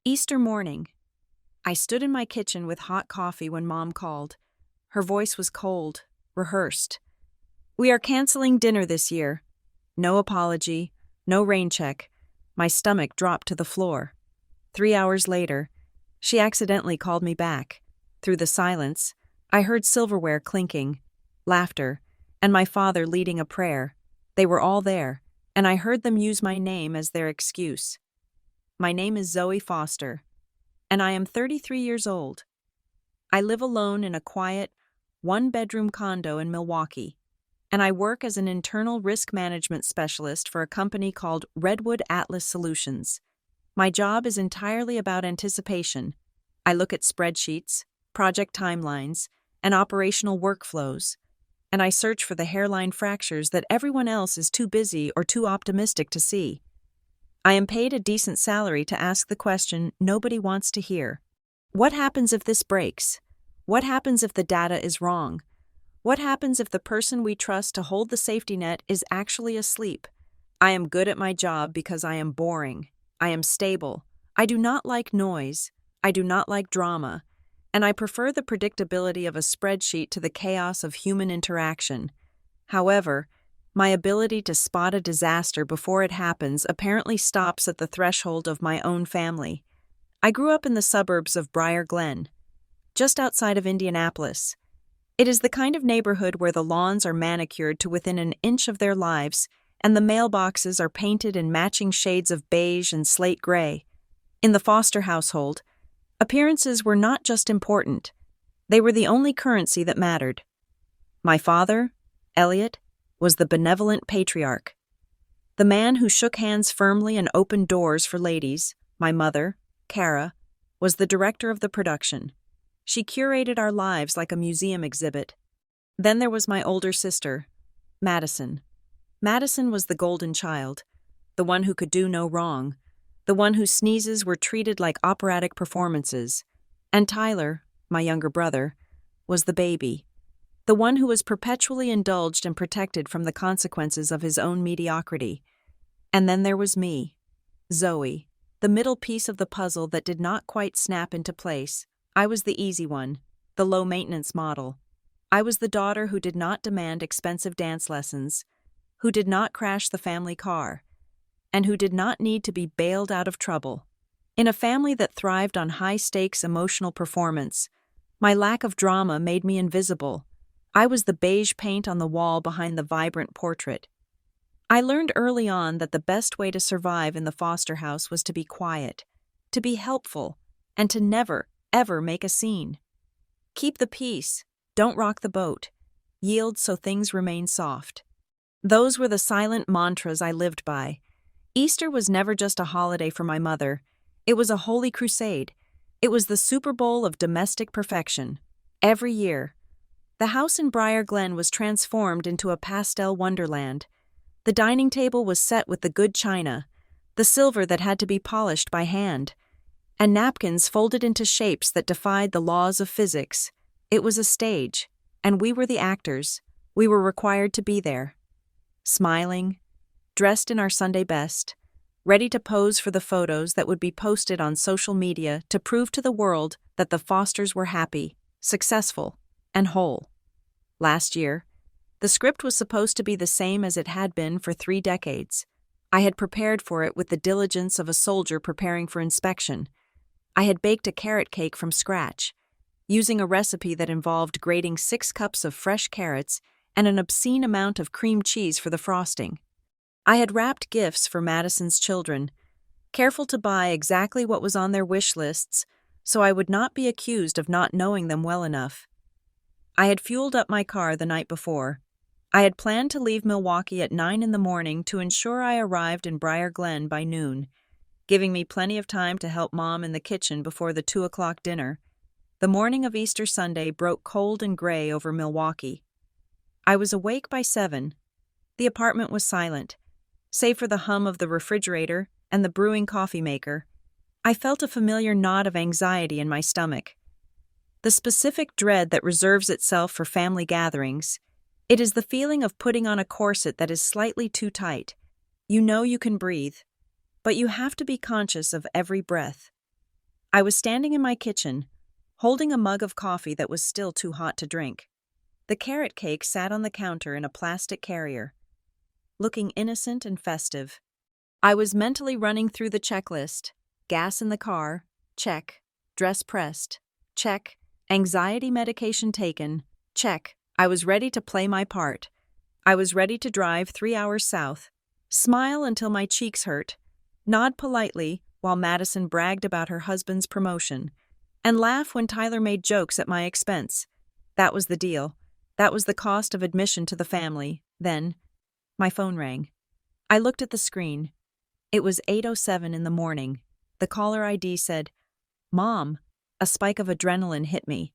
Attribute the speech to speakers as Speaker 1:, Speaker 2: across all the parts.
Speaker 1: Easter morning. I stood in my kitchen with hot coffee when Mom called. Her voice was cold, rehearsed. "We are canceling dinner this year." No apology, no rain check. My stomach dropped to the floor. 3 hours later, she accidentally called me back. Through the silence, I heard silverware clinking, laughter, and my father leading a prayer. They were all there, and I heard them use my name as their excuse. My name is Zoe Foster, and I am 33 years old. I live alone in a quiet, one-bedroom condo in Milwaukee, and I work as an internal risk management specialist for a company called Redwood Atlas Solutions. My job is entirely about anticipation. I look at spreadsheets, project timelines, and operational workflows, and I search for the hairline fractures that everyone else is too busy or too optimistic to see. I am paid a decent salary to ask the question nobody wants to hear. What happens if this breaks? What happens if the data is wrong? What happens if the person we trust to hold the safety net is actually asleep? I am good at my job because I am boring. I am stable. I do not like noise. I do not like drama. And I prefer the predictability of a spreadsheet to the chaos of human interaction. However, my ability to spot a disaster before it happens apparently stops at the threshold of my own family. I grew up in the suburbs of Briar Glen, just outside of Indianapolis. It is the kind of neighborhood where the lawns are manicured to within an inch of their lives, and the mailboxes are painted in matching shades of beige and slate gray. In the Foster household, appearances were not just important. They were the only currency that mattered. My father, Elliot, was the benevolent patriarch. The man who shook hands firmly and opened doors for ladies. My mother, Kara, was the director of the production. She curated our lives like a museum exhibit. Then there was my older sister, Madison. Madison was the golden child, the one who could do no wrong, the one whose sneezes were treated like operatic performances. And Tyler, my younger brother, was the baby, the one who was perpetually indulged and protected from the consequences of his own mediocrity. And then there was me, Zoe, the middle piece of the puzzle that did not quite snap into place. I was the easy one, the low-maintenance model. I was the daughter who did not demand expensive dance lessons, who did not crash the family car, and who did not need to be bailed out of trouble. In a family that thrived on high-stakes emotional performance, my lack of drama made me invisible. I was the beige paint on the wall behind the vibrant portrait. I learned early on that the best way to survive in the Foster house was to be quiet, to be helpful, and to never, ever make a scene. Keep the peace, don't rock the boat, yield so things remain soft. Those were the silent mantras I lived by. Easter was never just a holiday for my mother. It was a holy crusade. It was the Super Bowl of domestic perfection. Every year, the house in Briar Glen was transformed into a pastel wonderland. The dining table was set with the good china, the silver that had to be polished by hand, and napkins folded into shapes that defied the laws of physics. It was a stage, and we were the actors. We were required to be there. Smiling, dressed in our Sunday best, ready to pose for the photos that would be posted on social media to prove to the world that the Fosters were happy, successful, and whole. Last year, the script was supposed to be the same as it had been for 3 decades. I had prepared for it with the diligence of a soldier preparing for inspection. I had baked a carrot cake from scratch, using a recipe that involved grating 6 cups of fresh carrots and an obscene amount of cream cheese for the frosting. I had wrapped gifts for Madison's children, careful to buy exactly what was on their wish lists so I would not be accused of not knowing them well enough. I had fueled up my car the night before. I had planned to leave Milwaukee at 9 in the morning to ensure I arrived in Briar Glen by noon, giving me plenty of time to help Mom in the kitchen before the 2 o'clock dinner. The morning of Easter Sunday broke cold and gray over Milwaukee. I was awake by 7. The apartment was silent, save for the hum of the refrigerator and the brewing coffee maker. I felt a familiar knot of anxiety in my stomach. The specific dread that reserves itself for family gatherings. It is the feeling of putting on a corset that is slightly too tight. You know you can breathe, but you have to be conscious of every breath. I was standing in my kitchen, holding a mug of coffee that was still too hot to drink. The carrot cake sat on the counter in a plastic carrier, looking innocent and festive. I was mentally running through the checklist. Gas in the car, check. Dress pressed, check. Anxiety medication taken, check. I was ready to play my part. I was ready to drive 3 hours south, smile until my cheeks hurt, nod politely while Madison bragged about her husband's promotion, and laugh when Tyler made jokes at my expense. That was the deal. That was the cost of admission to the family. Then, my phone rang. I looked at the screen. It was 8:07 in the morning. The caller ID said, "Mom." A spike of adrenaline hit me.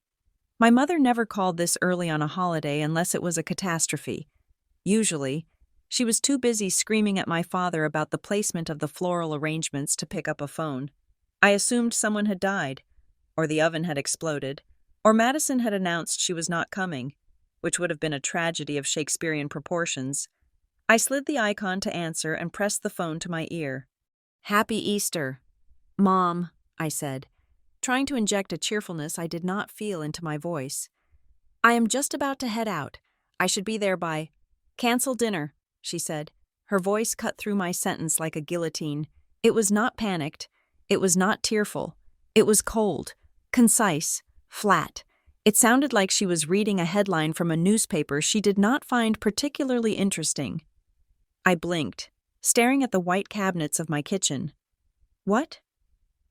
Speaker 1: My mother never called this early on a holiday unless it was a catastrophe. Usually, she was too busy screaming at my father about the placement of the floral arrangements to pick up a phone. I assumed someone had died, or the oven had exploded, or Madison had announced she was not coming, which would have been a tragedy of Shakespearean proportions. I slid the icon to answer and pressed the phone to my ear. "Happy Easter." "Mom," I said, trying to inject a cheerfulness I did not feel into my voice. "I am just about to head out. I should be there by—" "Cancel dinner," she said. Her voice cut through my sentence like a guillotine. It was not panicked. It was not tearful. It was cold, concise, flat. It sounded like she was reading a headline from a newspaper she did not find particularly interesting. I blinked, staring at the white cabinets of my kitchen. "What?"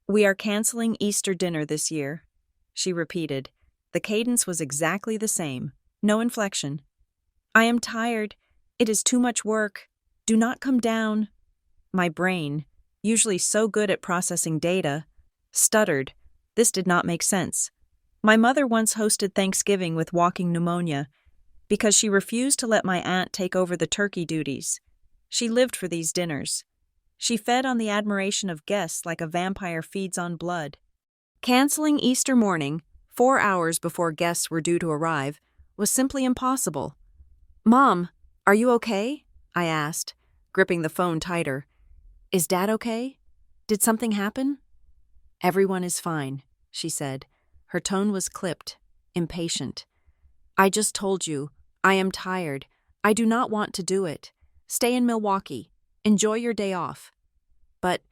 Speaker 1: "We are canceling Easter dinner this year," she repeated. The cadence was exactly the same, no inflection. "I am tired. It is too much work. Do not come down." My brain, usually so good at processing data, stuttered. This did not make sense. My mother once hosted Thanksgiving with walking pneumonia because she refused to let my aunt take over the turkey duties. She lived for these dinners. She fed on the admiration of guests like a vampire feeds on blood. Canceling Easter morning, 4 hours before guests were due to arrive, was simply impossible. "Mom, are you okay?" I asked, gripping the phone tighter. "Is Dad okay? Did something happen?" "Everyone is fine," she said. Her tone was clipped, impatient. "I just told you, I am tired. I do not want to do it. Stay in Milwaukee. Enjoy your day off." "But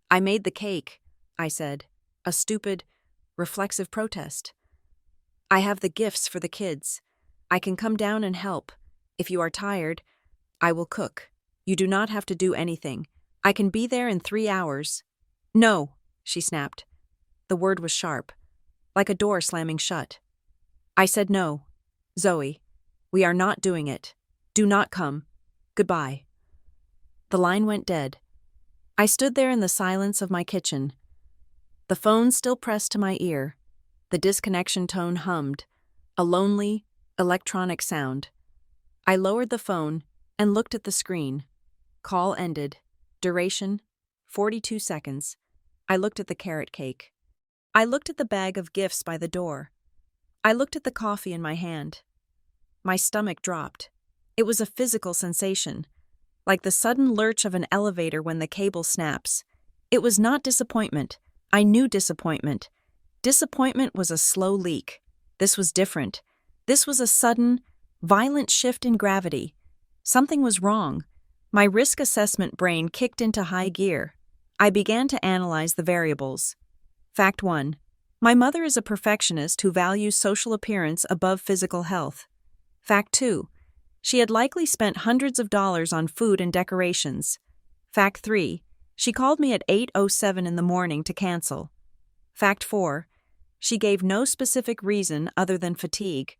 Speaker 1: I made the cake," I said, a stupid, reflexive protest. "I have the gifts for the kids. I can come down and help. If you are tired, I will cook. You do not have to do anything. I can be there in 3 hours." "No," she snapped. The word was sharp, like a door slamming shut. I said no. "Zoe, we are not doing it. Do not come. Goodbye." The line went dead. I stood there in the silence of my kitchen. The phone still pressed to my ear. The disconnection tone hummed, a lonely, electronic sound. I lowered the phone and looked at the screen. Call ended. Duration, 42 seconds. I looked at the carrot cake. I looked at the bag of gifts by the door. I looked at the coffee in my hand. My stomach dropped. It was a physical sensation, like the sudden lurch of an elevator when the cable snaps. It was not disappointment. I knew disappointment. Disappointment was a slow leak. This was different. This was a sudden, violent shift in gravity. Something was wrong. My risk assessment brain kicked into high gear. I began to analyze the variables. Fact 1. My mother is a perfectionist who values social appearance above physical health. Fact 2. She had likely spent hundreds of dollars on food and decorations. Fact 3. She called me at 8:07 in the morning to cancel. Fact 4. She gave no specific reason other than fatigue,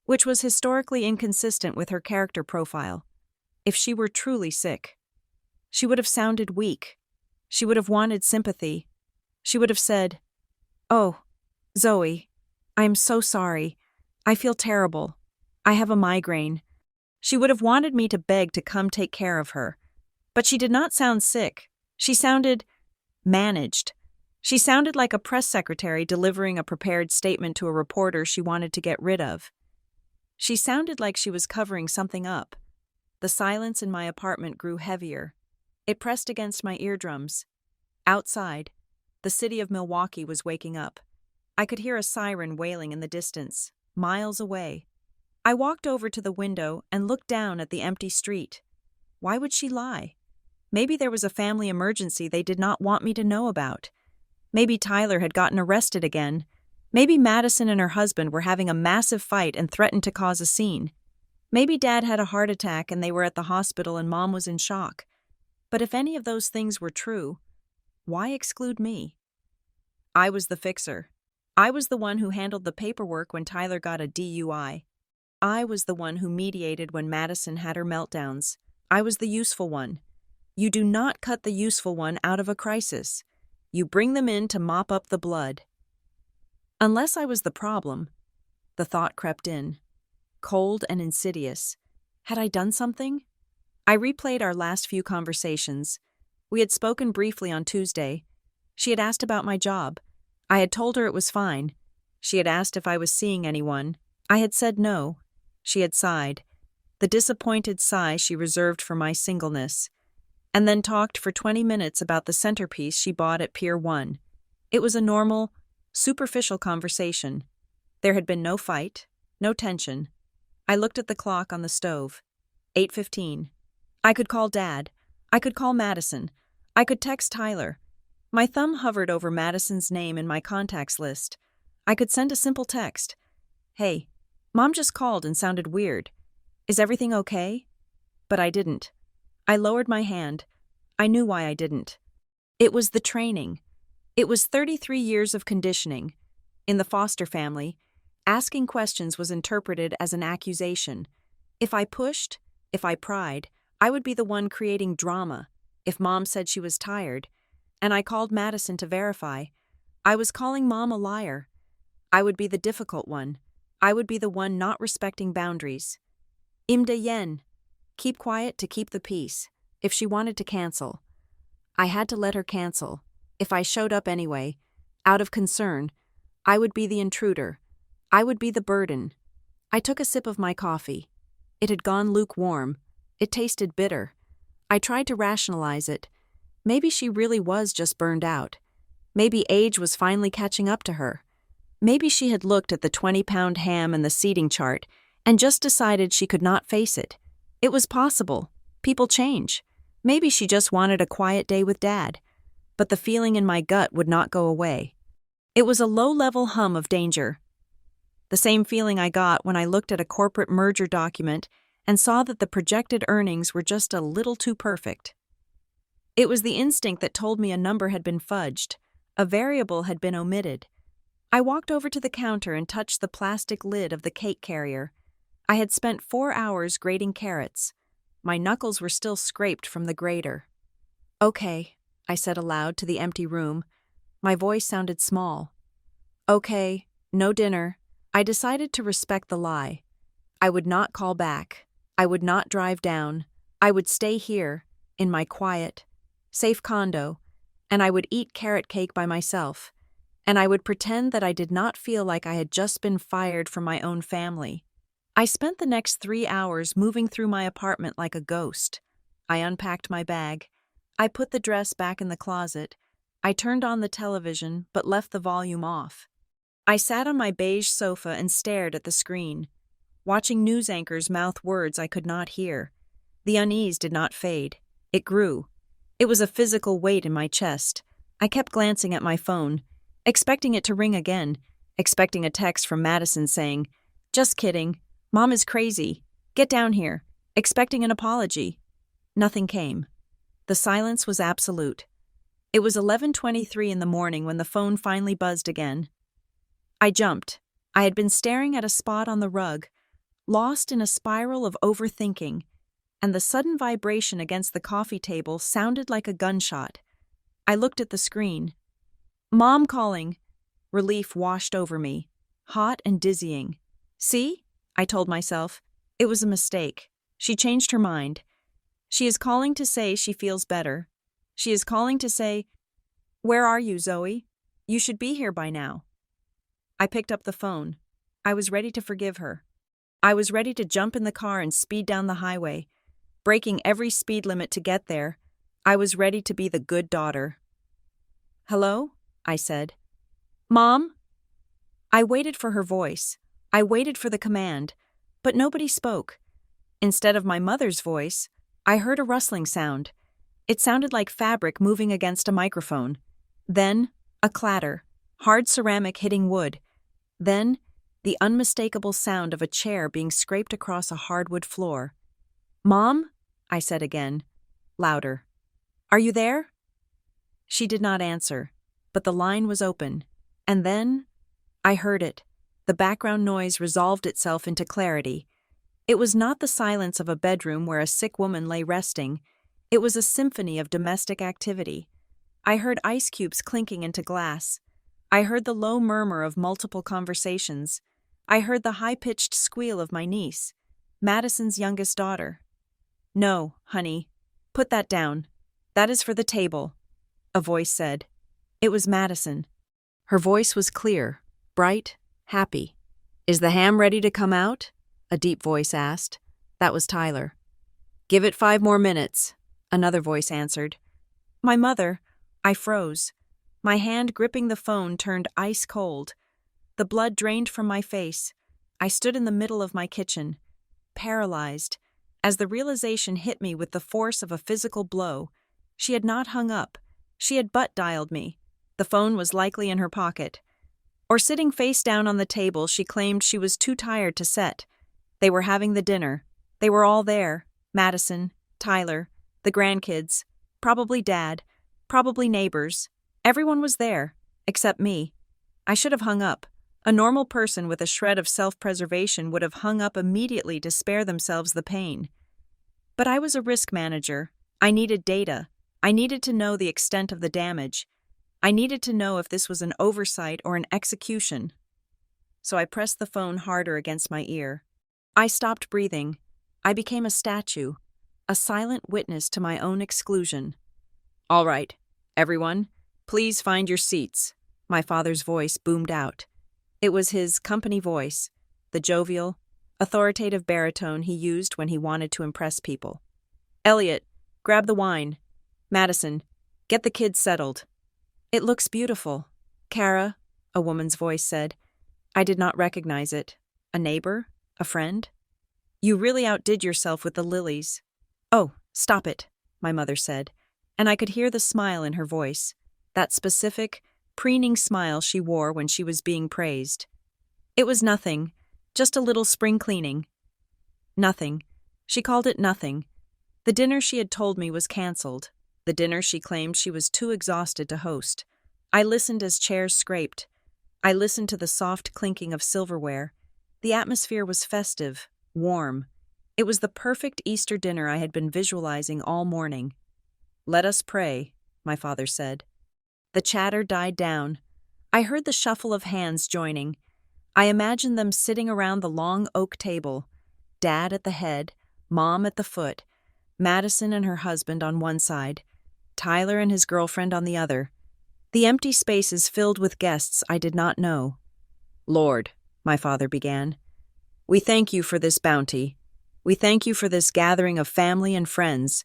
Speaker 1: which was historically inconsistent with her character profile. If she were truly sick, she would have sounded weak. She would have wanted sympathy. She would have said, "Oh, Zoe, I am so sorry. I feel terrible. I have a migraine." She would have wanted me to beg to come take care of her. But she did not sound sick. She sounded managed. She sounded like a press secretary delivering a prepared statement to a reporter she wanted to get rid of. She sounded like she was covering something up. The silence in my apartment grew heavier. It pressed against my eardrums. Outside, The city of Milwaukee was waking up. I could hear a siren wailing in the distance, miles away. I walked over to the window and looked down at the empty street. Why would she lie? Maybe there was a family emergency they did not want me to know about. Maybe Tyler had gotten arrested again. Maybe Madison and her husband were having a massive fight and threatened to cause a scene. Maybe Dad had a heart attack and they were at the hospital and Mom was in shock. But if any of those things were true, why exclude me? I was the fixer. I was the one who handled the paperwork when Tyler got a DUI. I was the one who mediated when Madison had her meltdowns. I was the useful one. You do not cut the useful one out of a crisis. You bring them in to mop up the blood. Unless I was the problem, the thought crept in. Cold and insidious. Had I done something? I replayed our last few conversations. We had spoken briefly on Tuesday. She had asked about my job. I had told her it was fine. She had asked if I was seeing anyone. I had said no. She had sighed, the disappointed sigh she reserved for my singleness, and then talked for 20 minutes about the centerpiece she bought at Pier 1. It was a normal, superficial conversation. There had been no fight, no tension. I looked at the clock on the stove. 8:15. I could call Dad. I could call Madison. I could text Tyler. My thumb hovered over Madison's name in my contacts list. I could send a simple text. Hey, Mom just called and sounded weird. Is everything okay? But I didn't. I lowered my hand. I knew why I didn't. It was the training. It was 33 years of conditioning. In the foster family, asking questions was interpreted as an accusation. If I pushed, if I pried, I would be the one creating drama. If Mom said she was tired, and I called Madison to verify, I was calling Mom a liar. I would be the difficult one. I would be the one not respecting boundaries. Imda yen. Keep quiet to keep the peace. If she wanted to cancel, I had to let her cancel. If I showed up anyway, out of concern, I would be the intruder. I would be the burden. I took a sip of my coffee. It had gone lukewarm. It tasted bitter. I tried to rationalize it. Maybe she really was just burned out. Maybe age was finally catching up to her. Maybe she had looked at the 20-pound ham and the seating chart and just decided she could not face it. It was possible. People change. Maybe she just wanted a quiet day with Dad. But the feeling in my gut would not go away. It was a low-level hum of danger. The same feeling I got when I looked at a corporate merger document and saw that the projected earnings were just a little too perfect. It was the instinct that told me a number had been fudged, a variable had been omitted. I walked over to the counter and touched the plastic lid of the cake carrier. I had spent 4 hours grating carrots. My knuckles were still scraped from the grater. Okay, I said aloud to the empty room. My voice sounded small. Okay, no dinner. I decided to respect the lie. I would not call back. I would not drive down. I would stay here, in my quiet, safe condo, and I would eat carrot cake by myself. And I would pretend that I did not feel like I had just been fired from my own family. I spent the next 3 hours moving through my apartment like a ghost. I unpacked my bag. I put the dress back in the closet. I turned on the television, but left the volume off. I sat on my beige sofa and stared at the screen, watching news anchors mouth words I could not hear. The unease did not fade. It grew. It was a physical weight in my chest. I kept glancing at my phone, expecting it to ring again, expecting a text from Madison saying, "Just kidding. Mom is crazy. Get down here," expecting an apology. Nothing came. The silence was absolute. It was 11:23 in the morning when the phone finally buzzed again. I jumped. I had been staring at a spot on the rug, lost in a spiral of overthinking, and the sudden vibration against the coffee table sounded like a gunshot. I looked at the screen. Mom calling. Relief washed over me, hot and dizzying. See? I told myself. It was a mistake. She changed her mind. She is calling to say she feels better. She is calling to say, "Where are you, Zoe? You should be here by now." I picked up the phone. I was ready to forgive her. I was ready to jump in the car and speed down the highway, breaking every speed limit to get there. I was ready to be the good daughter. "Hello?" I said. Mom? I waited for her voice. I waited for the command, but nobody spoke. Instead of my mother's voice, I heard a rustling sound. It sounded like fabric moving against a microphone. Then, a clatter, hard ceramic hitting wood. Then, the unmistakable sound of a chair being scraped across a hardwood floor. Mom? I said again, louder. Are you there? She did not answer, but the line was open. And then, I heard it. The background noise resolved itself into clarity. It was not the silence of a bedroom where a sick woman lay resting. It was a symphony of domestic activity. I heard ice cubes clinking into glass. I heard the low murmur of multiple conversations. I heard the high-pitched squeal of my niece, Madison's youngest daughter. No, honey, put that down. That is for the table, a voice said. It was Madison. Her voice was clear, bright, happy. Is the ham ready to come out? A deep voice asked. That was Tyler. Give it 5 more minutes, another voice answered. My mother, I froze. My hand gripping the phone turned ice cold. The blood drained from my face. I stood in the middle of my kitchen, paralyzed, as the realization hit me with the force of a physical blow. She had not hung up. She had butt dialed me. The phone was likely in her pocket. Or sitting face down on the table, she claimed she was too tired to set. They were having the dinner. They were all there. Madison, Tyler, the grandkids, probably Dad, probably neighbors. Everyone was there, except me. I should have hung up. A normal person with a shred of self-preservation would have hung up immediately to spare themselves the pain. But I was a risk manager. I needed data. I needed to know the extent of the damage. I needed to know if this was an oversight or an execution. So I pressed the phone harder against my ear. I stopped breathing. I became a statue, a silent witness to my own exclusion. All right, everyone, please find your seats, my father's voice boomed out. It was his company voice, the jovial, authoritative baritone he used when he wanted to impress people. Elliot, grab the wine. Madison, get the kids settled. It looks beautiful. Kara, a woman's voice said. I did not recognize it. A neighbor? A friend? You really outdid yourself with the lilies. Oh, stop it, my mother said, and I could hear the smile in her voice, that specific, preening smile she wore when she was being praised. It was nothing, just a little spring cleaning. Nothing. She called it nothing. The dinner she had told me was canceled, the dinner she claimed she was too exhausted to host. I listened as chairs scraped. I listened to the soft clinking of silverware. The atmosphere was festive, warm. It was the perfect Easter dinner I had been visualizing all morning. Let us pray, my father said. The chatter died down. I heard the shuffle of hands joining. I imagined them sitting around the long oak table, Dad at the head, Mom at the foot, Madison and her husband on one side, Tyler and his girlfriend on the other. The empty spaces filled with guests I did not know. Lord, my father began, we thank you for this bounty. We thank you for this gathering of family and friends.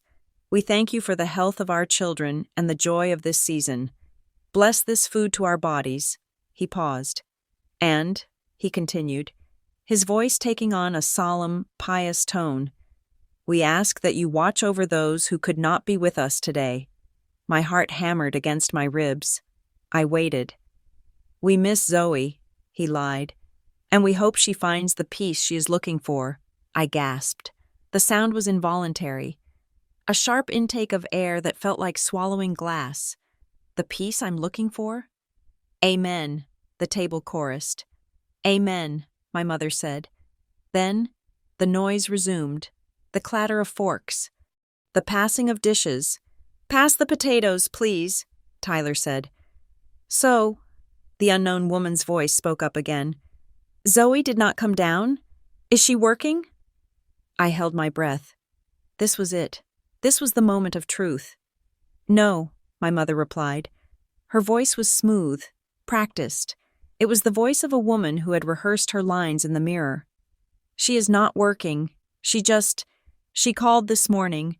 Speaker 1: We thank you for the health of our children and the joy of this season. Bless this food to our bodies. He paused. And, he continued, his voice taking on a solemn, pious tone, we ask that you watch over those who could not be with us today. My heart hammered against my ribs. I waited. We miss Zoe, he lied, and we hope she finds the peace she is looking for. I gasped. The sound was involuntary. A sharp intake of air that felt like swallowing glass. The peace I'm looking for? Amen, the table chorused. Amen, my mother said. Then, the noise resumed. The clatter of forks. The passing of dishes. Pass the potatoes, please, Tyler said. So, the unknown woman's voice spoke up again. Zoe did not come down? Is she working? I held my breath. This was it. This was the moment of truth. No, my mother replied. Her voice was smooth, practiced. It was the voice of a woman who had rehearsed her lines in the mirror. She is not working. She called this morning.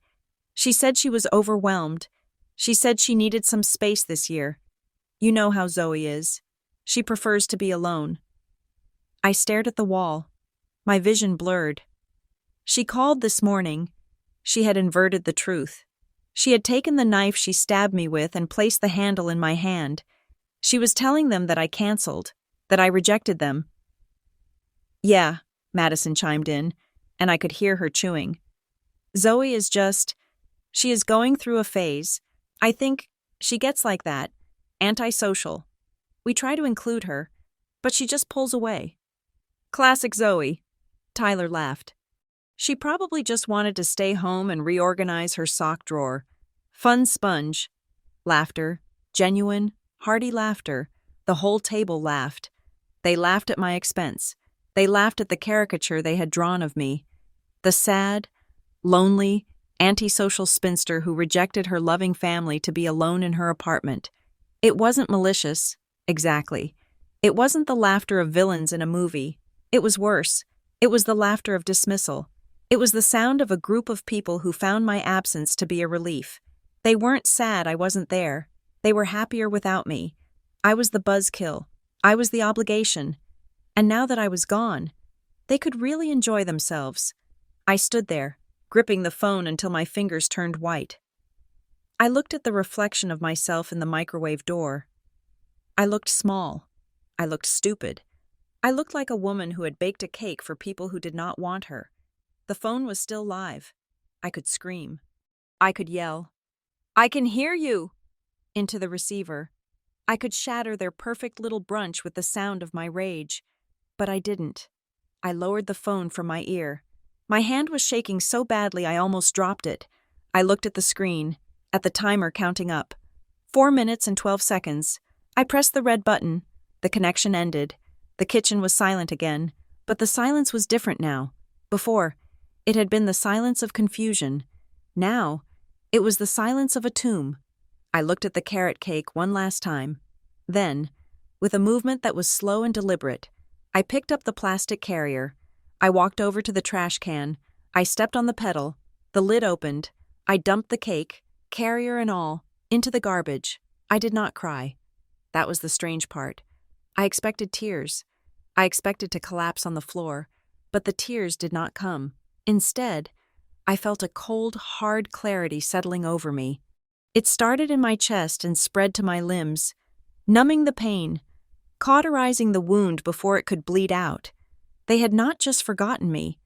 Speaker 1: She said she was overwhelmed. She said she needed some space this year. You know how Zoe is. She prefers to be alone. I stared at the wall. My vision blurred. She called this morning. She had inverted the truth. She had taken the knife she stabbed me with and placed the handle in my hand. She was telling them that I canceled, that I rejected them. Yeah, Madison chimed in, and I could hear her chewing. Zoe is she is going through a phase. I think she gets like that, antisocial. We try to include her, but she just pulls away. Classic Zoe, Tyler laughed. She probably just wanted to stay home and reorganize her sock drawer. Fun sponge. Laughter, genuine, hearty laughter. The whole table laughed. They laughed at my expense. They laughed at the caricature they had drawn of me. The sad, lonely, antisocial spinster who rejected her loving family to be alone in her apartment. It wasn't malicious, exactly. It wasn't the laughter of villains in a movie. It was worse. It was the laughter of dismissal. It was the sound of a group of people who found my absence to be a relief. They weren't sad I wasn't there. They were happier without me. I was the buzzkill. I was the obligation. And now that I was gone, they could really enjoy themselves. I stood there, gripping the phone until my fingers turned white. I looked at the reflection of myself in the microwave door. I looked small. I looked stupid. I looked like a woman who had baked a cake for people who did not want her. The phone was still live. I could scream. I could yell. I can hear you! Into the receiver. I could shatter their perfect little brunch with the sound of my rage. But I didn't. I lowered the phone from my ear. My hand was shaking so badly I almost dropped it. I looked at the screen, at the timer counting up. 4 minutes and 12 seconds. I pressed the red button. The connection ended. The kitchen was silent again, but the silence was different now. Before, it had been the silence of confusion. Now, it was the silence of a tomb. I looked at the carrot cake one last time. Then, with a movement that was slow and deliberate, I picked up the plastic carrier. I walked over to the trash can. I stepped on the pedal. The lid opened. I dumped the cake, carrier and all, into the garbage. I did not cry. That was the strange part. I expected tears. I expected to collapse on the floor, but the tears did not come. Instead, I felt a cold, hard clarity settling over me. It started in my chest and spread to my limbs, numbing the pain, cauterizing the wound before it could bleed out. They had not just forgotten me.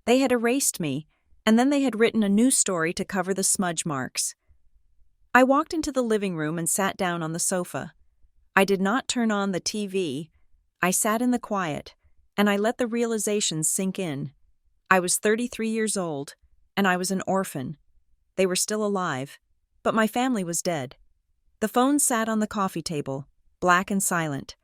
Speaker 1: They had erased me, and then they had written a new story to cover the smudge marks. I walked into the living room and sat down on the sofa. I did not turn on the TV. I sat in the quiet, and I let the realization sink in. I was 33 years old, and I was an orphan. They were still alive, but my family was dead. The phone sat on the coffee table, black and silent.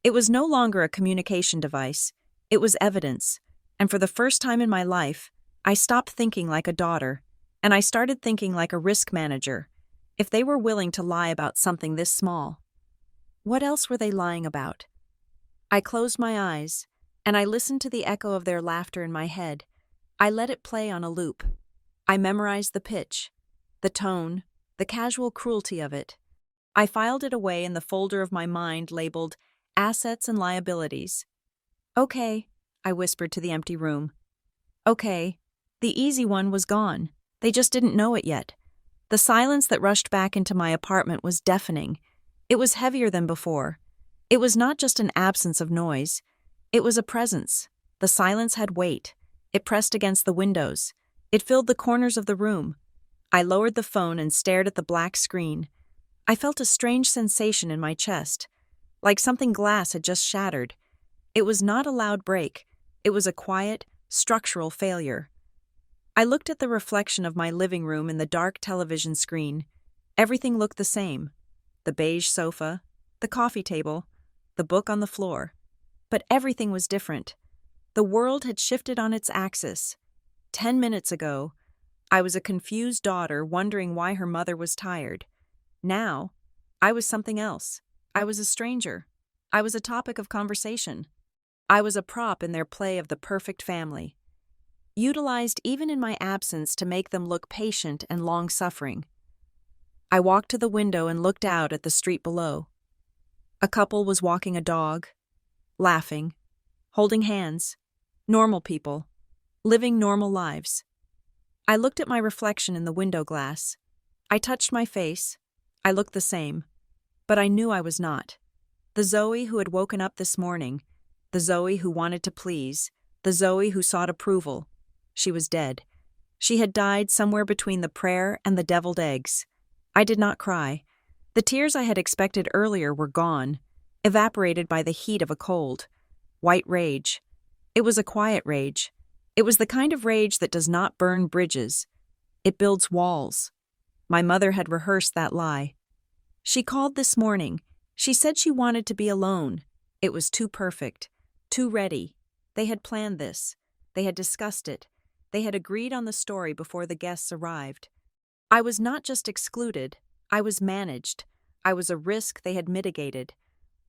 Speaker 1: It was no longer a communication device. It was evidence, and for the first time in my life, I stopped thinking like a daughter, and I started thinking like a risk manager. If they were willing to lie about something this small, what else were they lying about? I closed my eyes, and I listened to the echo of their laughter in my head. I let it play on a loop. I memorized the pitch, the tone, the casual cruelty of it. I filed it away in the folder of my mind labeled Assets and Liabilities. Okay, I whispered to the empty room. Okay, the easy one was gone. They just didn't know it yet. The silence that rushed back into my apartment was deafening. It was heavier than before. It was not just an absence of noise. It was a presence. The silence had weight. It pressed against the windows. It filled the corners of the room. I lowered the phone and stared at the black screen. I felt a strange sensation in my chest, like something glass had just shattered. It was not a loud break. It was a quiet, structural failure. I looked at the reflection of my living room in the dark television screen. Everything looked the same. The beige sofa, the coffee table, the book on the floor. But everything was different. The world had shifted on its axis. 10 minutes ago, I was a confused daughter wondering why her mother was tired. Now, I was something else. I was a stranger. I was a topic of conversation. I was a prop in their play of the perfect family, utilized even in my absence to make them look patient and long-suffering. I walked to the window and looked out at the street below. A couple was walking a dog, laughing, holding hands, normal people, living normal lives. I looked at my reflection in the window glass. I touched my face. I looked the same, but I knew I was not. The Zoe who had woken up this morning, the Zoe who wanted to please, the Zoe who sought approval, she was dead. She had died somewhere between the prayer and the deviled eggs. I did not cry. The tears I had expected earlier were gone, evaporated by the heat of a cold. White rage. It was a quiet rage. It was the kind of rage that does not burn bridges. It builds walls. My mother had rehearsed that lie. She called this morning. She said she wanted to be alone. It was too perfect, too ready. They had planned this. They had discussed it. They had agreed on the story before the guests arrived. I was not just excluded. I was managed. I was a risk they had mitigated.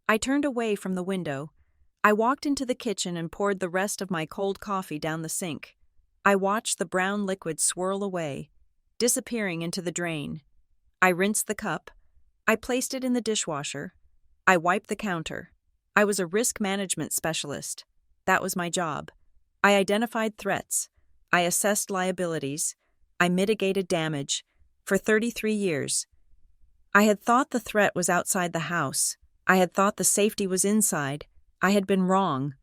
Speaker 1: I turned away from the window. I walked into the kitchen and poured the rest of my cold coffee down the sink. I watched the brown liquid swirl away, disappearing into the drain. I rinsed the cup. I placed it in the dishwasher. I wiped the counter. I was a risk management specialist. That was my job. I identified threats. I assessed liabilities. I mitigated damage. For 33 years. I had thought the threat was outside the house. I had thought the safety was inside. I had been wrong.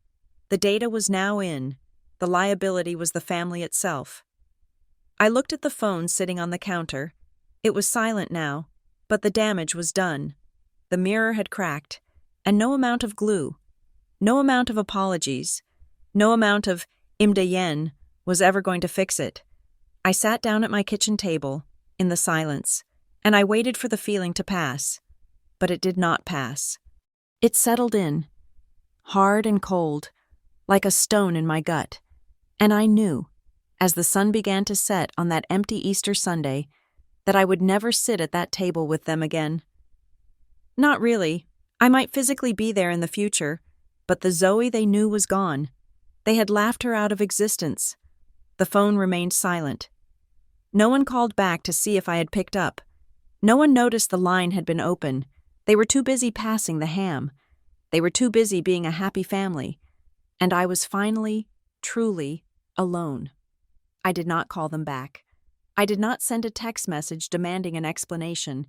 Speaker 1: The data was now in. The liability was the family itself. I looked at the phone sitting on the counter. It was silent now, but the damage was done. The mirror had cracked, and no amount of glue, no amount of apologies, no amount of imdayen was ever going to fix it. I sat down at my kitchen table, in the silence, and I waited for the feeling to pass. But it did not pass. It settled in, hard and cold, like a stone in my gut. And I knew, as the sun began to set on that empty Easter Sunday, that I would never sit at that table with them again. Not really. I might physically be there in the future, but the Zoe they knew was gone. They had laughed her out of existence. The phone remained silent. No one called back to see if I had picked up. No one noticed the line had been open. They were too busy passing the ham. They were too busy being a happy family. And I was finally, truly, alone. I did not call them back. I did not send a text message demanding an explanation.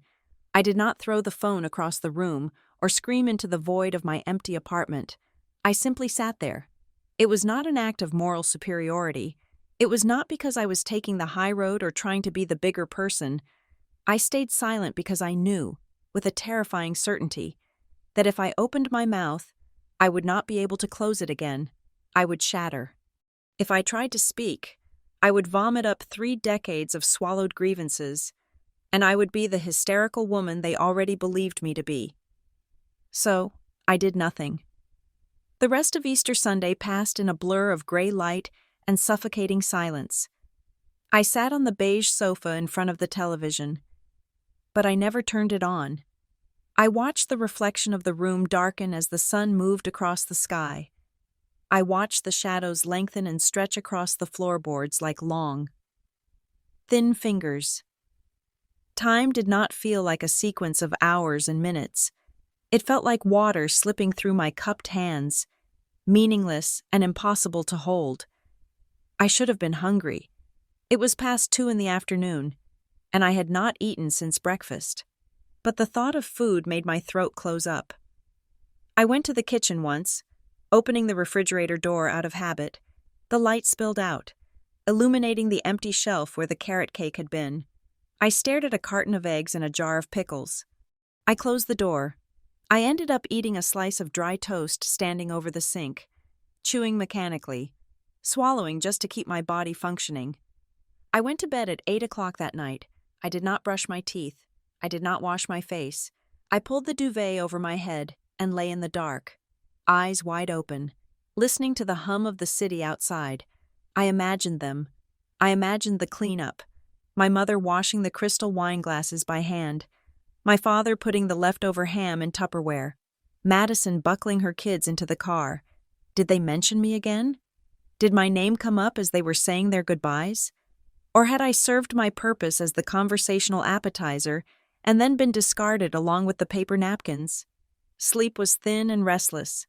Speaker 1: I did not throw the phone across the room or scream into the void of my empty apartment. I simply sat there. It was not an act of moral superiority. It was not because I was taking the high road or trying to be the bigger person. I stayed silent because I knew, with a terrifying certainty, that if I opened my mouth, I would not be able to close it again. I would shatter. If I tried to speak, I would vomit up 3 decades of swallowed grievances, and I would be the hysterical woman they already believed me to be. So, I did nothing. The rest of Easter Sunday passed in a blur of gray light and suffocating silence. I sat on the beige sofa in front of the television, but I never turned it on. I watched the reflection of the room darken as the sun moved across the sky. I watched the shadows lengthen and stretch across the floorboards like long, thin fingers. Time did not feel like a sequence of hours and minutes. It felt like water slipping through my cupped hands, meaningless and impossible to hold. I should have been hungry. It was past 2 in the afternoon, and I had not eaten since breakfast. But the thought of food made my throat close up. I went to the kitchen once, opening the refrigerator door out of habit. The light spilled out, illuminating the empty shelf where the carrot cake had been. I stared at a carton of eggs and a jar of pickles. I closed the door. I ended up eating a slice of dry toast standing over the sink, chewing mechanically, swallowing just to keep my body functioning. I went to bed at 8 o'clock that night. I did not brush my teeth. I did not wash my face. I pulled the duvet over my head and lay in the dark, eyes wide open, listening to the hum of the city outside. I imagined them. I imagined the cleanup. My mother washing the crystal wine glasses by hand. My father putting the leftover ham in Tupperware. Madison buckling her kids into the car. Did they mention me again? Did my name come up as they were saying their goodbyes? Or had I served my purpose as the conversational appetizer and then been discarded along with the paper napkins? Sleep was thin and restless.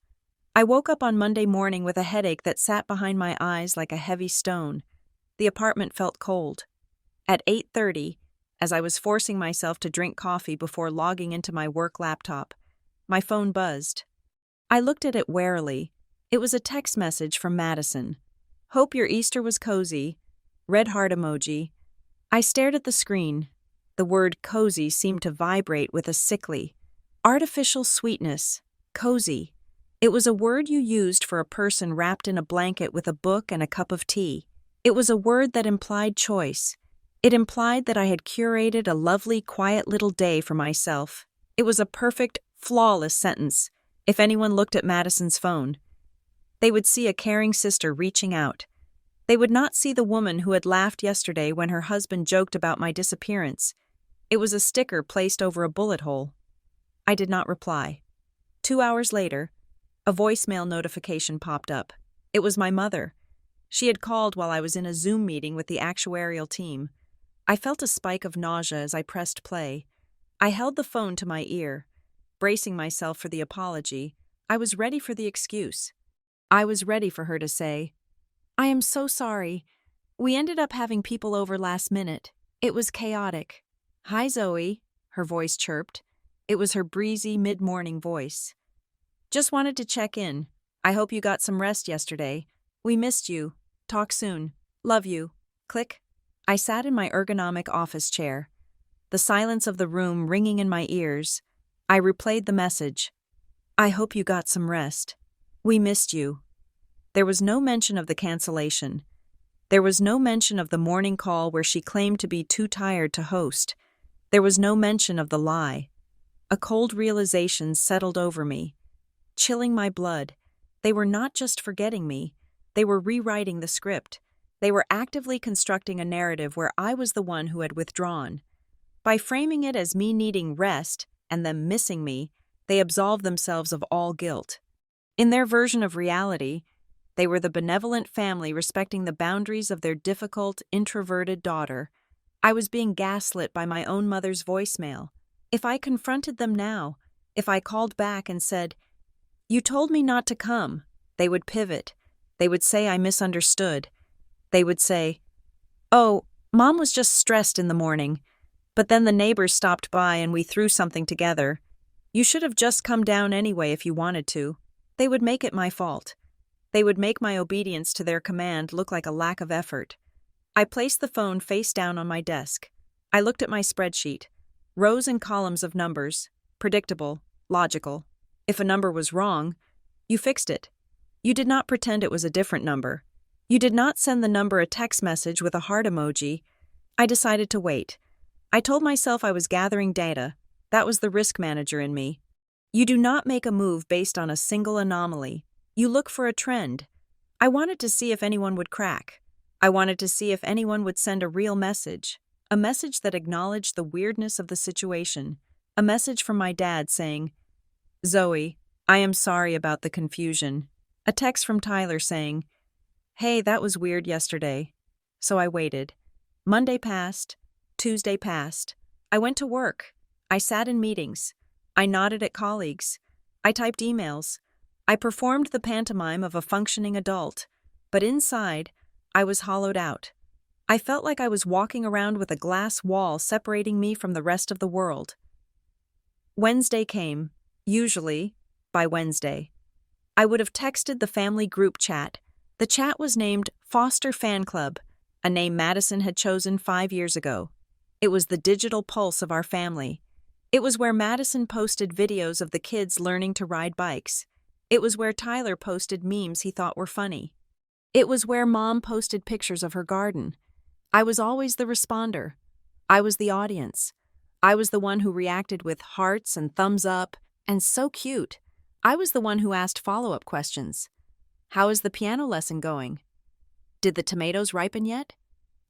Speaker 1: I woke up on Monday morning with a headache that sat behind my eyes like a heavy stone. The apartment felt cold. At 8:30, as I was forcing myself to drink coffee before logging into my work laptop, my phone buzzed. I looked at it warily. It was a text message from Madison. "Hope your Easter was cozy." Red heart emoji. I stared at the screen. The word cozy seemed to vibrate with a sickly, artificial sweetness. Cozy. It was a word you used for a person wrapped in a blanket with a book and a cup of tea. It was a word that implied choice. It implied that I had curated a lovely, quiet little day for myself. It was a perfect, flawless sentence. If anyone looked at Madison's phone, they would see a caring sister reaching out. They would not see the woman who had laughed yesterday when her husband joked about my disappearance. It was a sticker placed over a bullet hole. I did not reply. 2 hours later, a voicemail notification popped up. It was my mother. She had called while I was in a Zoom meeting with the actuarial team. I felt a spike of nausea as I pressed play. I held the phone to my ear. Bracing myself for the apology, I was ready for the excuse. I was ready for her to say, "I am so sorry. We ended up having people over last minute. It was chaotic." "Hi, Zoe," her voice chirped. It was her breezy, mid-morning voice. "Just wanted to check in. I hope you got some rest yesterday. We missed you. Talk soon. Love you." Click. I sat in my ergonomic office chair, the silence of the room ringing in my ears. I replayed the message. "I hope you got some rest. We missed you." There was no mention of the cancellation. There was no mention of the morning call where she claimed to be too tired to host. There was no mention of the lie. A cold realization settled over me, chilling my blood. They were not just forgetting me. They were rewriting the script. They were actively constructing a narrative where I was the one who had withdrawn. By framing it as me needing rest and them missing me, they absolved themselves of all guilt. In their version of reality, they were the benevolent family respecting the boundaries of their difficult, introverted daughter. I was being gaslit by my own mother's voicemail. If I confronted them now, if I called back and said, "You told me not to come," they would pivot. They would say I misunderstood. They would say, "Oh, Mom was just stressed in the morning, but then the neighbors stopped by and we threw something together. You should have just come down anyway if you wanted to." They would make it my fault. They would make my obedience to their command look like a lack of effort. I placed the phone face down on my desk. I looked at my spreadsheet. Rows and columns of numbers, predictable, logical. If a number was wrong, you fixed it. You did not pretend it was a different number. You did not send the number a text message with a heart emoji. I decided to wait. I told myself I was gathering data. That was the risk manager in me. You do not make a move based on a single anomaly. You look for a trend. I wanted to see if anyone would crack. I wanted to see if anyone would send a real message. A message that acknowledged the weirdness of the situation. A message from my dad saying, "Zoe, I am sorry about the confusion." A text from Tyler saying, "Hey, that was weird yesterday." So I waited. Monday passed. Tuesday passed. I went to work. I sat in meetings. I nodded at colleagues. I typed emails. I performed the pantomime of a functioning adult. But inside, I was hollowed out. I felt like I was walking around with a glass wall separating me from the rest of the world. Wednesday came. Usually, by Wednesday, I would have texted the family group chat. The chat was named Foster Fan Club, a name Madison had chosen 5 years ago. It was the digital pulse of our family. It was where Madison posted videos of the kids learning to ride bikes. It was where Tyler posted memes he thought were funny. It was where Mom posted pictures of her garden. I was always the responder. I was the audience. I was the one who reacted with hearts and thumbs up, and so cute. I was the one who asked follow-up questions. How is the piano lesson going? Did the tomatoes ripen yet?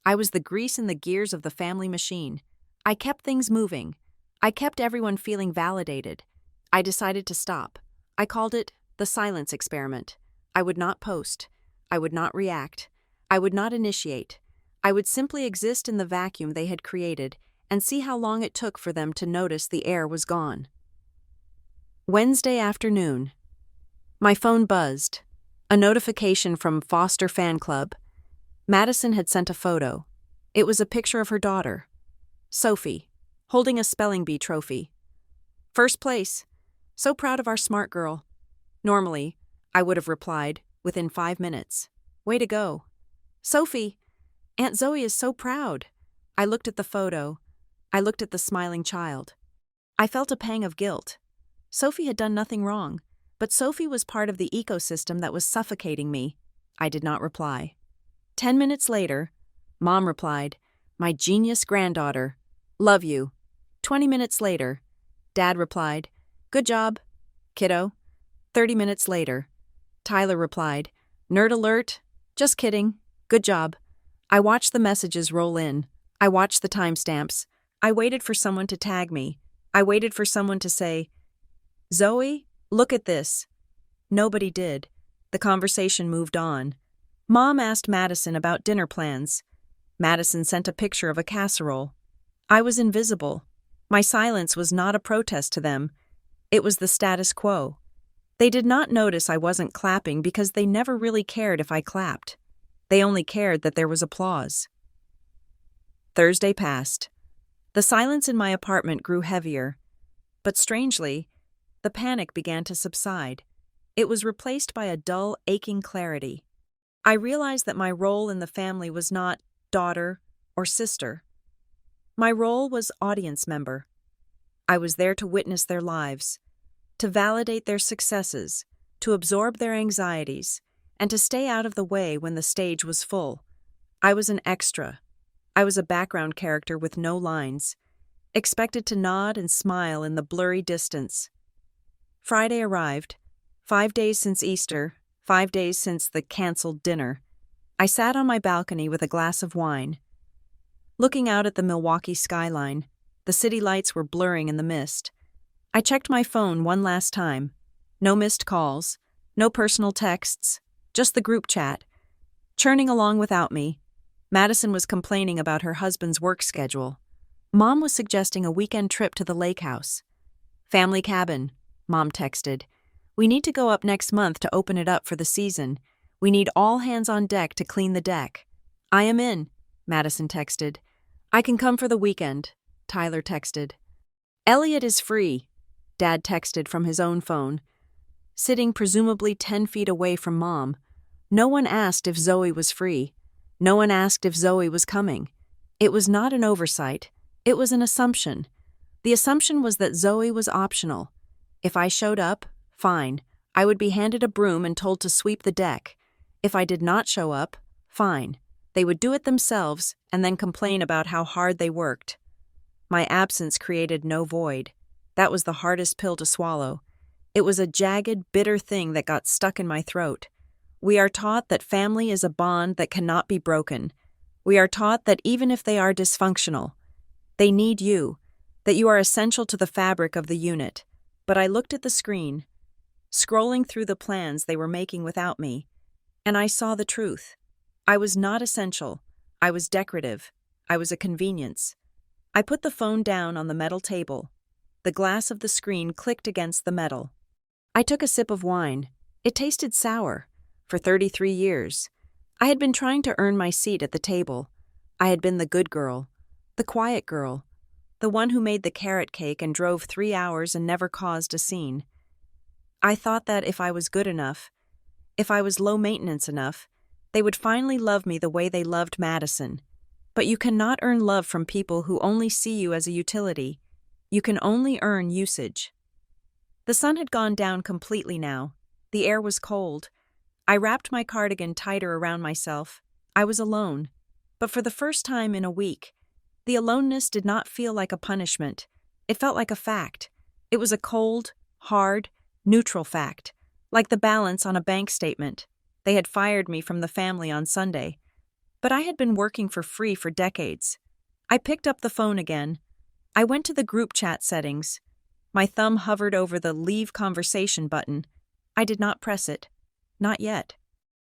Speaker 1: I was the grease in the gears of the family machine. I kept things moving. I kept everyone feeling validated. I decided to stop. I called it the silence experiment. I would not post. I would not react. I would not initiate. I would simply exist in the vacuum they had created and see how long it took for them to notice the air was gone. Wednesday afternoon. My phone buzzed. A notification from Foster Fan Club. Madison had sent a photo. It was a picture of her daughter, Sophie, holding a spelling bee trophy. First place. So proud of our smart girl. Normally, I would have replied within 5 minutes. Way to go. Sophie, Aunt Zoe is so proud. I looked at the photo. I looked at the smiling child. I felt a pang of guilt. Sophie had done nothing wrong, but Sophie was part of the ecosystem that was suffocating me. I did not reply. 10 minutes later, Mom replied, "My genius granddaughter. Love you." 20 minutes later, Dad replied, "Good job, kiddo." 30 minutes later, Tyler replied, "Nerd alert. Just kidding. Good job." I watched the messages roll in. I watched the timestamps. I waited for someone to tag me. I waited for someone to say, "Zoe, look at this." Nobody did. The conversation moved on. Mom asked Madison about dinner plans. Madison sent a picture of a casserole. I was invisible. My silence was not a protest to them. It was the status quo. They did not notice I wasn't clapping because they never really cared if I clapped. They only cared that there was applause. Thursday passed. The silence in my apartment grew heavier. But strangely, the panic began to subside. It was replaced by a dull, aching clarity. I realized that my role in the family was not daughter or sister. My role was audience member. I was there to witness their lives, to validate their successes, to absorb their anxieties, and to stay out of the way when the stage was full. I was an extra. I was a background character with no lines, expected to nod and smile in the blurry distance. Friday arrived. 5 days since Easter, 5 days since the canceled dinner. I sat on my balcony with a glass of wine. Looking out at the Milwaukee skyline, the city lights were blurring in the mist. I checked my phone one last time. No missed calls, no personal texts, just the group chat. Churning along without me, Madison was complaining about her husband's work schedule. Mom was suggesting a weekend trip to the lake house. "Family cabin," Mom texted. "We need to go up next month to open it up for the season. We need all hands on deck to clean the deck." "I am in," Madison texted. "I can come for the weekend," Tyler texted. "Elliot is free," Dad texted from his own phone. Sitting presumably 10 feet away from Mom, no one asked if Zoe was free. No one asked if Zoe was coming. It was not an oversight. It was an assumption. The assumption was that Zoe was optional. If I showed up, fine. I would be handed a broom and told to sweep the deck. If I did not show up, fine. They would do it themselves and then complain about how hard they worked. My absence created no void. That was the hardest pill to swallow. It was a jagged, bitter thing that got stuck in my throat. We are taught that family is a bond that cannot be broken. We are taught that even if they are dysfunctional, they need you, that you are essential to the fabric of the unit. But I looked at the screen, scrolling through the plans they were making without me, and I saw the truth. I was not essential. I was decorative. I was a convenience. I put the phone down on the metal table. The glass of the screen clicked against the metal. I took a sip of wine. It tasted sour. For 33 years, I had been trying to earn my seat at the table. I had been the good girl, the quiet girl, the one who made the carrot cake and drove 3 hours and never caused a scene. I thought that if I was good enough, if I was low maintenance enough, they would finally love me the way they loved Madison. But you cannot earn love from people who only see you as a utility. You can only earn usage. The sun had gone down completely now. The air was cold. I wrapped my cardigan tighter around myself. I was alone. But for the first time in a week, the aloneness did not feel like a punishment. It felt like a fact. It was a cold, hard, neutral fact, like the balance on a bank statement. They had fired me from the family on Sunday. But I had been working for free for decades. I picked up the phone again. I went to the group chat settings. My thumb hovered over the Leave Conversation button. I did not press it. Not yet.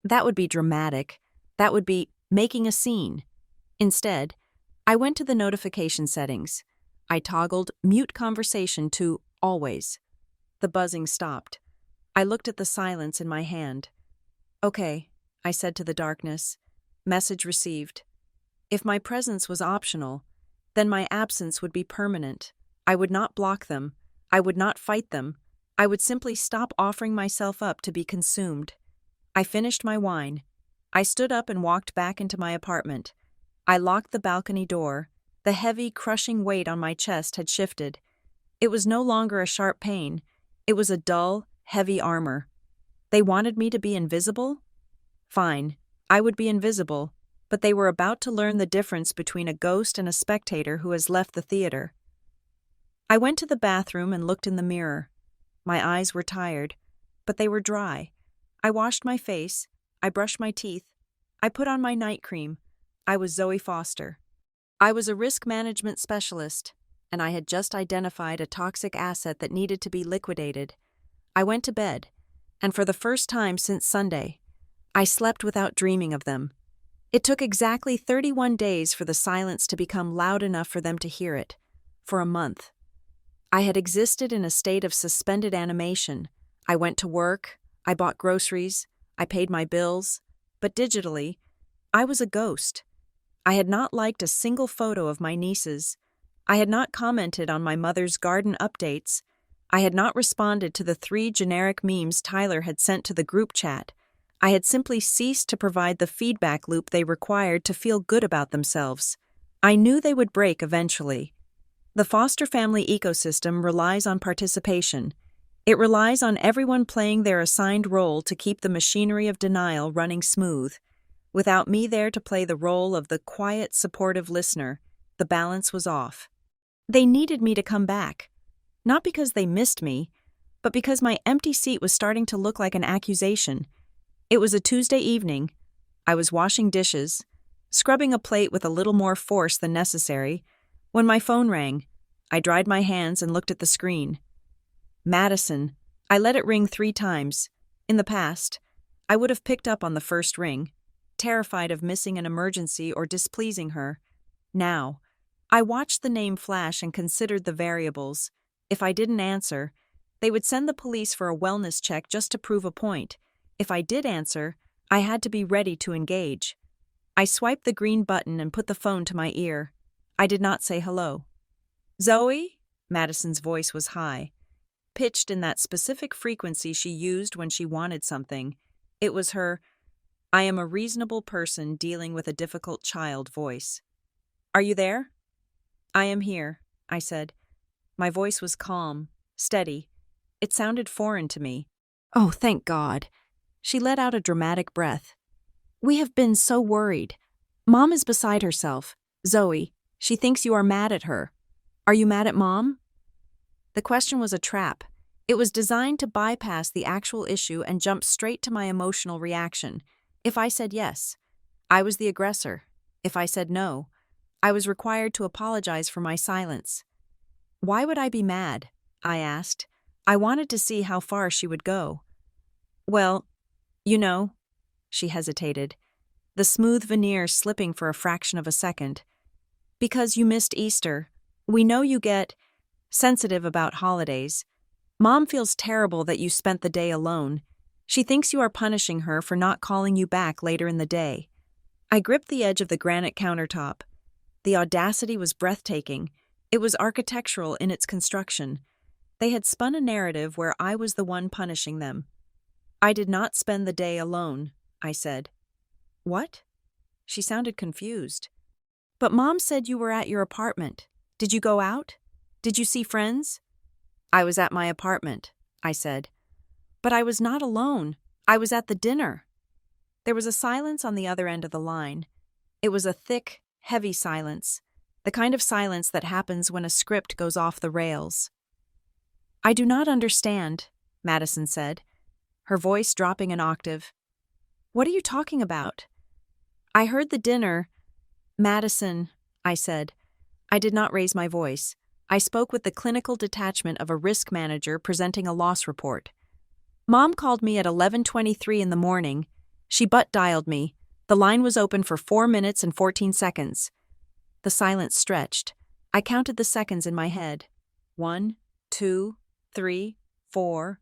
Speaker 1: That would be dramatic. That would be making a scene. Instead, I went to the notification settings. I toggled Mute Conversation to Always. The buzzing stopped. I looked at the silence in my hand. "Okay," I said to the darkness. Message received. If my presence was optional, then my absence would be permanent. I would not block them. I would not fight them. I would simply stop offering myself up to be consumed. I finished my wine. I stood up and walked back into my apartment. I locked the balcony door. The heavy, crushing weight on my chest had shifted. It was no longer a sharp pain. It was a dull, heavy armor. They wanted me to be invisible? Fine, I would be invisible, but they were about to learn the difference between a ghost and a spectator who has left the theater. I went to the bathroom and looked in the mirror. My eyes were tired, but they were dry. I washed my face. I brushed my teeth. I put on my night cream. I was Zoe Foster. I was a risk management specialist, and I had just identified a toxic asset that needed to be liquidated. I went to bed, and for the first time since Sunday, I slept without dreaming of them. It took exactly 31 days for the silence to become loud enough for them to hear it. For a month. I had existed in a state of suspended animation. I went to work, I bought groceries, I paid my bills, but digitally, I was a ghost. I had not liked a single photo of my nieces. I had not commented on my mother's garden updates. I had not responded to the 3 generic memes Tyler had sent to the group chat. I had simply ceased to provide the feedback loop they required to feel good about themselves. I knew they would break eventually. The foster family ecosystem relies on participation. It relies on everyone playing their assigned role to keep the machinery of denial running smooth. Without me there to play the role of the quiet, supportive listener, the balance was off. They needed me to come back. Not because they missed me, but because my empty seat was starting to look like an accusation. It was a Tuesday evening. I was washing dishes, scrubbing a plate with a little more force than necessary, when my phone rang. I dried my hands and looked at the screen. Madison. I let it ring 3 times. In the past, I would have picked up on the first ring, terrified of missing an emergency or displeasing her. Now, I watched the name flash and considered the variables. If I didn't answer, they would send the police for a wellness check just to prove a point. If I did answer, I had to be ready to engage. I swiped the green button and put the phone to my ear. I did not say hello. "Zoe?" Madison's voice was high, pitched in that specific frequency she used when she wanted something. It was her, "I am a reasonable person dealing with a difficult child" voice. "Are you there?" "I am here," I said. My voice was calm, steady. It sounded foreign to me. "Oh, thank God." She let out a dramatic breath. "We have been so worried. Mom is beside herself. Zoe, she thinks you are mad at her. Are you mad at Mom?" The question was a trap. It was designed to bypass the actual issue and jump straight to my emotional reaction. If I said yes, I was the aggressor. If I said no, I was required to apologize for my silence. "Why would I be mad?" I asked. I wanted to see how far she would go. "Well, you know," she hesitated, the smooth veneer slipping for a fraction of a second. "Because you missed Easter. We know you get sensitive about holidays. Mom feels terrible that you spent the day alone. She thinks you are punishing her for not calling you back later in the day." I gripped the edge of the granite countertop. The audacity was breathtaking. It was architectural in its construction. They had spun a narrative where I was the one punishing them. "I did not spend the day alone," I said. "What?" She sounded confused. "But Mom said you were at your apartment. Did you go out? Did you see friends?" "I was at my apartment," I said. "But I was not alone. I was at the dinner." There was a silence on the other end of the line. It was a thick, heavy silence, the kind of silence that happens when a script goes off the rails. "I do not understand," Madison said, her voice dropping an octave. "What are you talking about?" "I heard the dinner." "Madison," I said. I did not raise my voice. I spoke with the clinical detachment of a risk manager presenting a loss report. "Mom called me at 11:23 in the morning. She butt-dialed me. The line was open for 4 minutes and 14 seconds. The silence stretched. I counted the seconds in my head. 1, 2, 3, 4.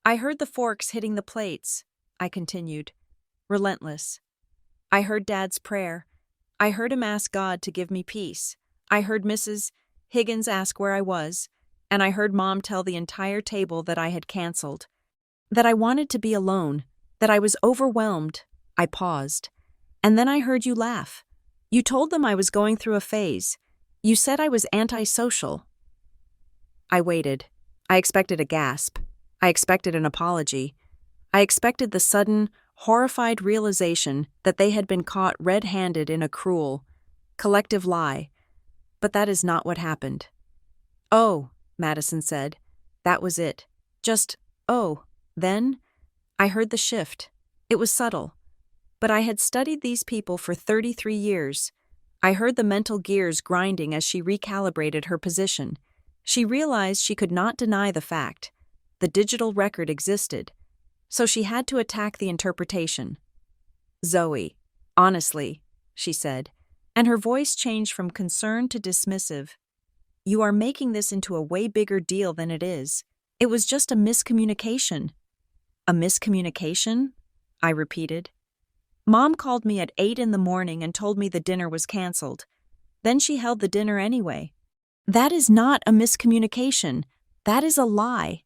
Speaker 1: I heard the forks hitting the plates, I continued, relentless. I heard Dad's prayer. I heard him ask God to give me peace. I heard Mrs. Higgins ask where I was, and I heard Mom tell the entire table that I had canceled, that I wanted to be alone, that I was overwhelmed. I paused. And then I heard you laugh. You told them I was going through a phase. You said I was antisocial. I waited. I expected a gasp. I expected an apology. I expected the sudden, horrified realization that they had been caught red-handed in a cruel, collective lie. But that is not what happened. "Oh," Madison said. That was it. Just, "oh." Then, I heard the shift. It was subtle. But I had studied these people for 33 years. I heard the mental gears grinding as she recalibrated her position. She realized she could not deny the fact. The digital record existed. So she had to attack the interpretation. "Zoe, honestly," she said, and her voice changed from concerned to dismissive. "You are making this into a way bigger deal than it is. It was just a miscommunication." "A miscommunication?" I repeated. "Mom called me at 8 in the morning and told me the dinner was canceled. Then she held the dinner anyway. That is not a miscommunication. That is a lie."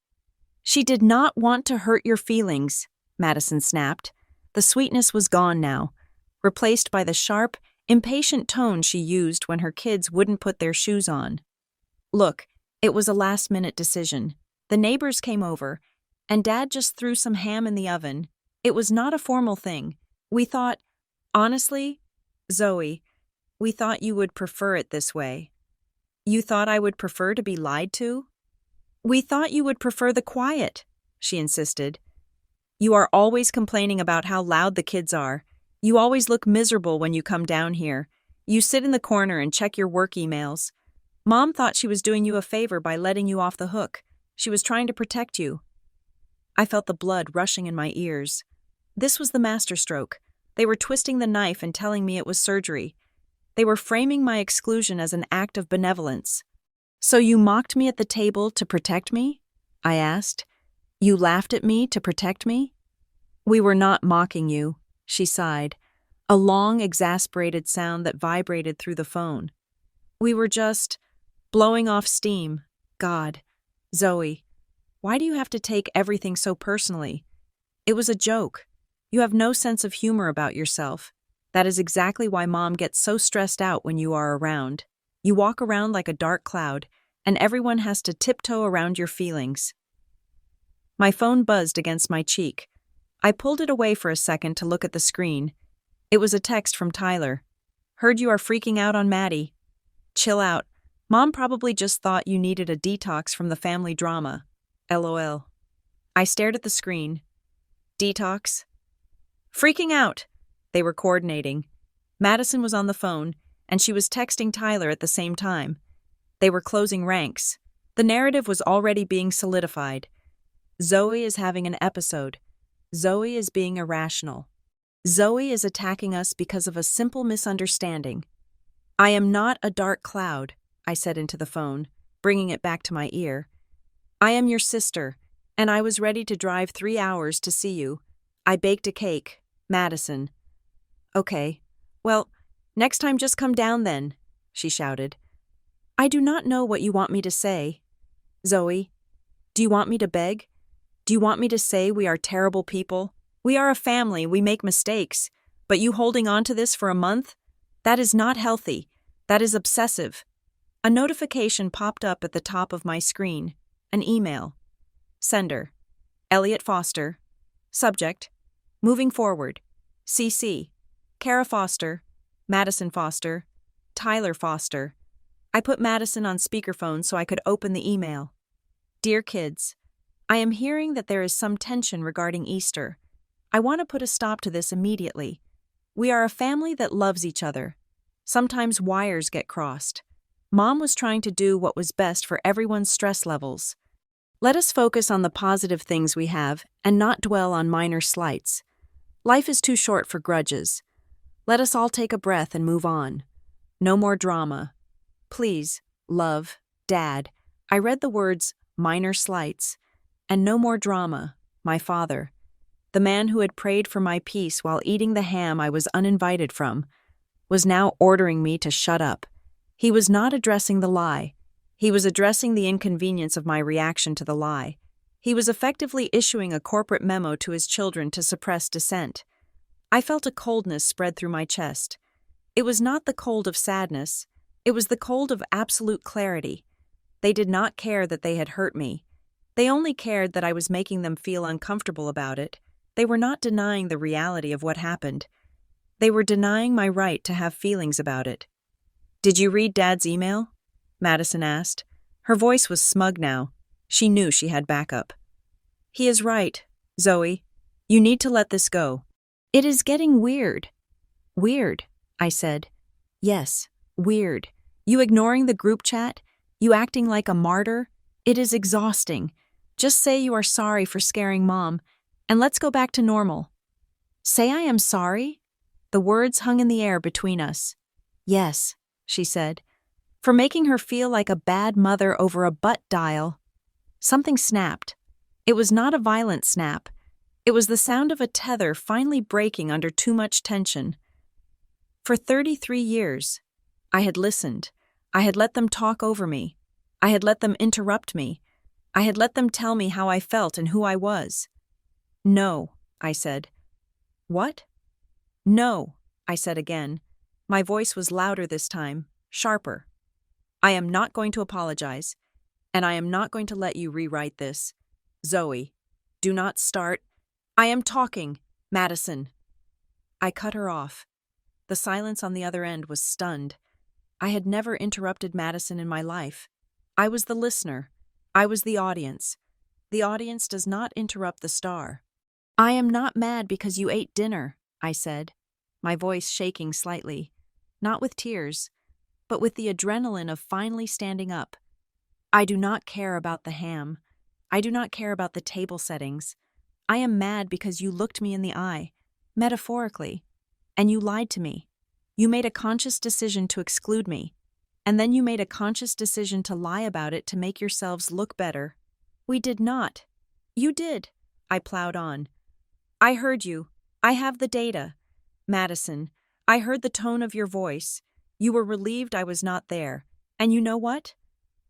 Speaker 1: "She did not want to hurt your feelings," Madison snapped. The sweetness was gone now, replaced by the sharp, impatient tone she used when her kids wouldn't put their shoes on. "Look, it was a last-minute decision. The neighbors came over, and Dad just threw some ham in the oven. It was not a formal thing. We thought, honestly, Zoe, we thought you would prefer it this way." "You thought I would prefer to be lied to?" "We thought you would prefer the quiet," she insisted. "You are always complaining about how loud the kids are. You always look miserable when you come down here. You sit in the corner and check your work emails. Mom thought she was doing you a favor by letting you off the hook. She was trying to protect you." I felt the blood rushing in my ears. This was the masterstroke. They were twisting the knife and telling me it was surgery. They were framing my exclusion as an act of benevolence. "So you mocked me at the table to protect me?" I asked. "You laughed at me to protect me?" "We were not mocking you," she sighed, a long, exasperated sound that vibrated through the phone. "We were just blowing off steam. God, Zoe, why do you have to take everything so personally? It was a joke. You have no sense of humor about yourself. That is exactly why Mom gets so stressed out when you are around. You walk around like a dark cloud, and everyone has to tiptoe around your feelings." My phone buzzed against my cheek. I pulled it away for a second to look at the screen. It was a text from Tyler. "Heard you are freaking out on Maddie. Chill out. Mom probably just thought you needed a detox from the family drama. LOL." I stared at the screen. Detox? Freaking out. They were coordinating. Madison was on the phone, and she was texting Tyler at the same time. They were closing ranks. The narrative was already being solidified. Zoe is having an episode. Zoe is being irrational. Zoe is attacking us because of a simple misunderstanding. "I am not a dark cloud," I said into the phone, bringing it back to my ear. "I am your sister, and I was ready to drive 3 hours to see you. I baked a cake. Madison." "Okay. Well, next time just come down then," she shouted. "I do not know what you want me to say." "Zoe, do you want me to beg? Do you want me to say we are terrible people? We are a family, we make mistakes. But you holding on to this for a month? That is not healthy. That is obsessive." A notification popped up at the top of my screen. An email. Sender: Elliot Foster. Subject: Moving forward. CC: Kara Foster, Madison Foster, Tyler Foster. I put Madison on speakerphone so I could open the email. "Dear kids, I am hearing that there is some tension regarding Easter. I want to put a stop to this immediately. We are a family that loves each other. Sometimes wires get crossed. Mom was trying to do what was best for everyone's stress levels. Let us focus on the positive things we have and not dwell on minor slights. Life is too short for grudges. Let us all take a breath and move on. No more drama. Please, love, Dad." I read the words, minor slights, And no more drama, my father, the man who had prayed for my peace while eating the ham I was uninvited from, was now ordering me to shut up. He was not addressing the lie. He was addressing the inconvenience of my reaction to the lie. He was effectively issuing a corporate memo to his children to suppress dissent. I felt a coldness spread through my chest. It was not the cold of sadness. It was the cold of absolute clarity. They did not care that they had hurt me. They only cared that I was making them feel uncomfortable about it. They were not denying the reality of what happened. They were denying my right to have feelings about it. "Did you read Dad's email?" Madison asked. Her voice was smug now. She knew she had backup. "He is right, Zoe. You need to let this go." "It is getting weird." "Weird," I said. "Yes, weird. You ignoring the group chat? You acting like a martyr? It is exhausting. Just say you are sorry for scaring Mom, and let's go back to normal." "Say I am sorry?" The words hung in the air between us. "Yes," she said, "for making her feel like a bad mother over a butt dial." Something snapped. It was not a violent snap. It was the sound of a tether finally breaking under too much tension. For 33 years, I had listened. I had let them talk over me. I had let them interrupt me. I had let them tell me how I felt and who I was. "No," I said. "What?" "No," I said again. My voice was louder this time, sharper. "I am not going to apologize, and I am not going to let you rewrite this. Zoe, do not start. I am talking, Madison." I cut her off. The silence on the other end was stunned. I had never interrupted Madison in my life. I was the listener. I was the audience. The audience does not interrupt the star. "I am not mad because you ate dinner," I said, my voice shaking slightly, not with tears, but with the adrenaline of finally standing up. "I do not care about the ham. I do not care about the table settings. I am mad because you looked me in the eye, metaphorically, and you lied to me. You made a conscious decision to exclude me, and then you made a conscious decision to lie about it to make yourselves look better." "We did not." "You did," I plowed on. "I heard you. I have the data. Madison, I heard the tone of your voice. You were relieved I was not there. And you know what?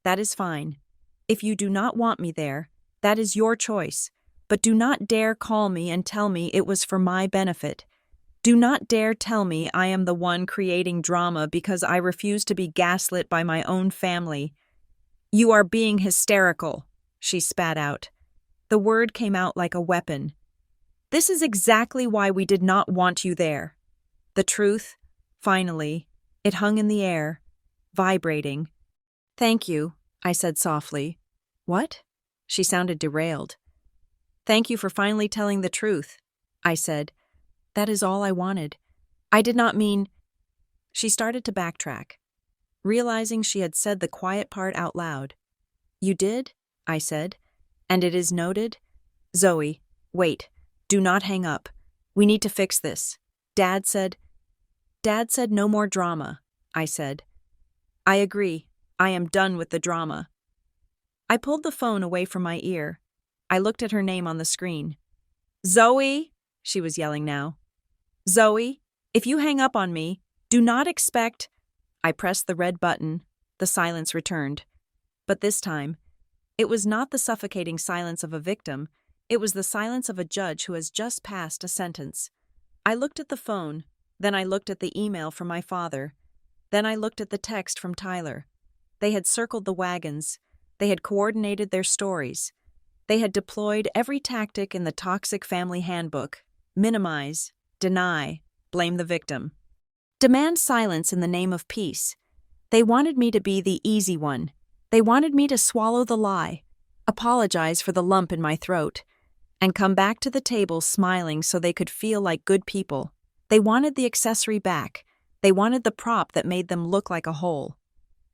Speaker 1: That is fine. If you do not want me there, that is your choice. But do not dare call me and tell me it was for my benefit. Do not dare tell me I am the one creating drama because I refuse to be gaslit by my own family. You are being hysterical," she spat out. The word came out like a weapon. "This is exactly why we did not want you there." The truth, finally, it hung in the air, vibrating. "Thank you," I said softly. "What?" She sounded derailed. "Thank you for finally telling the truth," I said. "That is all I wanted. I did not mean—" She started to backtrack, realizing she had said the quiet part out loud. "You did?" I said. "And it is noted? Zoe, wait. Do not hang up. We need to fix this. Dad said no more drama," I said. "I agree. I am done with the drama." I pulled the phone away from my ear. I looked at her name on the screen. "Zoe," she was yelling now. "Zoe, if you hang up on me, do not expect—" I pressed the red button. The silence returned. But this time, it was not the suffocating silence of a victim. It was the silence of a judge who has just passed a sentence. I looked at the phone, then I looked at the email from my father, then I looked at the text from Tyler. They had circled the wagons. They had coordinated their stories. They had deployed every tactic in the toxic family handbook: minimize, deny, blame the victim. Demand silence in the name of peace. They wanted me to be the easy one. They wanted me to swallow the lie, apologize for the lump in my throat, and come back to the table smiling so they could feel like good people. They wanted the accessory back. They wanted the prop that made them look like a whole.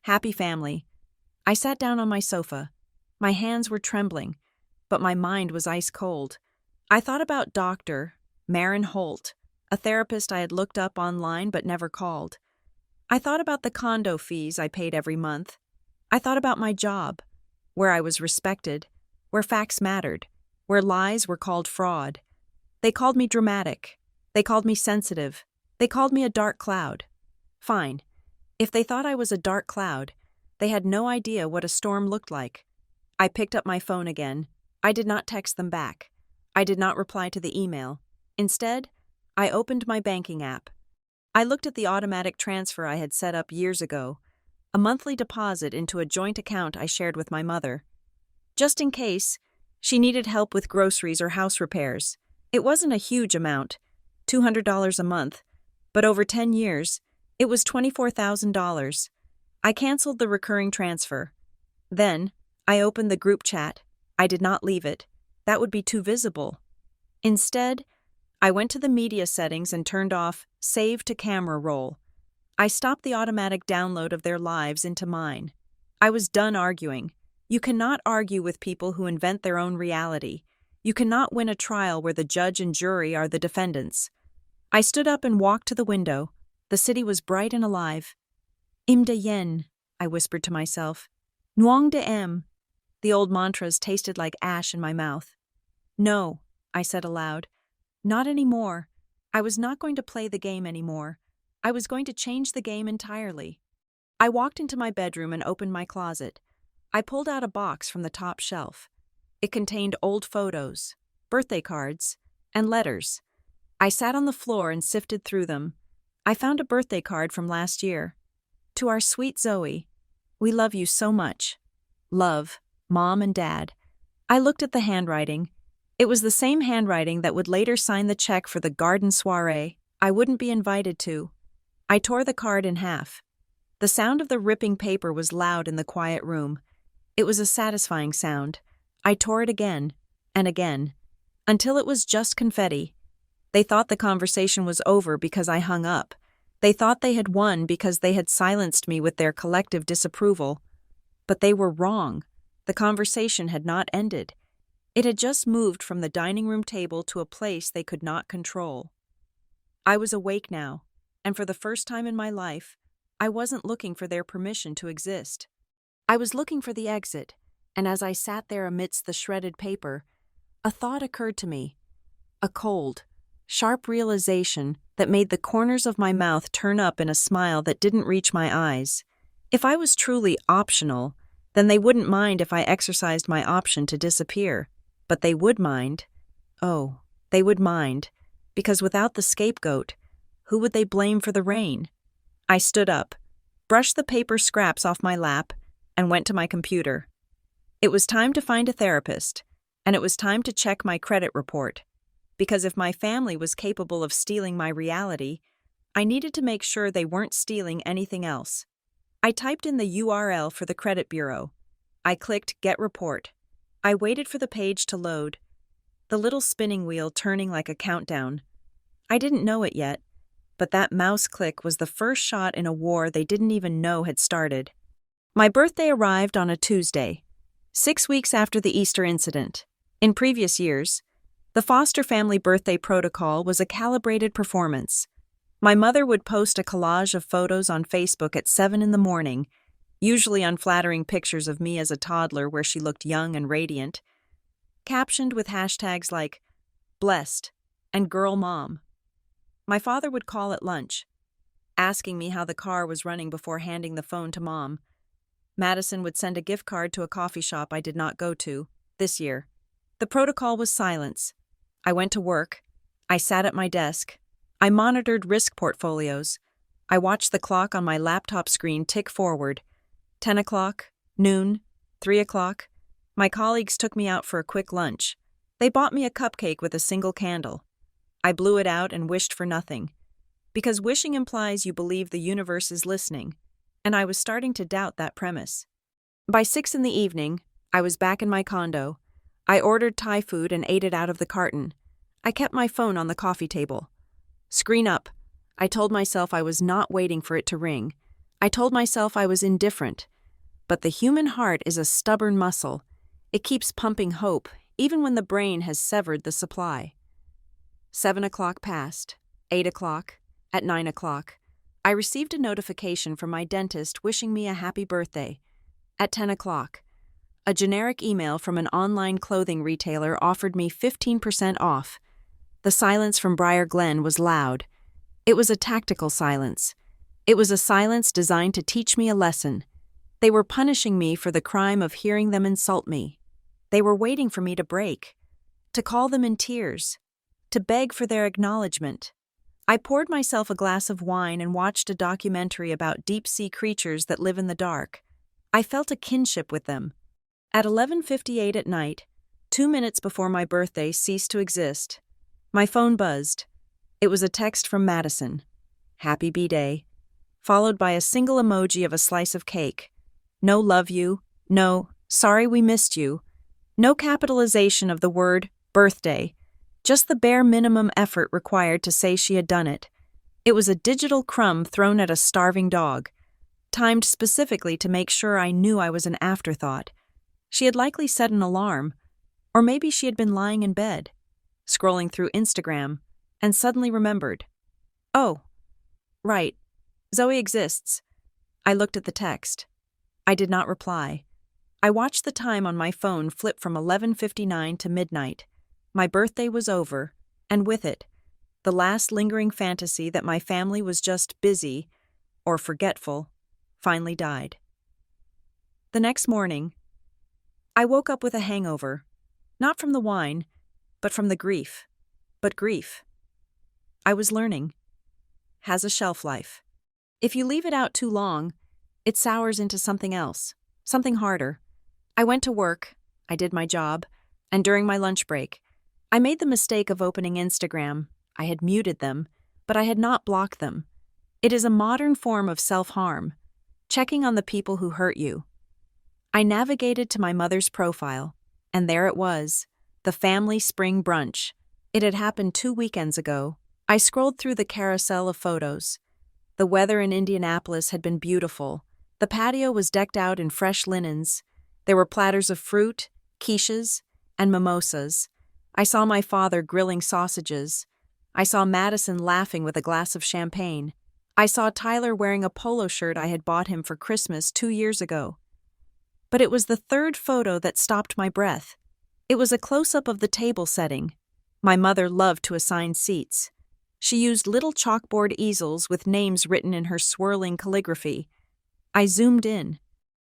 Speaker 1: Happy family. I sat down on my sofa. My hands were trembling, but my mind was ice cold. I thought about Dr. Marin Holt, a therapist I had looked up online but never called. I thought about the condo fees I paid every month. I thought about my job, where I was respected. where facts mattered, where lies were called fraud. They called me dramatic. They called me sensitive. They called me a dark cloud. Fine. If they thought I was a dark cloud, they had no idea what a storm looked like. I picked up my phone again. I did not text them back. I did not reply to the email. Instead, I opened my banking app. I looked at the automatic transfer I had set up years ago, a monthly deposit into a joint account I shared with my mother. Just in case, she needed help with groceries or house repairs. It wasn't a huge amount, $200 a month, but over 10 years, it was $24,000. I canceled the recurring transfer. Then, I opened the group chat. I did not leave it. That would be too visible. Instead, I went to the media settings and turned off Save to Camera Roll. I stopped the automatic download of their lives into mine. I was done arguing. You cannot argue with people who invent their own reality. You cannot win a trial where the judge and jury are the defendants. I stood up and walked to the window. The city was bright and alive. Im de yen, I whispered to myself. Nuong de em. The old mantras tasted like ash in my mouth. No, I said aloud. Not anymore. I was not going to play the game anymore. I was going to change the game entirely. I walked into my bedroom and opened my closet. I pulled out a box from the top shelf. It contained old photos, birthday cards, and letters. I sat on the floor and sifted through them. I found a birthday card from last year. To our sweet Zoe, we love you so much. Love, Mom and Dad. I looked at the handwriting. It was the same handwriting that would later sign the check for the garden soiree I wouldn't be invited to. I tore the card in half. The sound of the ripping paper was loud in the quiet room. It was a satisfying sound. I tore it again, and again, until it was just confetti. They thought the conversation was over because I hung up. They thought they had won because they had silenced me with their collective disapproval. But they were wrong. The conversation had not ended. It had just moved from the dining room table to a place they could not control. I was awake now, and for the first time in my life, I wasn't looking for their permission to exist. I was looking for the exit, and as I sat there amidst the shredded paper, a thought occurred to me. A cold, sharp realization that made the corners of my mouth turn up in a smile that didn't reach my eyes. If I was truly optional, then they wouldn't mind if I exercised my option to disappear. But they would mind. Oh, they would mind. Because without the scapegoat, who would they blame for the rain? I stood up, brushed the paper scraps off my lap, and went to my computer. It was time to find a therapist, and it was time to check my credit report. Because if my family was capable of stealing my reality, I needed to make sure they weren't stealing anything else. I typed in the URL for the credit bureau. I clicked Get Report. I waited for the page to load, the little spinning wheel turning like a countdown. I didn't know it yet, but that mouse click was the first shot in a war they didn't even know had started. My birthday arrived on a Tuesday, 6 weeks after the Easter incident. In previous years, the foster family birthday protocol was a calibrated performance. My mother would post a collage of photos on Facebook at 7 in the morning, usually unflattering pictures of me as a toddler where she looked young and radiant, captioned with hashtags like blessed and girl mom. My father would call at lunch, asking me how the car was running before handing the phone to Mom. Madison would send a gift card to a coffee shop I did not go to, this year. The protocol was silence. I went to work. I sat at my desk. I monitored risk portfolios. I watched the clock on my laptop screen tick forward. 10 o'clock, noon, 3 o'clock. My colleagues took me out for a quick lunch. They bought me a cupcake with a single candle. I blew it out and wished for nothing. Because wishing implies you believe the universe is listening, and I was starting to doubt that premise. By 6 in the evening, I was back in my condo. I ordered Thai food and ate it out of the carton. I kept my phone on the coffee table. Screen up. I told myself I was not waiting for it to ring. I told myself I was indifferent. But the human heart is a stubborn muscle. It keeps pumping hope, even when the brain has severed the supply. 7 o'clock passed. 8 o'clock. At 9 o'clock. I received a notification from my dentist wishing me a happy birthday. At 10 o'clock. A generic email from an online clothing retailer offered me 15% off. The silence from Briar Glen was loud. It was a tactical silence. It was a silence designed to teach me a lesson. They were punishing me for the crime of hearing them insult me. They were waiting for me to break, to call them in tears, to beg for their acknowledgement. I poured myself a glass of wine and watched a documentary about deep-sea creatures that live in the dark. I felt a kinship with them. At 11:58 at night, 2 minutes before my birthday ceased to exist, my phone buzzed. It was a text from Madison. Happy B-Day, followed by a single emoji of a slice of cake. No love you, no sorry we missed you, no capitalization of the word birthday, just the bare minimum effort required to say she had done it. It was a digital crumb thrown at a starving dog, timed specifically to make sure I knew I was an afterthought. She had likely set an alarm, or maybe she had been lying in bed, scrolling through Instagram, and suddenly remembered. Oh, right, Zoe exists. I looked at the text. I did not reply. I watched the time on my phone flip from 11:59 to midnight. My birthday was over, and with it, the last lingering fantasy that my family was just busy, or forgetful, finally died. The next morning, I woke up with a hangover, not from the wine, but from the grief. But grief, I was learning, has a shelf life. If you leave it out too long, it sours into something else, something harder. I went to work, I did my job, and during my lunch break, I made the mistake of opening Instagram. I had muted them, but I had not blocked them. It is a modern form of self-harm, checking on the people who hurt you. I navigated to my mother's profile, and there it was, the family spring brunch. It had happened 2 weekends ago. I scrolled through the carousel of photos. The weather in Indianapolis had been beautiful. The patio was decked out in fresh linens. There were platters of fruit, quiches, and mimosas. I saw my father grilling sausages. I saw Madison laughing with a glass of champagne. I saw Tyler wearing a polo shirt I had bought him for Christmas 2 years ago. But it was the third photo that stopped my breath. It was a close-up of the table setting. My mother loved to assign seats. She used little chalkboard easels with names written in her swirling calligraphy. I zoomed in.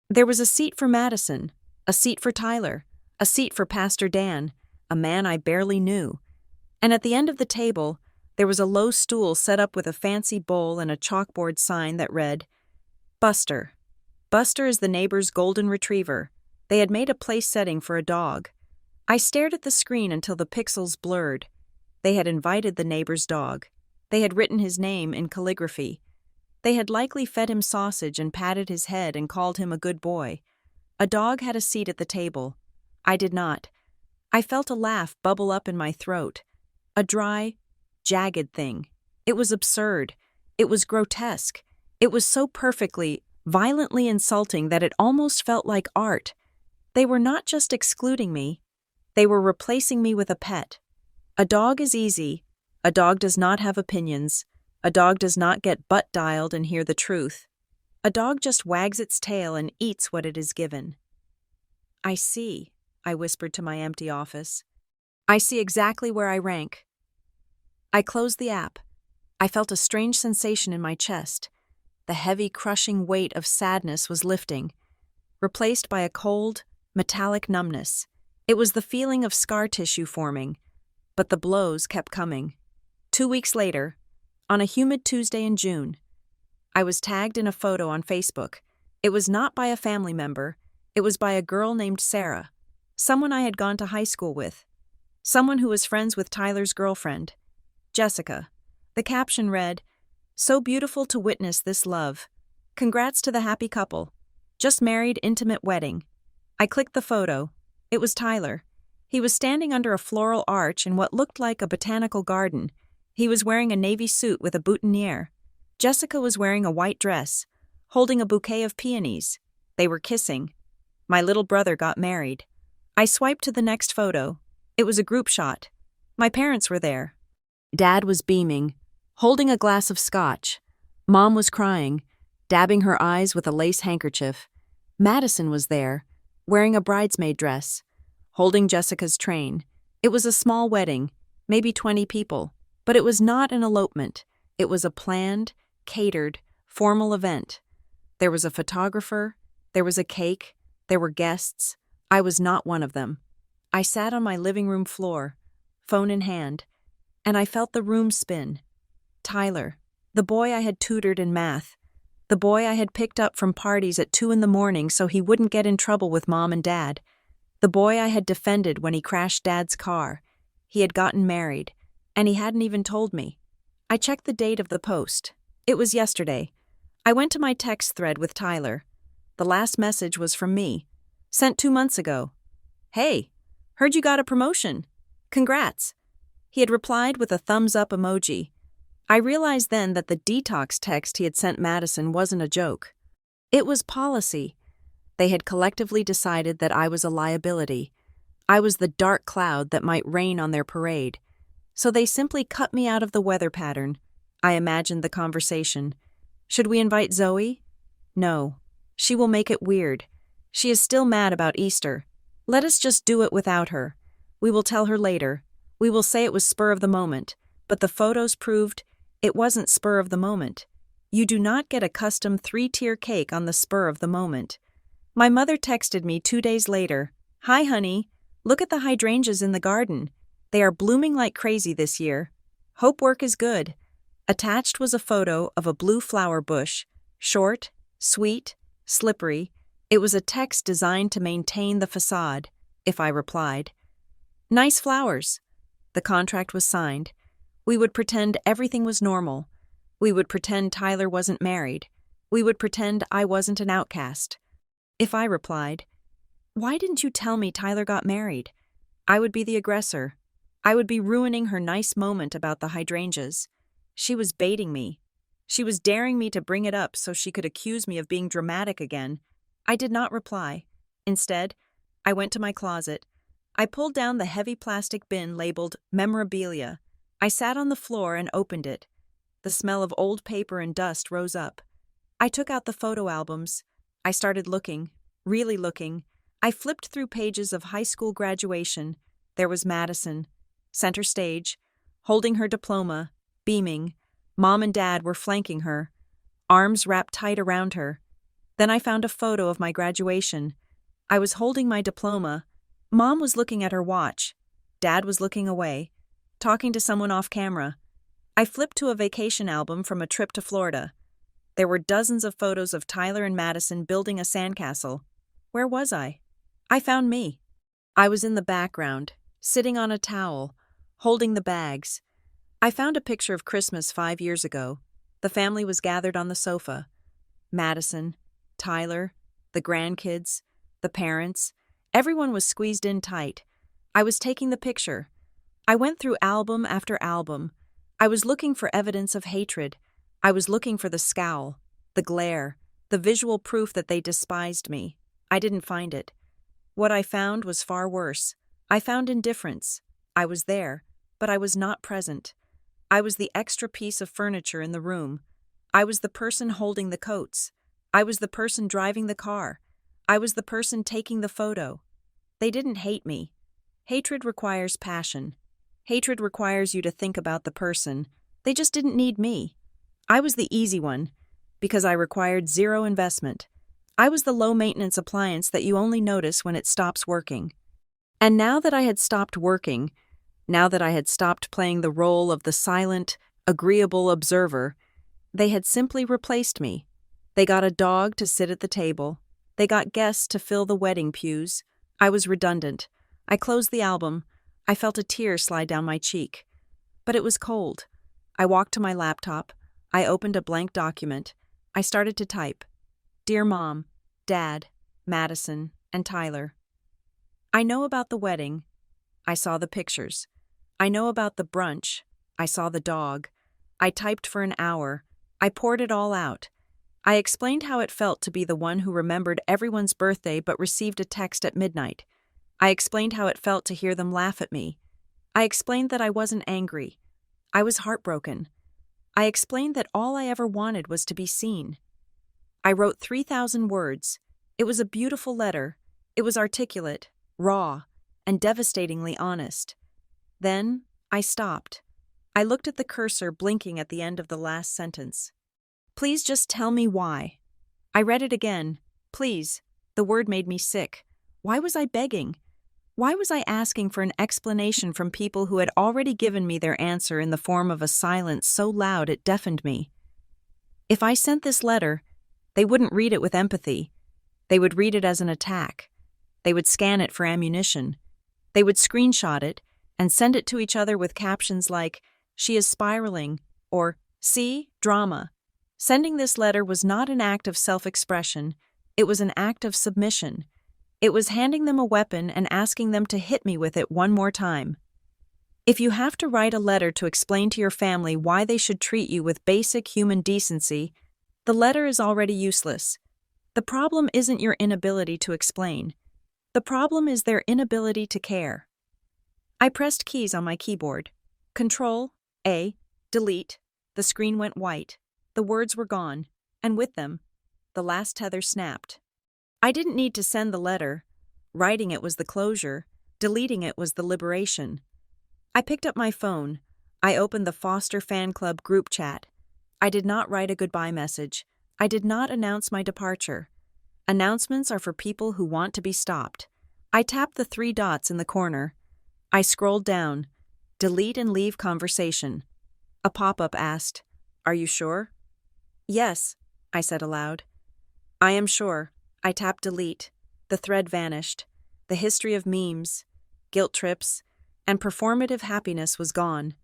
Speaker 1: There was a seat for Madison, a seat for Tyler, a seat for Pastor Dan, a man I barely knew. And at the end of the table, there was a low stool set up with a fancy bowl and a chalkboard sign that read, Buster. Buster is the neighbor's golden retriever. They had made a place setting for a dog. I stared at the screen until the pixels blurred. They had invited the neighbor's dog. They had written his name in calligraphy. They had likely fed him sausage and patted his head and called him a good boy. A dog had a seat at the table. I did not. I felt a laugh bubble up in my throat. A dry, jagged thing. It was absurd. It was grotesque. It was so perfectly, violently insulting that it almost felt like art. They were not just excluding me. They were replacing me with a pet. A dog is easy. A dog does not have opinions. A dog does not get butt-dialed and hear the truth. A dog just wags its tail and eats what it is given. I see, I whispered to my empty office. I see exactly where I rank. I closed the app. I felt a strange sensation in my chest. The heavy, crushing weight of sadness was lifting, replaced by a cold, metallic numbness. It was the feeling of scar tissue forming, but the blows kept coming. 2 weeks later, on a humid Tuesday in June, I was tagged in a photo on Facebook. It was not by a family member. It was by a girl named Sarah, someone I had gone to high school with, someone who was friends with Tyler's girlfriend, Jessica. The caption read, "So beautiful to witness this love. Congrats to the happy couple. Just married, intimate wedding." I clicked the photo. It was Tyler. He was standing under a floral arch in what looked like a botanical garden. He was wearing a navy suit with a boutonniere. Jessica was wearing a white dress, holding a bouquet of peonies. They were kissing. My little brother got married. I swiped to the next photo. It was a group shot. My parents were there. Dad was beaming, holding a glass of scotch. Mom was crying, dabbing her eyes with a lace handkerchief. Madison was there, wearing a bridesmaid dress, holding Jessica's train. It was a small wedding, maybe 20 people, but it was not an elopement. It was a planned, catered, formal event. There was a photographer, there was a cake, there were guests. I was not one of them. I sat on my living room floor, phone in hand, and I felt the room spin. Tyler, the boy I had tutored in math, the boy I had picked up from parties at 2 a.m. so he wouldn't get in trouble with Mom and Dad, the boy I had defended when he crashed Dad's car. He had gotten married, and he hadn't even told me. I checked the date of the post. It was yesterday. I went to my text thread with Tyler. The last message was from me, sent 2 months ago. "Hey, heard you got a promotion. Congrats." He had replied with a thumbs-up emoji. I realized then that the detox text he had sent Madison wasn't a joke. It was policy. They had collectively decided that I was a liability. I was the dark cloud that might rain on their parade. So they simply cut me out of the weather pattern. I imagined the conversation. Should we invite Zoe? No. She will make it weird. She is still mad about Easter. Let us just do it without her. We will tell her later. We will say it was spur of the moment, but the photos proved it wasn't spur of the moment. You do not get a custom 3-tier cake on the spur of the moment. My mother texted me 2 days later. "Hi, honey. Look at the hydrangeas in the garden. They are blooming like crazy this year. Hope work is good." Attached was a photo of a blue flower bush, short, sweet, slippery. It was a text designed to maintain the facade, if I replied. "Nice flowers." The contract was signed. We would pretend everything was normal. We would pretend Tyler wasn't married. We would pretend I wasn't an outcast. If I replied, "Why didn't you tell me Tyler got married?" I would be the aggressor. I would be ruining her nice moment about the hydrangeas. She was baiting me. She was daring me to bring it up so she could accuse me of being dramatic again. I did not reply. Instead, I went to my closet. I pulled down the heavy plastic bin labeled memorabilia. I sat on the floor and opened it. The smell of old paper and dust rose up. I took out the photo albums. I started looking, really looking. I flipped through pages of high school graduation. There was Madison, center stage, holding her diploma, beaming. Mom and Dad were flanking her, arms wrapped tight around her. Then I found a photo of my graduation. I was holding my diploma. Mom was looking at her watch. Dad was looking away, talking to someone off camera. I flipped to a vacation album from a trip to Florida. There were dozens of photos of Tyler and Madison building a sandcastle. Where was I? I found me. I was in the background, sitting on a towel, holding the bags. I found a picture of Christmas 5 years ago. The family was gathered on the sofa. Madison, Tyler, the grandkids, the parents. Everyone was squeezed in tight. I was taking the picture. I went through album after album. I was looking for evidence of hatred. I was looking for the scowl, the glare, the visual proof that they despised me. I didn't find it. What I found was far worse. I found indifference. I was there, but I was not present. I was the extra piece of furniture in the room. I was the person holding the coats. I was the person driving the car. I was the person taking the photo. They didn't hate me. Hatred requires passion. Hatred requires you to think about the person. They just didn't need me. I was the easy one, because I required zero investment. I was the low-maintenance appliance that you only notice when it stops working. And now that I had stopped working, now that I had stopped playing the role of the silent, agreeable observer, they had simply replaced me. They got a dog to sit at the table. They got guests to fill the wedding pews. I was redundant. I closed the album. I felt a tear slide down my cheek. But it was cold. I walked to my laptop. I opened a blank document. I started to type. Dear Mom, Dad, Madison, and Tyler. I know about the wedding. I saw the pictures. I know about the brunch. I saw the dog. I typed for an hour. I poured it all out. I explained how it felt to be the one who remembered everyone's birthday but received a text at midnight. I explained how it felt to hear them laugh at me. I explained that I wasn't angry. I was heartbroken. I explained that all I ever wanted was to be seen. I wrote 3,000 words. It was a beautiful letter. It was articulate, raw, and devastatingly honest. Then, I stopped. I looked at the cursor blinking at the end of the last sentence. Please just tell me why. I read it again. Please. The word made me sick. Why was I begging? Why was I asking for an explanation from people who had already given me their answer in the form of a silence so loud it deafened me? If I sent this letter, they wouldn't read it with empathy. They would read it as an attack. They would scan it for ammunition. They would screenshot it and send it to each other with captions like, "She is spiraling," or "See, drama." Sending this letter was not an act of self-expression. It was an act of submission. It was handing them a weapon and asking them to hit me with it one more time. If you have to write a letter to explain to your family why they should treat you with basic human decency, the letter is already useless. The problem isn't your inability to explain. The problem is their inability to care. I pressed keys on my keyboard. Control, A, delete. The screen went white. The words were gone, and with them, the last tether snapped. I didn't need to send the letter. Writing it was the closure. Deleting it was the liberation. I picked up my phone. I opened the Foster Fan Club group chat. I did not write a goodbye message. I did not announce my departure. Announcements are for people who want to be stopped. I tapped the 3 dots in the corner. I scrolled down. Delete and leave conversation. A pop-up asked, "Are you sure?" "Yes," I said aloud. "I am sure." I tapped delete. The thread vanished. The history of memes, guilt trips, and performative happiness was gone.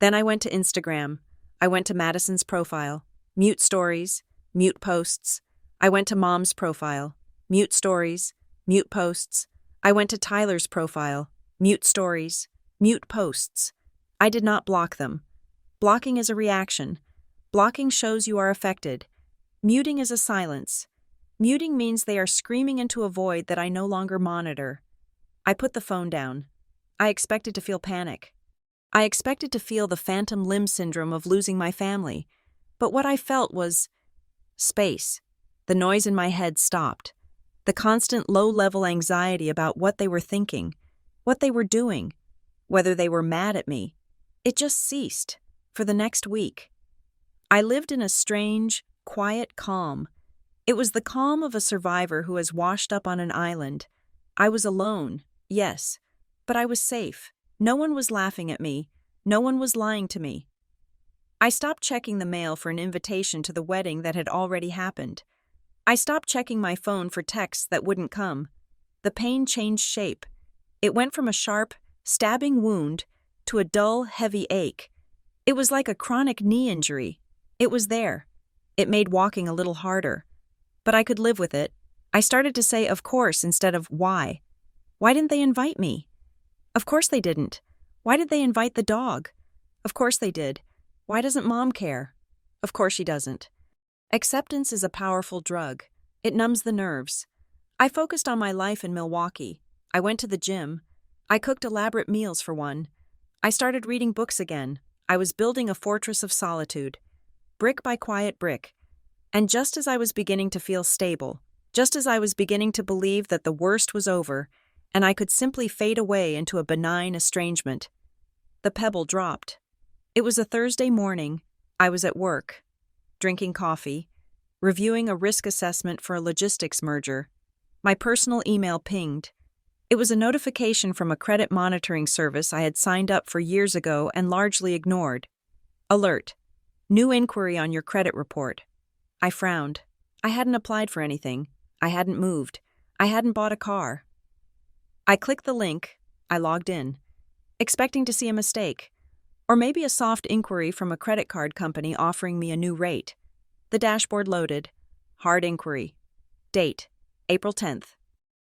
Speaker 1: Then I went to Instagram. I went to Madison's profile. Mute stories, mute posts. I went to Mom's profile. Mute stories, mute posts. I went to Tyler's profile. Mute stories, mute posts. I did not block them. Blocking is a reaction. Blocking shows you are affected. Muting is a silence. Muting means they are screaming into a void that I no longer monitor. I put the phone down. I expected to feel panic. I expected to feel the phantom limb syndrome of losing my family. But what I felt was space. The noise in my head stopped. The constant low-level anxiety about what they were thinking, what they were doing, whether they were mad at me. It just ceased for the next week. I lived in a strange, quiet calm. It was the calm of a survivor who has washed up on an island. I was alone, yes, but I was safe. No one was laughing at me. No one was lying to me. I stopped checking the mail for an invitation to the wedding that had already happened. I stopped checking my phone for texts that wouldn't come. The pain changed shape. It went from a sharp, stabbing wound to a dull, heavy ache. It was like a chronic knee injury. It was there. It made walking a little harder. But I could live with it. I started to say of course instead of why. Why didn't they invite me? Of course they didn't. Why did they invite the dog? Of course they did. Why doesn't Mom care? Of course she doesn't. Acceptance is a powerful drug. It numbs the nerves. I focused on my life in Milwaukee. I went to the gym. I cooked elaborate meals for one. I started reading books again. I was building a fortress of solitude, brick by quiet brick. And just as I was beginning to feel stable, just as I was beginning to believe that the worst was over, and I could simply fade away into a benign estrangement, the pebble dropped. It was a Thursday morning. I was at work, drinking coffee, reviewing a risk assessment for a logistics merger. My personal email pinged. It was a notification from a credit monitoring service I had signed up for years ago and largely ignored. Alert. New inquiry on your credit report. I frowned. I hadn't applied for anything. I hadn't moved. I hadn't bought a car. I clicked the link. I logged in, expecting to see a mistake, or maybe a soft inquiry from a credit card company offering me a new rate. The dashboard loaded. Hard inquiry. Date, April 10th.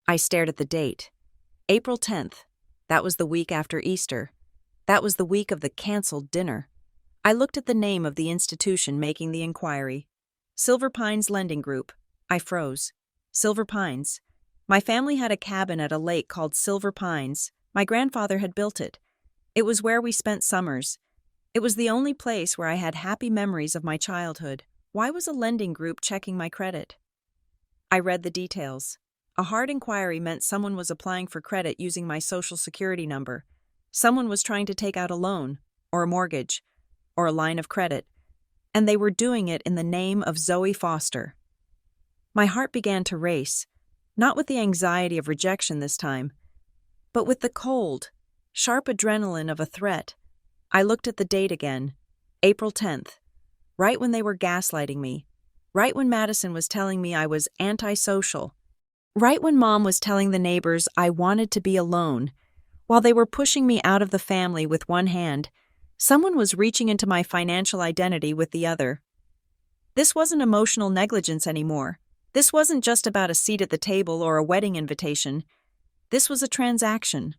Speaker 1: I stared at the date. April 10th. That was the week after Easter. That was the week of the canceled dinner. I looked at the name of the institution making the inquiry. Silver Pines Lending Group. I froze. Silver Pines. My family had a cabin at a lake called Silver Pines. My grandfather had built it. It was where we spent summers. It was the only place where I had happy memories of my childhood. Why was a lending group checking my credit? I read the details. A hard inquiry meant someone was applying for credit using my social security number. Someone was trying to take out a loan, or a mortgage, or a line of credit, and they were doing it in the name of Zoe Foster. My heart began to race, not with the anxiety of rejection this time, but with the cold, sharp adrenaline of a threat. I looked at the date again, April 10th, right when they were gaslighting me, right when Madison was telling me I was antisocial, right when Mom was telling the neighbors I wanted to be alone. While they were pushing me out of the family with one hand, someone was reaching into my financial identity with the other. This wasn't emotional negligence anymore. This wasn't just about a seat at the table or a wedding invitation. This was a transaction.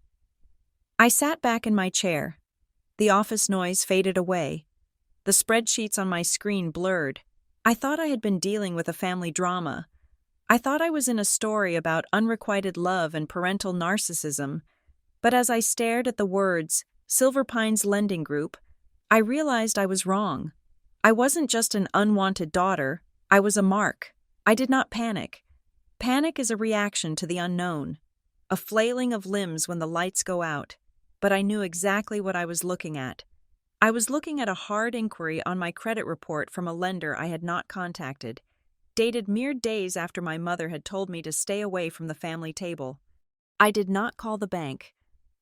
Speaker 1: I sat back in my chair. The office noise faded away. The spreadsheets on my screen blurred. I thought I had been dealing with a family drama. I thought I was in a story about unrequited love and parental narcissism. But as I stared at the words, Silver Pines Lending Group, I realized I was wrong. I wasn't just an unwanted daughter, I was a mark. I did not panic. Panic is a reaction to the unknown, a flailing of limbs when the lights go out. But I knew exactly what I was looking at. I was looking at a hard inquiry on my credit report from a lender I had not contacted, dated mere days after my mother had told me to stay away from the family table. I did not call the bank.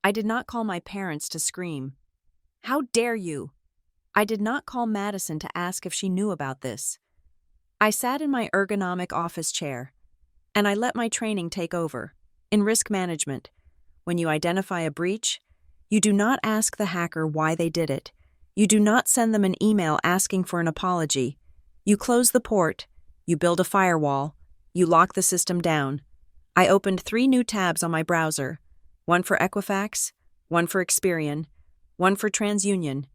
Speaker 1: I did not call my parents to scream. How dare you? I did not call Madison to ask if she knew about this. I sat in my ergonomic office chair, and I let my training take over. In risk management, when you identify a breach, you do not ask the hacker why they did it. You do not send them an email asking for an apology. You close the port, you build a firewall, you lock the system down. I opened 3 new tabs on my browser, one for Equifax, one for Experian, one for TransUnion.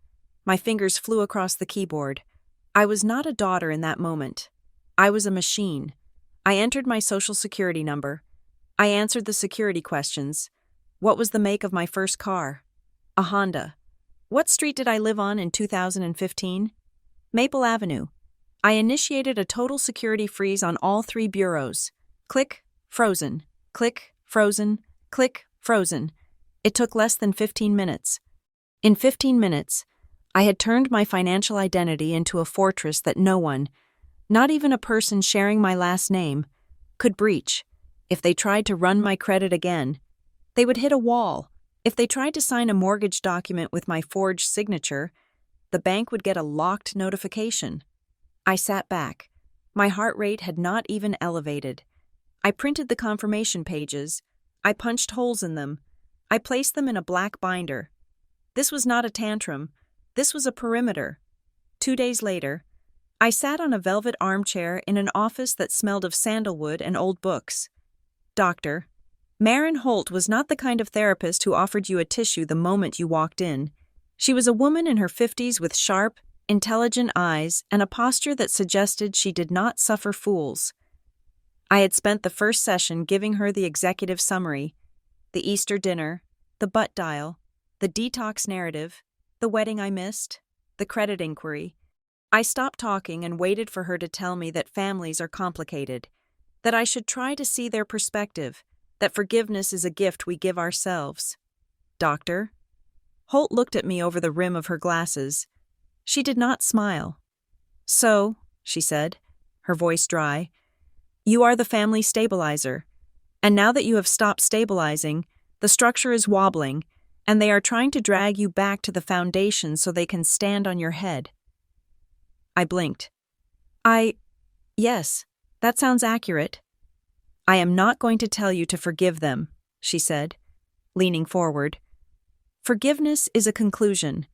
Speaker 1: My fingers flew across the keyboard. I was not a daughter in that moment. I was a machine. I entered my social security number. I answered the security questions. What was the make of my first car? A Honda. What street did I live on in 2015? Maple Avenue. I initiated a total security freeze on all 3 bureaus. Click, frozen. Click, frozen. Click, frozen. It took less than 15 minutes. In 15 minutes, I had turned my financial identity into a fortress that no one, not even a person sharing my last name, could breach. If they tried to run my credit again, they would hit a wall. If they tried to sign a mortgage document with my forged signature, the bank would get a locked notification. I sat back. My heart rate had not even elevated. I printed the confirmation pages. I punched holes in them. I placed them in a black binder. This was not a tantrum. This was a perimeter. 2 days later, I sat on a velvet armchair in an office that smelled of sandalwood and old books. Doctor, Maren Holt was not the kind of therapist who offered you a tissue the moment you walked in. She was a woman in her 50s with sharp, intelligent eyes and a posture that suggested she did not suffer fools. I had spent the first session giving her the executive summary, the Easter dinner, the butt dial, the detox narrative, the wedding I missed, the credit inquiry. I stopped talking and waited for her to tell me that families are complicated, that I should try to see their perspective, that forgiveness is a gift we give ourselves. Doctor? Holt looked at me over the rim of her glasses. She did not smile. So, she said, her voice dry, you are the family stabilizer. And now that you have stopped stabilizing, the structure is wobbling, and they are trying to drag you back to the foundation so they can stand on your head. I blinked. Yes, that sounds accurate. I am not going to tell you to forgive them, she said, leaning forward. Forgiveness is a conclusion.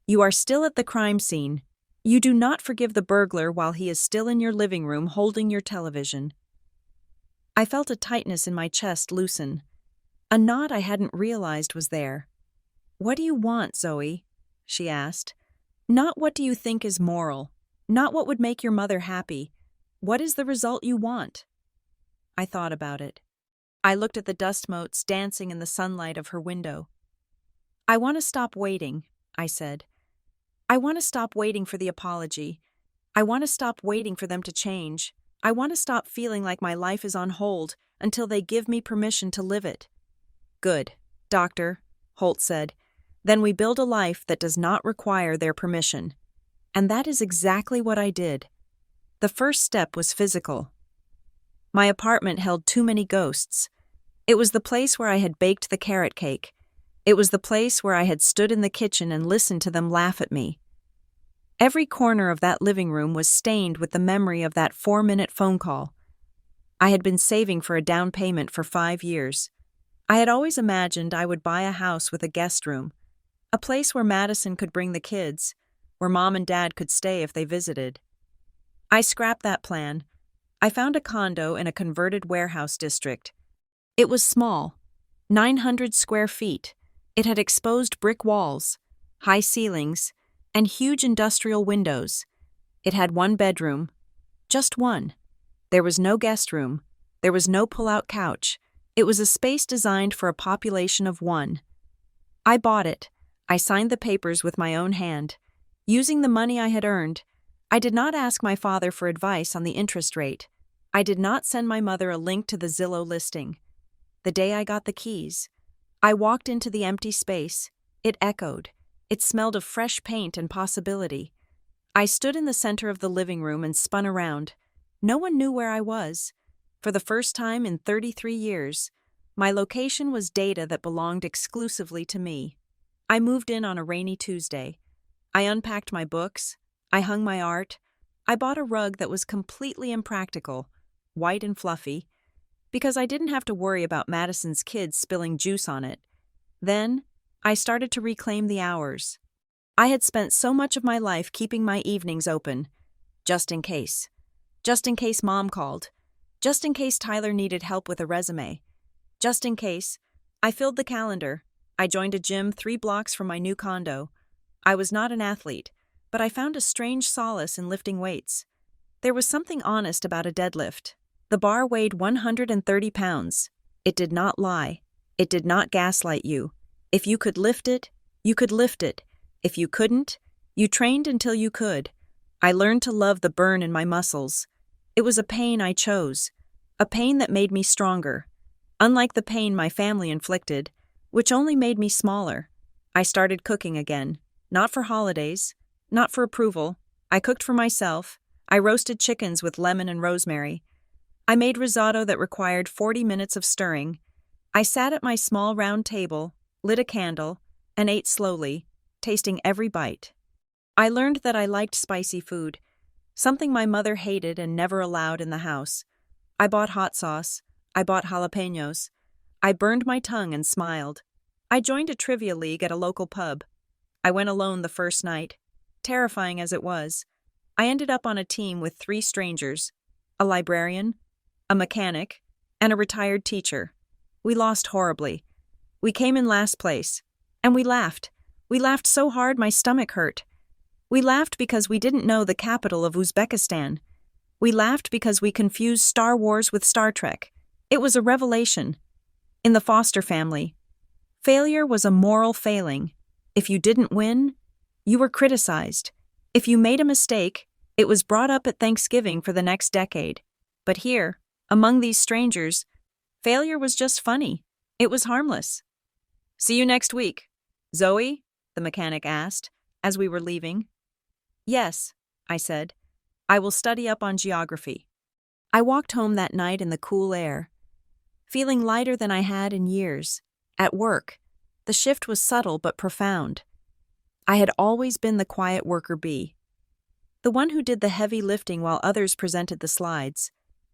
Speaker 1: You are still at the crime scene. You do not forgive the burglar while he is still in your living room holding your television. I felt a tightness in my chest loosen. A knot I hadn't realized was there. What do you want, Zoe? She asked. Not what do you think is moral. Not what would make your mother happy. What is the result you want? I thought about it. I looked at the dust motes dancing in the sunlight of her window. I want to stop waiting, I said. I want to stop waiting for the apology. I want to stop waiting for them to change. I want to stop feeling like my life is on hold until they give me permission to live it. Good, Doctor, Holt said. Then we build a life that does not require their permission. And that is exactly what I did. The first step was physical. My apartment held too many ghosts. It was the place where I had baked the carrot cake. It was the place where I had stood in the kitchen and listened to them laugh at me. Every corner of that living room was stained with the memory of that 4-minute phone call. I had been saving for a down payment for 5 years. I had always imagined I would buy a house with a guest room, a place where Madison could bring the kids, where Mom and Dad could stay if they visited. I scrapped that plan. I found a condo in a converted warehouse district. It was small, 900 square feet. It had exposed brick walls, high ceilings, and huge industrial windows. It had one bedroom, just one. There was no guest room. There was no pull-out couch. It was a space designed for a population of 1. I bought it. I signed the papers with my own hand. Using the money I had earned, I did not ask my father for advice on the interest rate. I did not send my mother a link to the Zillow listing. The day I got the keys, I walked into the empty space. It echoed. It smelled of fresh paint and possibility. I stood in the center of the living room and spun around. No one knew where I was. For the first time in 33 years, my location was data that belonged exclusively to me. I moved in on a rainy Tuesday. I unpacked my books. I hung my art. I bought a rug that was completely impractical, white and fluffy, because I didn't have to worry about Madison's kids spilling juice on it. Then, I started to reclaim the hours. I had spent so much of my life keeping my evenings open, just in case. Just in case Mom called. Just in case Tyler needed help with a resume. Just in case, I filled the calendar. I joined a gym 3 blocks from my new condo. I was not an athlete, but I found a strange solace in lifting weights. There was something honest about a deadlift. The bar weighed 130 pounds. It did not lie. It did not gaslight you. If you could lift it, you could lift it. If you couldn't, you trained until you could. I learned to love the burn in my muscles. It was a pain I chose, a pain that made me stronger. Unlike the pain my family inflicted, which only made me smaller, I started cooking again. Not for holidays, not for approval. I cooked for myself. I roasted chickens with lemon and rosemary. I made risotto that required 40 minutes of stirring. I sat at my small round table, lit a candle, and ate slowly, tasting every bite. I learned that I liked spicy food, something my mother hated and never allowed in the house. I bought hot sauce. I bought jalapenos. I burned my tongue and smiled. I joined a trivia league at a local pub. I went alone the first night. Terrifying as it was, I ended up on a team with 3 strangers, a librarian, a mechanic, and a retired teacher. We lost horribly. We came in last place. And we laughed. We laughed so hard my stomach hurt. We laughed because we didn't know the capital of Uzbekistan. We laughed because we confused Star Wars with Star Trek. It was a revelation. In the Foster family, failure was a moral failing. If you didn't win, you were criticized. If you made a mistake, it was brought up at Thanksgiving for the next decade. But here, among these strangers, failure was just funny. It was harmless. "See you next week, Zoe?" the mechanic asked, as we were leaving. "Yes," I said. "I will study up on geography." I walked home that night in the cool air, feeling lighter than I had in years. At work, the shift was subtle but profound. I had always been the quiet worker bee, the one who did the heavy lifting while others presented the slides.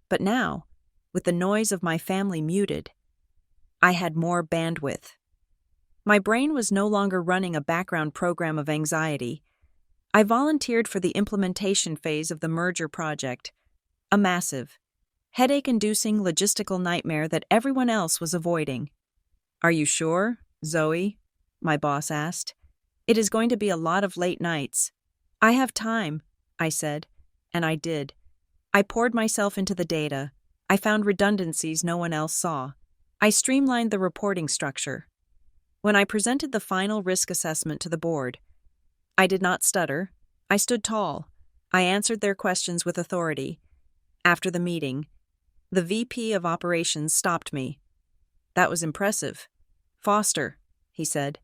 Speaker 1: But now, with the noise of my family muted, I had more bandwidth. My brain was no longer running a background program of anxiety. I volunteered for the implementation phase of the merger project, a massive, headache-inducing logistical nightmare that everyone else was avoiding. "Are you sure, Zoe?" my boss asked. "It is going to be a lot of late nights." "I have time," I said, and I did. I poured myself into the data. I found redundancies no one else saw. I streamlined the reporting structure. When I presented the final risk assessment to the board, I did not stutter. I stood tall. I answered their questions with authority. After the meeting, the VP of operations stopped me. "That was impressive. Foster," he said.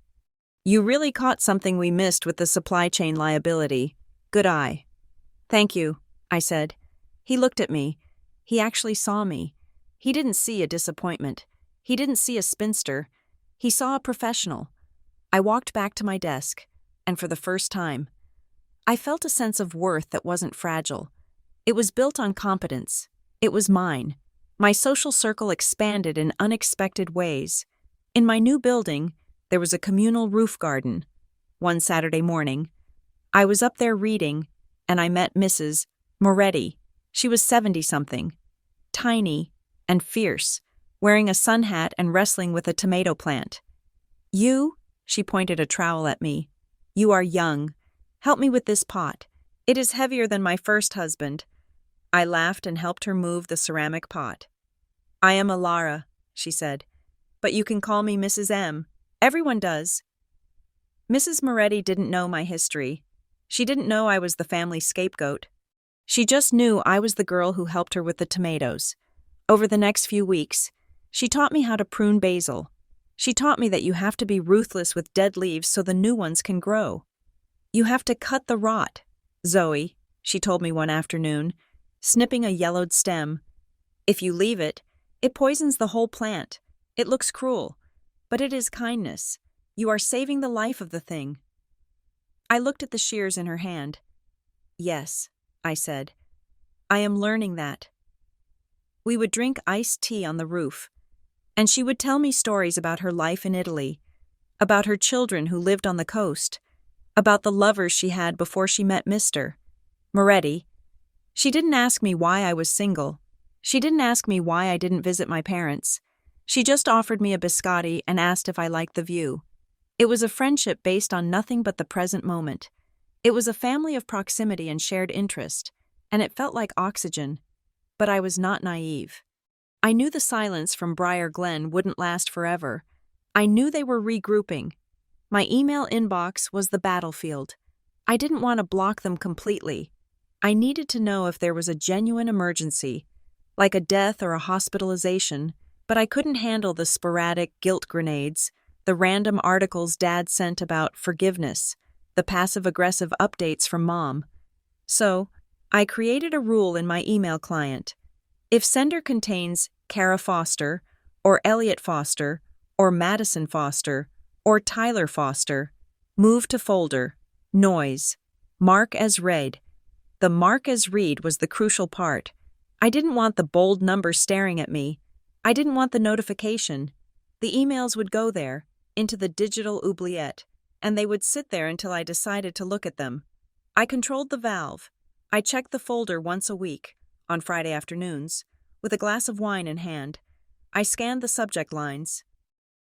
Speaker 1: "You really caught something we missed with the supply chain liability. Good eye." "Thank you," I said. He looked at me. He actually saw me. He didn't see a disappointment. He didn't see a spinster. He saw a professional. I walked back to my desk, and for the first time, I felt a sense of worth that wasn't fragile. It was built on competence. It was mine. My social circle expanded in unexpected ways. In my new building, there was a communal roof garden. One Saturday morning, I was up there reading, and I met Mrs. Moretti. She was 70-something, tiny and fierce, wearing a sun hat and wrestling with a tomato plant. "You," she pointed a trowel at me, "you are young. Help me with this pot. It is heavier than my first husband." I laughed and helped her move the ceramic pot. "I am Alara," she said, "but you can call me Mrs. M. Everyone does." Mrs. Moretti didn't know my history. She didn't know I was the family scapegoat. She just knew I was the girl who helped her with the tomatoes. Over the next few weeks, she taught me how to prune basil. She taught me that you have to be ruthless with dead leaves so the new ones can grow. "You have to cut the rot, Zoe," she told me one afternoon, snipping a yellowed stem. "If you leave it, it poisons the whole plant. It looks cruel, but it is kindness. You are saving the life of the thing." I looked at the shears in her hand. "Yes," I said. "I am learning that." We would drink iced tea on the roof, and she would tell me stories about her life in Italy, about her children who lived on the coast, about the lovers she had before she met Mr. Moretti. She didn't ask me why I was single. She didn't ask me why I didn't visit my parents. She just offered me a biscotti and asked if I liked the view. It was a friendship based on nothing but the present moment. It was a family of proximity and shared interest, and it felt like oxygen. But I was not naive. I knew the silence from Briar Glen wouldn't last forever. I knew they were regrouping. My email inbox was the battlefield. I didn't want to block them completely. I needed to know if there was a genuine emergency, like a death or a hospitalization, but I couldn't handle the sporadic guilt grenades, the random articles Dad sent about forgiveness, the passive-aggressive updates from Mom. So, I created a rule in my email client. If sender contains Kara Foster, or Elliot Foster, or Madison Foster, or Tyler Foster, move to folder, noise, mark as read. The mark as read was the crucial part. I didn't want the bold number staring at me. I didn't want the notification. The emails would go there, into the digital oubliette, and they would sit there until I decided to look at them. I controlled the valve. I checked the folder once a week, on Friday afternoons, with a glass of wine in hand. I scanned the subject lines.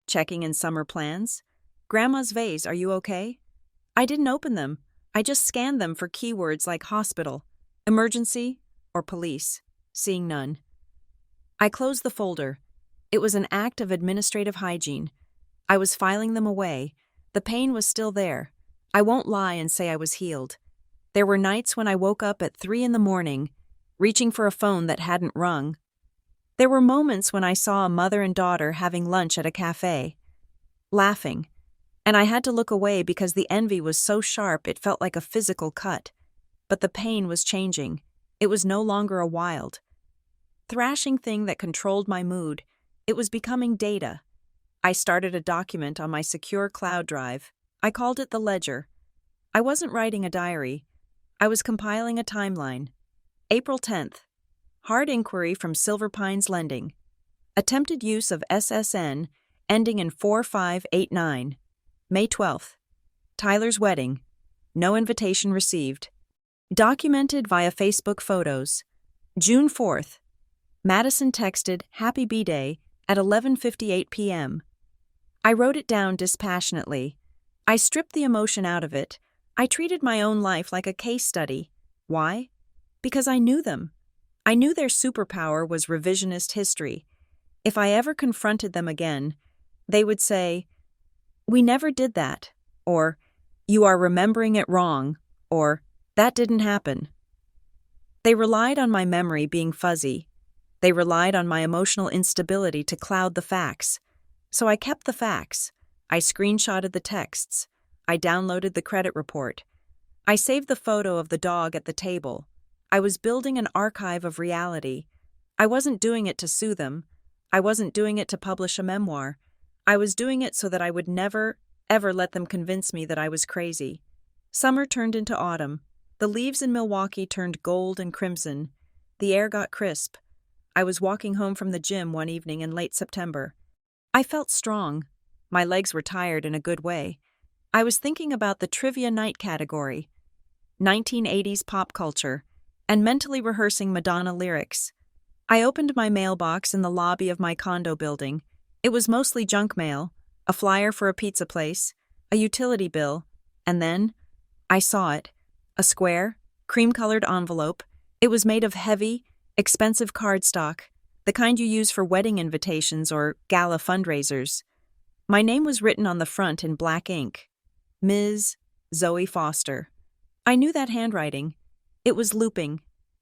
Speaker 1: Checking in summer plans? Grandma's vase, are you okay? I didn't open them. I just scanned them for keywords like hospital, emergency, or police, seeing none. I closed the folder. It was an act of administrative hygiene. I was filing them away. The pain was still there. I won't lie and say I was healed. There were nights when I woke up at 3 a.m, reaching for a phone that hadn't rung. There were moments when I saw a mother and daughter having lunch at a cafe, laughing, and I had to look away because the envy was so sharp it felt like a physical cut. But the pain was changing. It was no longer a wild, thrashing thing that controlled my mood. It was becoming data. I started a document on my secure cloud drive. I called it the Ledger. I wasn't writing a diary. I was compiling a timeline. April 10th. Hard inquiry from Silver Pines Lending. Attempted use of SSN ending in 4589. May 12th. Tyler's wedding. No invitation received. Documented via Facebook photos. June 4th. Madison texted Happy B-Day at 11:58 p.m. I wrote it down dispassionately. I stripped the emotion out of it. I treated my own life like a case study. Why? Because I knew them. I knew their superpower was revisionist history. If I ever confronted them again, they would say, "We never did that," or "You are remembering it wrong," or "That didn't happen." They relied on my memory being fuzzy. They relied on my emotional instability to cloud the facts. So I kept the facts. I screenshotted the texts. I downloaded the credit report. I saved the photo of the dog at the table. I was building an archive of reality. I wasn't doing it to sue them. I wasn't doing it to publish a memoir. I was doing it so that I would never, ever let them convince me that I was crazy. Summer turned into autumn. The leaves in Milwaukee turned gold and crimson. The air got crisp. I was walking home from the gym one evening in late September. I felt strong. My legs were tired in a good way. I was thinking about the trivia night category, 1980s pop culture, and mentally rehearsing Madonna lyrics. I opened my mailbox in the lobby of my condo building. It was mostly junk mail, a flyer for a pizza place, a utility bill, and then I saw it. A square, cream-colored envelope. It was made of heavy, expensive cardstock, the kind you use for wedding invitations or gala fundraisers. My name was written on the front in black ink. Ms. Zoe Foster. I knew that handwriting. It was looping,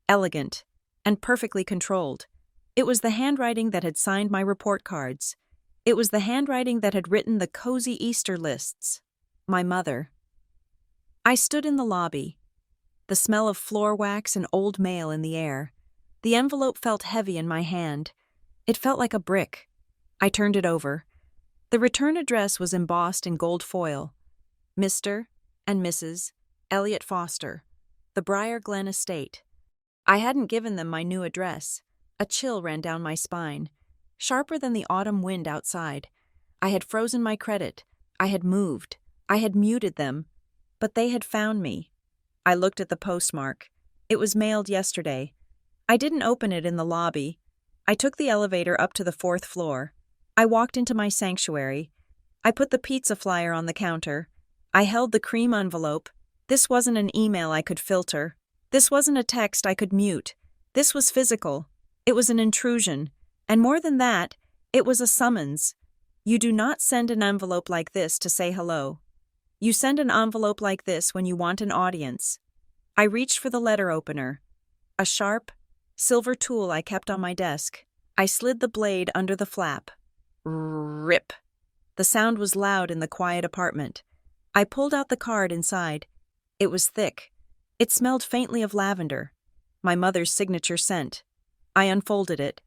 Speaker 1: elegant, and perfectly controlled. It was the handwriting that had signed my report cards. It was the handwriting that had written the cozy Easter lists. My mother. I stood in the lobby, the smell of floor wax and old mail in the air. The envelope felt heavy in my hand. It felt like a brick. I turned it over. The return address was embossed in gold foil. Mr. and Mrs. Elliot Foster, the Briar Glen Estate. I hadn't given them my new address. A chill ran down my spine, sharper than the autumn wind outside. I had frozen my credit. I had moved. I had muted them. But they had found me. I looked at the postmark. It was mailed yesterday. I didn't open it in the lobby. I took the elevator up to the 4th floor. I walked into my sanctuary. I put the pizza flyer on the counter. I held the cream envelope. This wasn't an email I could filter. This wasn't a text I could mute. This was physical. It was an intrusion. And more than that, it was a summons. You do not send an envelope like this to say hello. You send an envelope like this when you want an audience. I reached for the letter opener. A sharp, silver tool I kept on my desk. I slid the blade under the flap. Rip. The sound was loud in the quiet apartment. I pulled out the card inside. It was thick. It smelled faintly of lavender. My mother's signature scent. I unfolded it.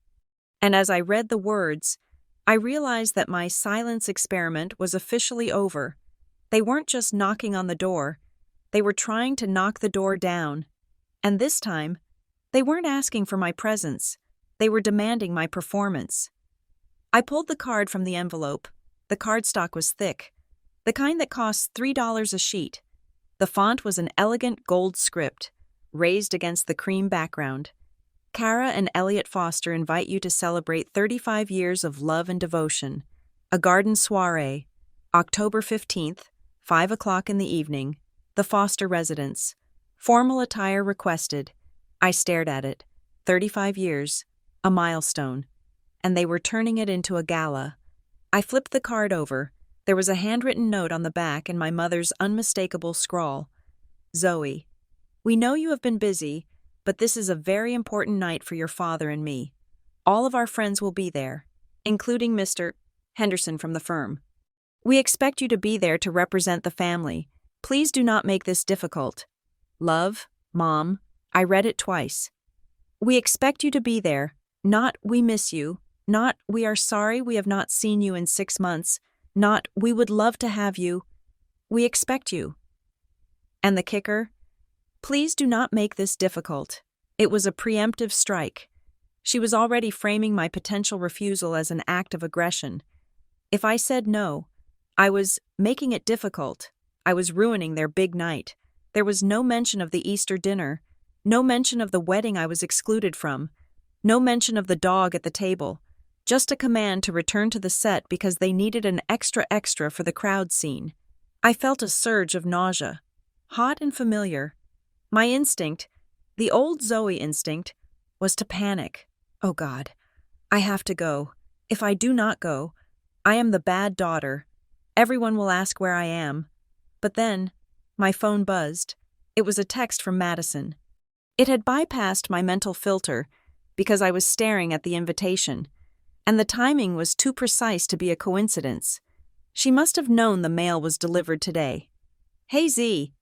Speaker 1: And as I read the words, I realized that my silence experiment was officially over. They weren't just knocking on the door. They were trying to knock the door down. And this time, they weren't asking for my presence. They were demanding my performance. I pulled the card from the envelope. The cardstock was thick, the kind that costs $3 a sheet. The font was an elegant gold script, raised against the cream background. Kara and Elliot Foster invite you to celebrate 35 years of love and devotion. A garden soiree, October 15th, 5 o'clock in the evening. The Foster residence. Formal attire requested. I stared at it. 35 years. A milestone. And they were turning it into a gala. I flipped the card over. There was a handwritten note on the back in my mother's unmistakable scrawl. Zoe, we know you have been busy, but this is a very important night for your father and me. All of our friends will be there, including Mr. Henderson from the firm. We expect you to be there to represent the family. Please do not make this difficult. Love, Mom. I read it twice. We expect you to be there, not we miss you, not we are sorry we have not seen you in 6 months, not we would love to have you. We expect you. And the kicker? Please do not make this difficult. It was a preemptive strike. She was already framing my potential refusal as an act of aggression. If I said no, I was making it difficult. I was ruining their big night. There was no mention of the Easter dinner, no mention of the wedding I was excluded from, no mention of the dog at the table, just a command to return to the set because they needed an extra for the crowd scene. I felt a surge of nausea, hot and familiar. My instinct, the old Zoe instinct, was to panic. Oh God, I have to go. If I do not go, I am the bad daughter. Everyone will ask where I am. But then, my phone buzzed. It was a text from Madison. It had bypassed my mental filter because I was staring at the invitation, and the timing was too precise to be a coincidence. She must have known the mail was delivered today. "Hey Z,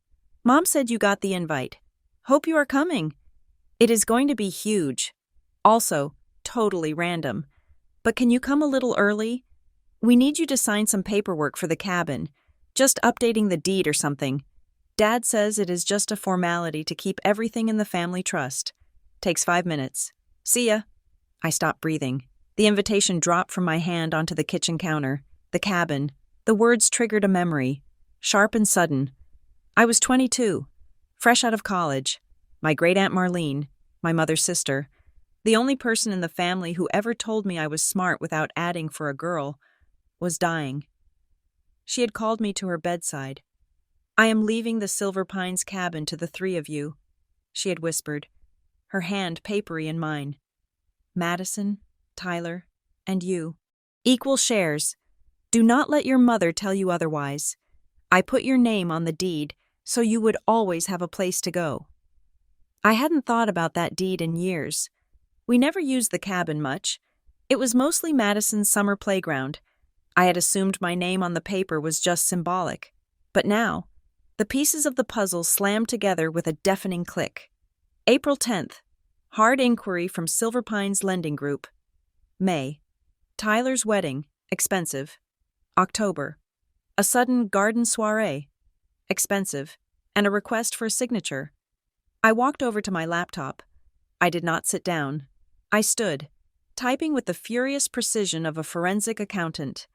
Speaker 1: Mom said you got the invite. Hope you are coming. It is going to be huge. Also, totally random. But can you come a little early? We need you to sign some paperwork for the cabin. Just updating the deed or something. Dad says it is just a formality to keep everything in the family trust. Takes 5 minutes. See ya." I stopped breathing. The invitation dropped from my hand onto the kitchen counter. The cabin. The words triggered a memory. Sharp and sudden. I was 22. Fresh out of college. My great-aunt Marlene, my mother's sister, the only person in the family who ever told me I was smart without adding for a girl, was dying. She had called me to her bedside. "I am leaving the Silver Pines cabin to the 3 of you," she had whispered, her hand papery in mine. "Madison, Tyler, and you. Equal shares. Do not let your mother tell you otherwise. I put your name on the deed so you would always have a place to go." I hadn't thought about that deed in years. We never used the cabin much. It was mostly Madison's summer playground. I had assumed my name on the paper was just symbolic. But now, the pieces of the puzzle slammed together with a deafening click. April 10th. Hard inquiry from Silver Pines Lending Group. May. Tyler's wedding. Expensive. October. A sudden garden soiree. Expensive. And a request for a signature. I walked over to my laptop. I did not sit down. I stood, typing with the furious precision of a forensic accountant.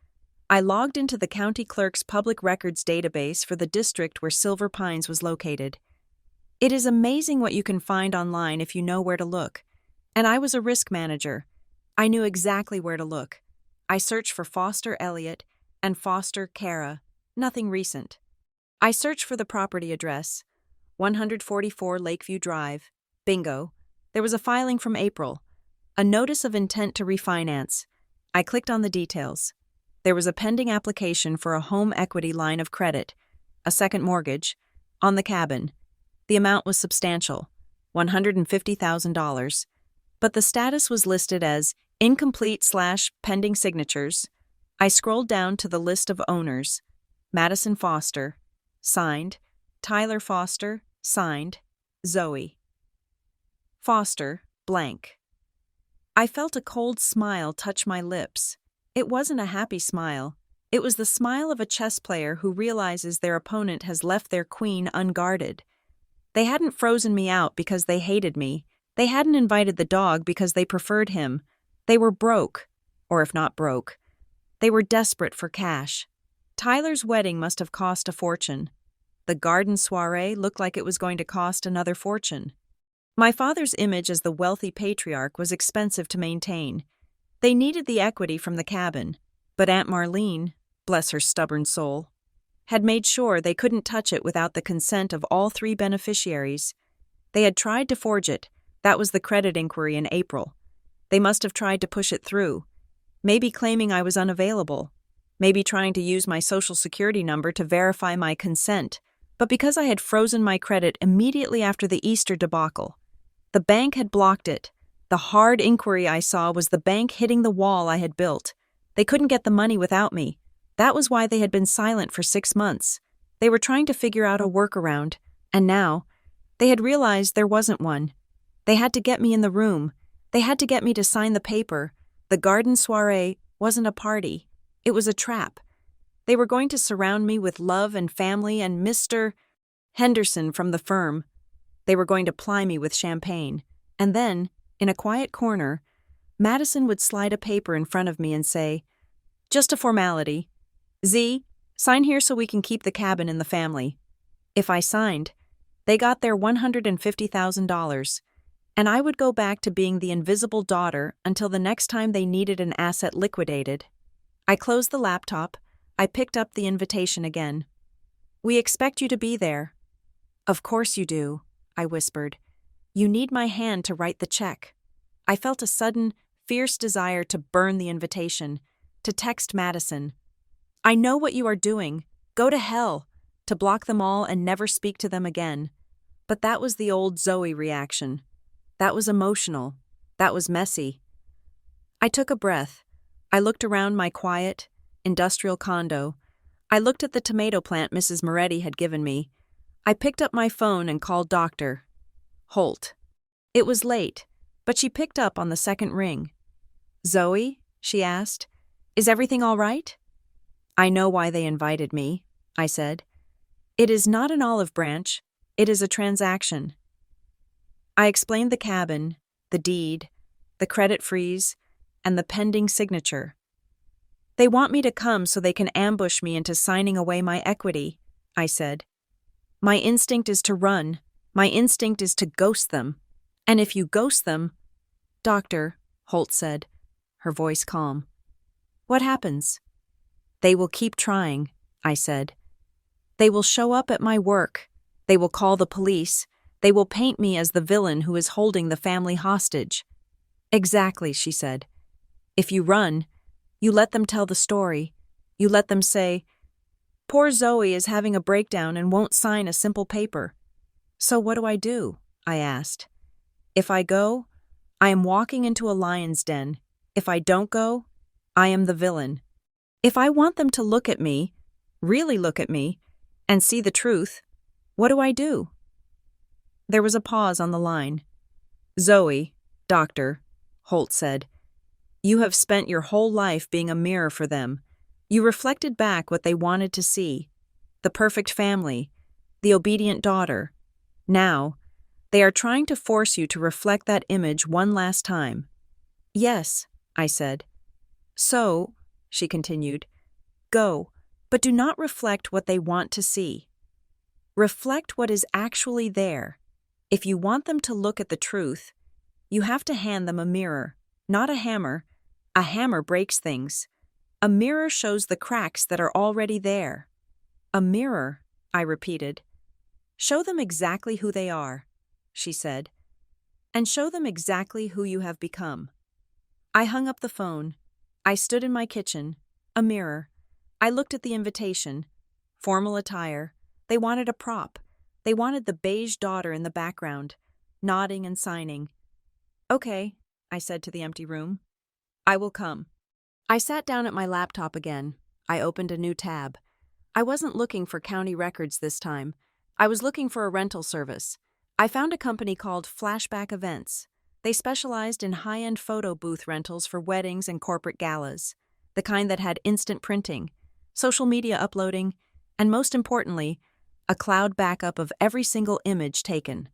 Speaker 1: I logged into the county clerk's public records database for the district where Silver Pines was located. It is amazing what you can find online if you know where to look. And I was a risk manager. I knew exactly where to look. I searched for Foster Elliott and Foster Kara. Nothing recent. I searched for the property address. 144 Lakeview Drive. Bingo. There was a filing from April. A notice of intent to refinance. I clicked on the details. There was a pending application for a home equity line of credit, a second mortgage, on the cabin. The amount was substantial, $150,000, but the status was listed as incomplete/pending signatures. I scrolled down to the list of owners. Madison Foster, signed. Tyler Foster, signed. Zoe Foster, blank. I felt a cold smile touch my lips. It wasn't a happy smile. It was the smile of a chess player who realizes their opponent has left their queen unguarded. They hadn't frozen me out because they hated me. They hadn't invited the dog because they preferred him. They were broke, or if not broke, they were desperate for cash. Tyler's wedding must have cost a fortune. The garden soiree looked like it was going to cost another fortune. My father's image as the wealthy patriarch was expensive to maintain. They needed the equity from the cabin, but Aunt Marlene, bless her stubborn soul, had made sure they couldn't touch it without the consent of all 3 beneficiaries. They had tried to forge it. That was the credit inquiry in April. They must have tried to push it through, maybe claiming I was unavailable, maybe trying to use my social security number to verify my consent, but because I had frozen my credit immediately after the Easter debacle. The bank had blocked it. The hard inquiry I saw was the bank hitting the wall I had built. They couldn't get the money without me. That was why they had been silent for 6 months. They were trying to figure out a workaround, and now, they had realized there wasn't one. They had to get me in the room. They had to get me to sign the paper. The garden soiree wasn't a party. It was a trap. They were going to surround me with love and family and Mr. Henderson from the firm. They were going to ply me with champagne. And then, in a quiet corner, Madison would slide a paper in front of me and say, "Just a formality. Z, sign here so we can keep the cabin in the family." If I signed, they got their $150,000, and I would go back to being the invisible daughter until the next time they needed an asset liquidated. I closed the laptop. I picked up the invitation again. "We expect you to be there." "Of course you do," I whispered. "You need my hand to write the check." I felt a sudden, fierce desire to burn the invitation, to text Madison. "I know what you are doing. Go to hell," to block them all and never speak to them again. But that was the old Zoe reaction. That was emotional. That was messy. I took a breath. I looked around my quiet, industrial condo. I looked at the tomato plant Mrs. Moretti had given me. I picked up my phone and called Dr. Holt. It was late, but she picked up on the second ring. "Zoe?" she asked. "Is everything all right?" "I know why they invited me," I said. "It is not an olive branch. It is a transaction." I explained the cabin, the deed, the credit freeze, and the pending signature. "They want me to come so they can ambush me into signing away my equity," I said. "My instinct is to run. My instinct is to ghost them. And if you ghost them—" "Doctor," Holt said, her voice calm. "What happens?" "They will keep trying," I said. "They will show up at my work. They will call the police. They will paint me as the villain who is holding the family hostage." "Exactly," she said. "If you run, you let them tell the story. You let them say, 'Poor Zoe is having a breakdown and won't sign a simple paper.'" "So what do I do?" I asked. "If I go, I am walking into a lion's den. If I don't go, I am the villain. If I want them to look at me, really look at me, and see the truth, what do I do?" There was a pause on the line. "Zoe, Doctor," Holt said, "you have spent your whole life being a mirror for them. You reflected back what they wanted to see. The perfect family, the obedient daughter. Now, they are trying to force you to reflect that image one last time." "Yes," I said. "So," she continued, "go, but do not reflect what they want to see. Reflect what is actually there. If you want them to look at the truth, you have to hand them a mirror, not a hammer. A hammer breaks things. A mirror shows the cracks that are already there." "A mirror," I repeated. "Show them exactly who they are," she said, "and show them exactly who you have become." I hung up the phone. I stood in my kitchen. A mirror. I looked at the invitation. Formal attire. They wanted a prop. They wanted the beige daughter in the background, nodding and signing. "Okay," I said to the empty room. "I will come." I sat down at my laptop again. I opened a new tab. I wasn't looking for county records this time. I was looking for a rental service. I found a company called Flashback Events. They specialized in high-end photo booth rentals for weddings and corporate galas, the kind that had instant printing, social media uploading, and most importantly, a cloud backup of every single image taken.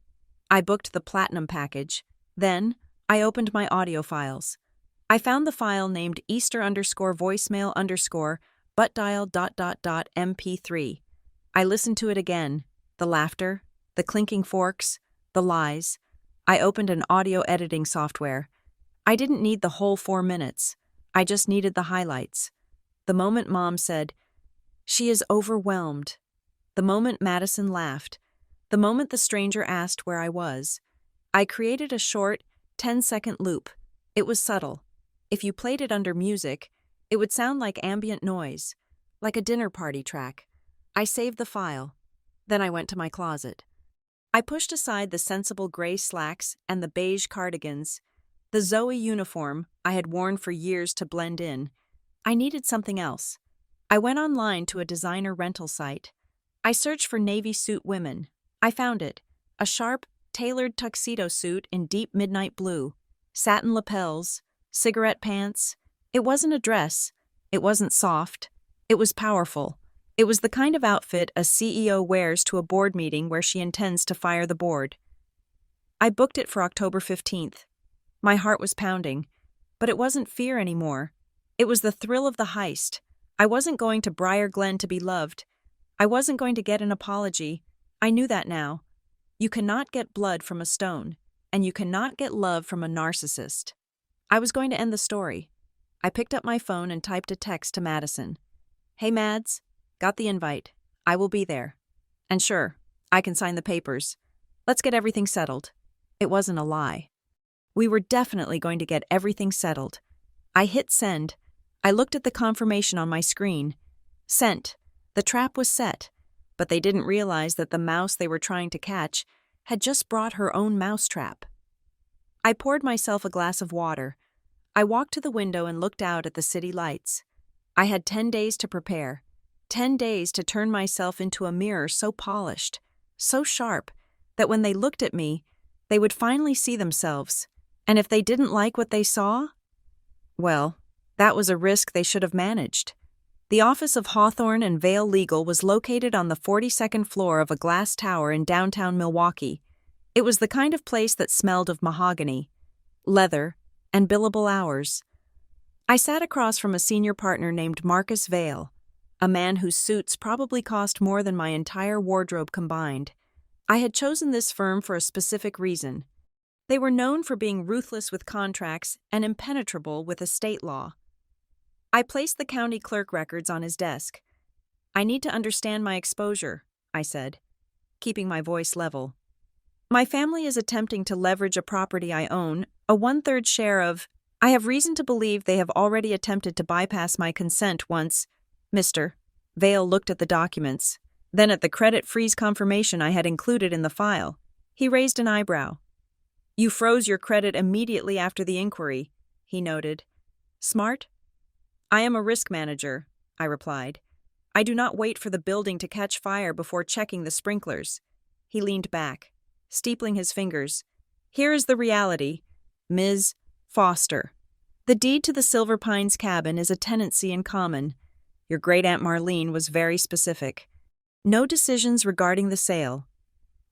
Speaker 1: I booked the platinum package. Then, I opened my audio files. I found the file named Easter_voicemail_buttdial.mp3. I listened to it again. The laughter, the clinking forks, the lies. I opened an audio editing software. I didn't need the whole 4 minutes. I just needed the highlights. The moment Mom said, "She is overwhelmed." The moment Madison laughed. The moment the stranger asked where I was. I created a short, 10-second loop. It was subtle. If you played it under music, it would sound like ambient noise, like a dinner party track. I saved the file. Then I went to my closet. I pushed aside the sensible gray slacks and the beige cardigans, the Zoe uniform I had worn for years to blend in. I needed something else. I went online to a designer rental site. I searched for navy suit women. I found it. A sharp, tailored tuxedo suit in deep midnight blue, satin lapels, cigarette pants. It wasn't a dress. It wasn't soft. It was powerful. It was the kind of outfit a CEO wears to a board meeting where she intends to fire the board. I booked it for October 15th. My heart was pounding, but it wasn't fear anymore. It was the thrill of the heist. I wasn't going to Briar Glen to be loved. I wasn't going to get an apology. I knew that now. You cannot get blood from a stone, and you cannot get love from a narcissist. I was going to end the story. I picked up my phone and typed a text to Madison. "Hey Mads, got the invite. I will be there. And sure, I can sign the papers. Let's get everything settled." It wasn't a lie. We were definitely going to get everything settled. I hit send. I looked at the confirmation on my screen. Sent. The trap was set, but they didn't realize that the mouse they were trying to catch had just brought her own mousetrap. I poured myself a glass of water. I walked to the window and looked out at the city lights. I had 10 days to prepare. 10 days to turn myself into a mirror so polished, so sharp, that when they looked at me, they would finally see themselves. And if they didn't like what they saw, well, that was a risk they should have managed. The office of Hawthorne and Vale Legal was located on the 42nd floor of a glass tower in downtown Milwaukee. It was the kind of place that smelled of mahogany, leather, and billable hours. I sat across from a senior partner named Marcus Vale, a man whose suits probably cost more than my entire wardrobe combined. I had chosen this firm for a specific reason. They were known for being ruthless with contracts and impenetrable with estate law. I placed the county clerk records on his desk. "I need to understand my exposure," I said, keeping my voice level. "My family is attempting to leverage a property I own, a 1/3 share of. I have reason to believe they have already attempted to bypass my consent once." Mr. Vale looked at the documents, then at the credit freeze confirmation I had included in the file. He raised an eyebrow. "You froze your credit immediately after the inquiry," he noted. "Smart?" "I am a risk manager," I replied. "I do not wait for the building to catch fire before checking the sprinklers." He leaned back, steepling his fingers. "Here is the reality, Ms. Foster. The deed to the Silver Pines cabin is a tenancy in common. Your great-aunt Marlene was very specific. No decisions regarding the sale,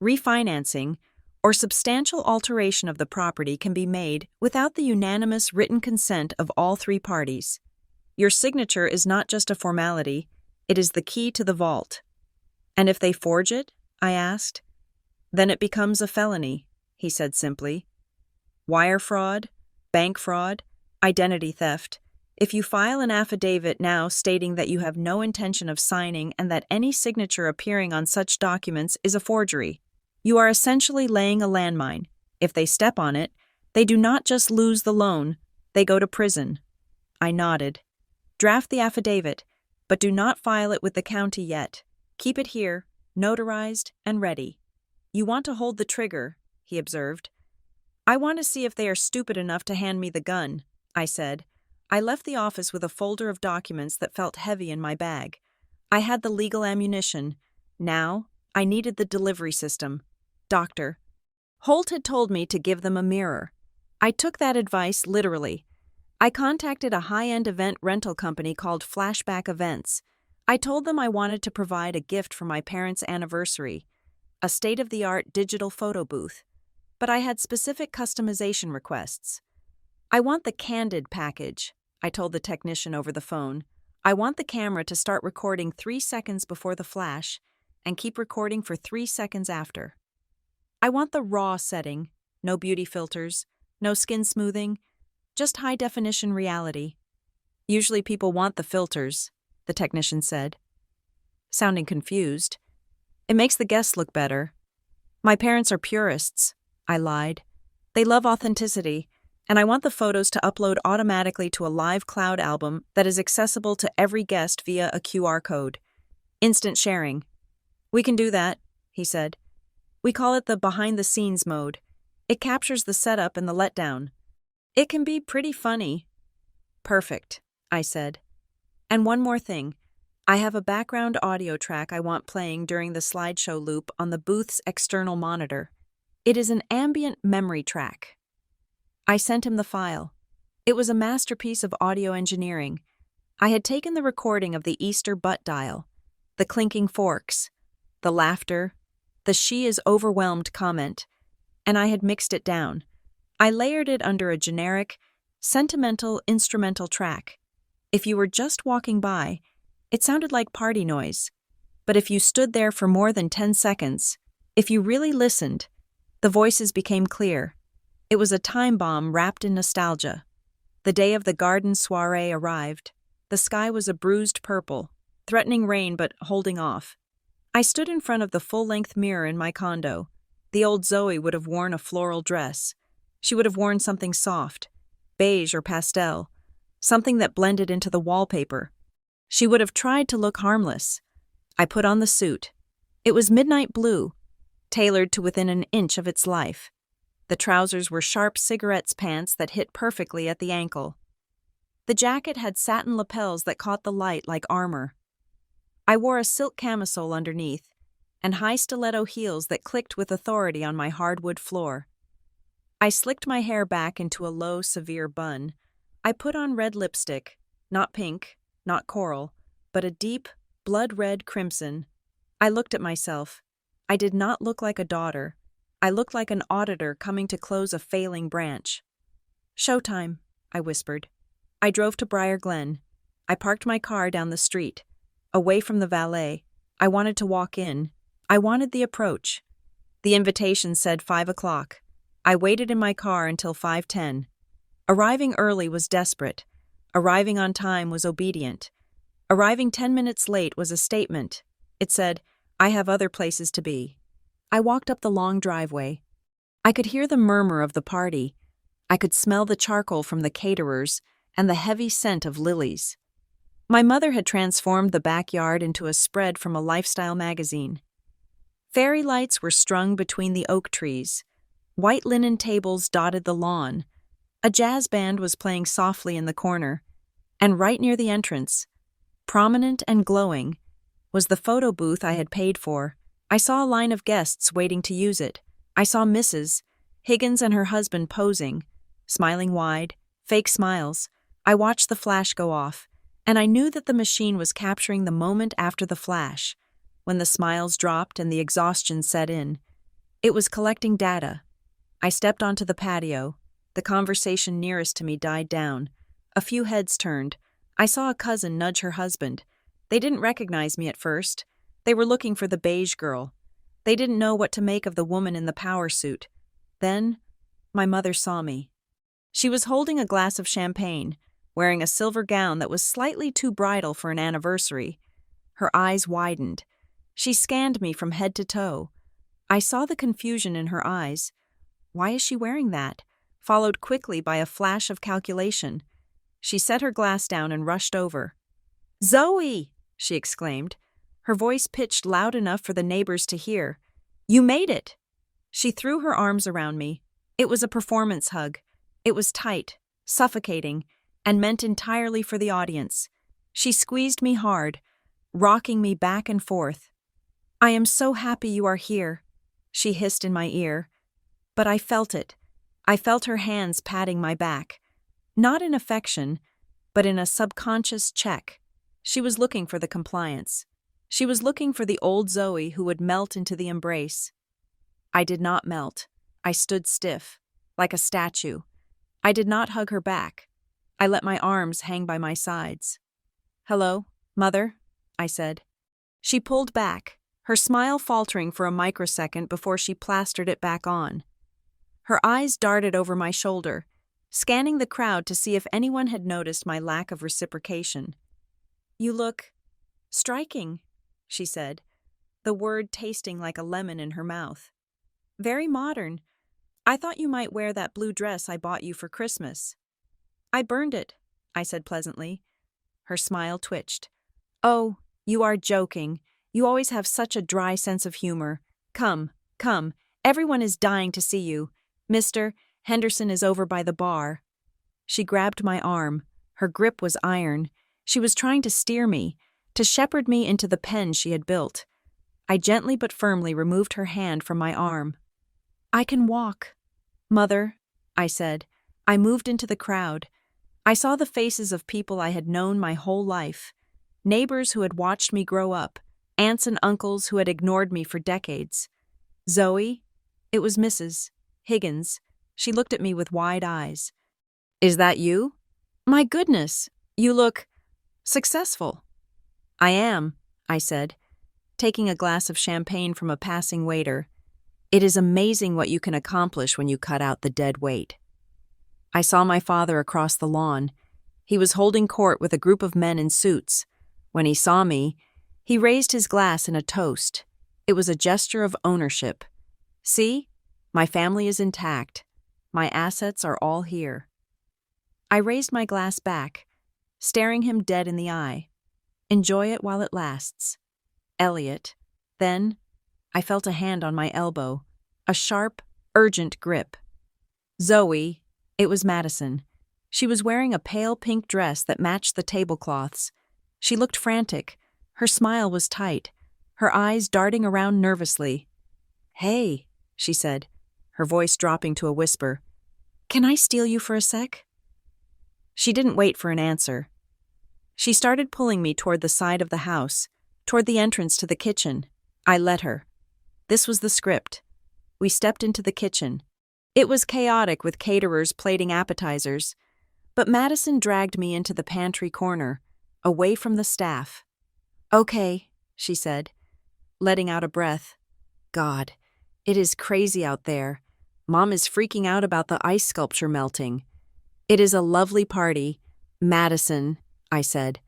Speaker 1: refinancing, or substantial alteration of the property can be made without the unanimous written consent of all 3 parties. Your signature is not just a formality, it is the key to the vault." "And if they forge it?" I asked. "Then it becomes a felony," he said simply. "Wire fraud, bank fraud, identity theft. If you file an affidavit now stating that you have no intention of signing and that any signature appearing on such documents is a forgery, you are essentially laying a landmine. If they step on it, they do not just lose the loan, they go to prison." I nodded. "Draft the affidavit, but do not file it with the county yet. Keep it here, notarized and ready." "You want to hold the trigger," he observed. "I want to see if they are stupid enough to hand me the gun," I said. I left the office with a folder of documents that felt heavy in my bag. I had the legal ammunition. Now, I needed the delivery system. Dr. Holt had told me to give them a mirror. I took that advice literally. I contacted a high-end event rental company called Flashback Events. I told them I wanted to provide a gift for my parents' anniversary, a state-of-the-art digital photo booth. But I had specific customization requests. "I want the candid package," I told the technician over the phone. "I want the camera to start recording 3 seconds before the flash and keep recording for 3 seconds after. I want the raw setting, no beauty filters, no skin smoothing, just high-definition reality." "Usually people want the filters," the technician said, sounding confused. "It makes the guests look better." "My parents are purists," I lied. "They love authenticity, and I want the photos to upload automatically to a live cloud album that is accessible to every guest via a QR code. Instant sharing." "We can do that," he said. "We call it the behind-the-scenes mode. It captures the setup and the letdown. It can be pretty funny." "Perfect," I said. "And one more thing. I have a background audio track I want playing during the slideshow loop on the booth's external monitor. It is an ambient memory track." I sent him the file. It was a masterpiece of audio engineering. I had taken the recording of the Easter butt dial, the clinking forks, the laughter, the "she is overwhelmed" comment, and I had mixed it down. I layered it under a generic, sentimental instrumental track. If you were just walking by, it sounded like party noise. But if you stood there for more than 10 seconds, if you really listened, the voices became clear. It was a time bomb wrapped in nostalgia. The day of the garden soiree arrived. The sky was a bruised purple, threatening rain but holding off. I stood in front of the full-length mirror in my condo. The old Zoe would have worn a floral dress. She would have worn something soft, beige or pastel, something that blended into the wallpaper. She would have tried to look harmless. I put on the suit. It was midnight blue, tailored to within an inch of its life. The trousers were sharp cigarettes pants that hit perfectly at the ankle. The jacket had satin lapels that caught the light like armor. I wore a silk camisole underneath, and high stiletto heels that clicked with authority on my hardwood floor. I slicked my hair back into a low, severe bun. I put on red lipstick, not pink, not coral, but a deep, blood-red crimson. I looked at myself. I did not look like a daughter. I looked like an auditor coming to close a failing branch. "Showtime," I whispered. I drove to Briar Glen. I parked my car down the street, away from the valet. I wanted to walk in. I wanted the approach. The invitation said 5 o'clock. I waited in my car until 5:10. Arriving early was desperate. Arriving on time was obedient. Arriving 10 minutes late was a statement. It said, "I have other places to be." I walked up the long driveway. I could hear the murmur of the party. I could smell the charcoal from the caterers and the heavy scent of lilies. My mother had transformed the backyard into a spread from a lifestyle magazine. Fairy lights were strung between the oak trees. White linen tables dotted the lawn. A jazz band was playing softly in the corner. And right near the entrance, prominent and glowing, was the photo booth I had paid for. I saw a line of guests waiting to use it. I saw Mrs. Higgins and her husband posing, smiling wide, fake smiles. I watched the flash go off, and I knew that the machine was capturing the moment after the flash, when the smiles dropped and the exhaustion set in. It was collecting data. I stepped onto the patio. The conversation nearest to me died down. A few heads turned. I saw a cousin nudge her husband. They didn't recognize me at first. They were looking for the beige girl. They didn't know what to make of the woman in the power suit. Then, my mother saw me. She was holding a glass of champagne, wearing a silver gown that was slightly too bridal for an anniversary. Her eyes widened. She scanned me from head to toe. I saw the confusion in her eyes. Why is she wearing that? Followed quickly by a flash of calculation. She set her glass down and rushed over. "Zoe!" she exclaimed. Her voice pitched loud enough for the neighbors to hear. "You made it!" She threw her arms around me. It was a performance hug. It was tight, suffocating, and meant entirely for the audience. She squeezed me hard, rocking me back and forth. "I am so happy you are here," she hissed in my ear. But I felt it. I felt her hands patting my back. Not in affection, but in a subconscious check. She was looking for the compliance. She was looking for the old Zoe who would melt into the embrace. I did not melt. I stood stiff, like a statue. I did not hug her back. I let my arms hang by my sides. "Hello, Mother," I said. She pulled back, her smile faltering for a microsecond before she plastered it back on. Her eyes darted over my shoulder, scanning the crowd to see if anyone had noticed my lack of reciprocation. "You look striking," she said, the word tasting like a lemon in her mouth. "Very modern. I thought you might wear that blue dress I bought you for Christmas." "I burned it," I said pleasantly. Her smile twitched. "Oh, you are joking. You always have such a dry sense of humor. Come, come. Everyone is dying to see you. Mr. Henderson is over by the bar." She grabbed my arm. Her grip was iron. She was trying to steer me, to shepherd me into the pen she had built. I gently but firmly removed her hand from my arm. "I can walk." "Mother," I said. I moved into the crowd. I saw the faces of people I had known my whole life, neighbors who had watched me grow up, aunts and uncles who had ignored me for decades. "Zoe?" It was Mrs. Higgins. She looked at me with wide eyes. "Is that you? My goodness, you look successful." "I am," I said, taking a glass of champagne from a passing waiter. "It is amazing what you can accomplish when you cut out the dead weight." I saw my father across the lawn. He was holding court with a group of men in suits. When he saw me, he raised his glass in a toast. It was a gesture of ownership. "See? My family is intact. My assets are all here." I raised my glass back, staring him dead in the eye. "Enjoy it while it lasts. Elliot." Then I felt a hand on my elbow, a sharp, urgent grip. Zoe, it was Madison. She was wearing a pale pink dress that matched the tablecloths. She looked frantic. Her smile was tight, her eyes darting around nervously. "Hey," she said, her voice dropping to a whisper. "Can I steal you for a sec?" She didn't wait for an answer. She started pulling me toward the side of the house, toward the entrance to the kitchen. I let her. This was the script. We stepped into the kitchen. It was chaotic with caterers plating appetizers, but Madison dragged me into the pantry corner, away from the staff. "Okay," she said, letting out a breath. "God, it is crazy out there. Mom is freaking out about the ice sculpture melting. It is a lovely party, Madison," I said,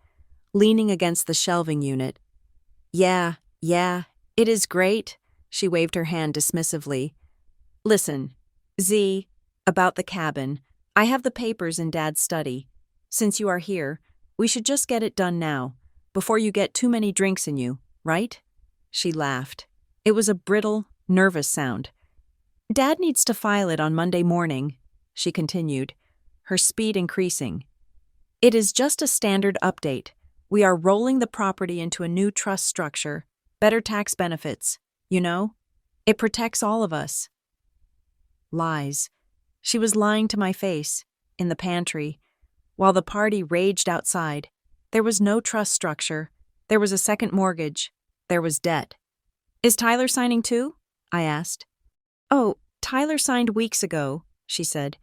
Speaker 1: leaning against the shelving unit. Yeah, it is great," she waved her hand dismissively. "Listen, Z, about the cabin. I have the papers in Dad's study. Since you are here, we should just get it done now, before you get too many drinks in you, right?" She laughed. It was a brittle, nervous sound. "Dad needs to file it on Monday morning," she continued, her speed increasing. "It is just a standard update. We are rolling the property into a new trust structure, better tax benefits, you know? It protects all of us." Lies. She was lying to my face, in the pantry, while the party raged outside. There was no trust structure. There was a second mortgage. There was debt. "Is Tyler signing too?" I asked. "Oh, Tyler signed weeks ago," she said.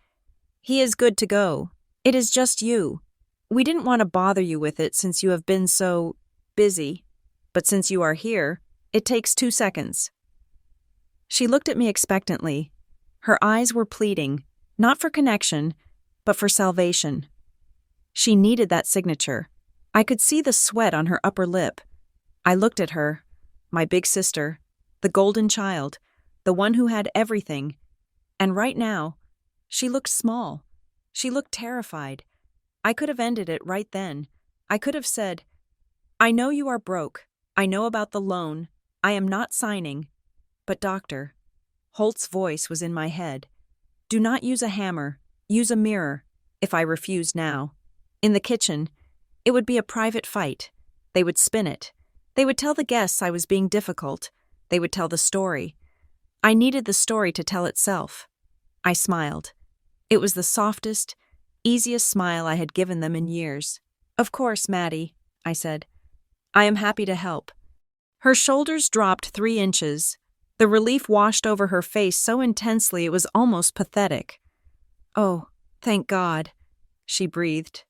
Speaker 1: "He is good to go. It is just you. We didn't want to bother you with it since you have been so busy, but since you are here, it takes 2 seconds." She looked at me expectantly. Her eyes were pleading, not for connection, but for salvation. She needed that signature. I could see the sweat on her upper lip. I looked at her, my big sister, the golden child, the one who had everything. And right now, she looked small. She looked terrified. I could have ended it right then. I could have said, "I know you are broke. I know about the loan. I am not signing. But doctor," Holt's voice was in my head, "do not use a hammer. Use a mirror, if I refuse now. In the kitchen, it would be a private fight. They would spin it. They would tell the guests I was being difficult. They would tell the story. I needed the story to tell itself." I smiled. It was the softest, easiest smile I had given them in years. "Of course, Maddie," I said. "I am happy to help." Her shoulders dropped 3 inches. The relief washed over her face so intensely it was almost pathetic. "Oh, thank God," she breathed.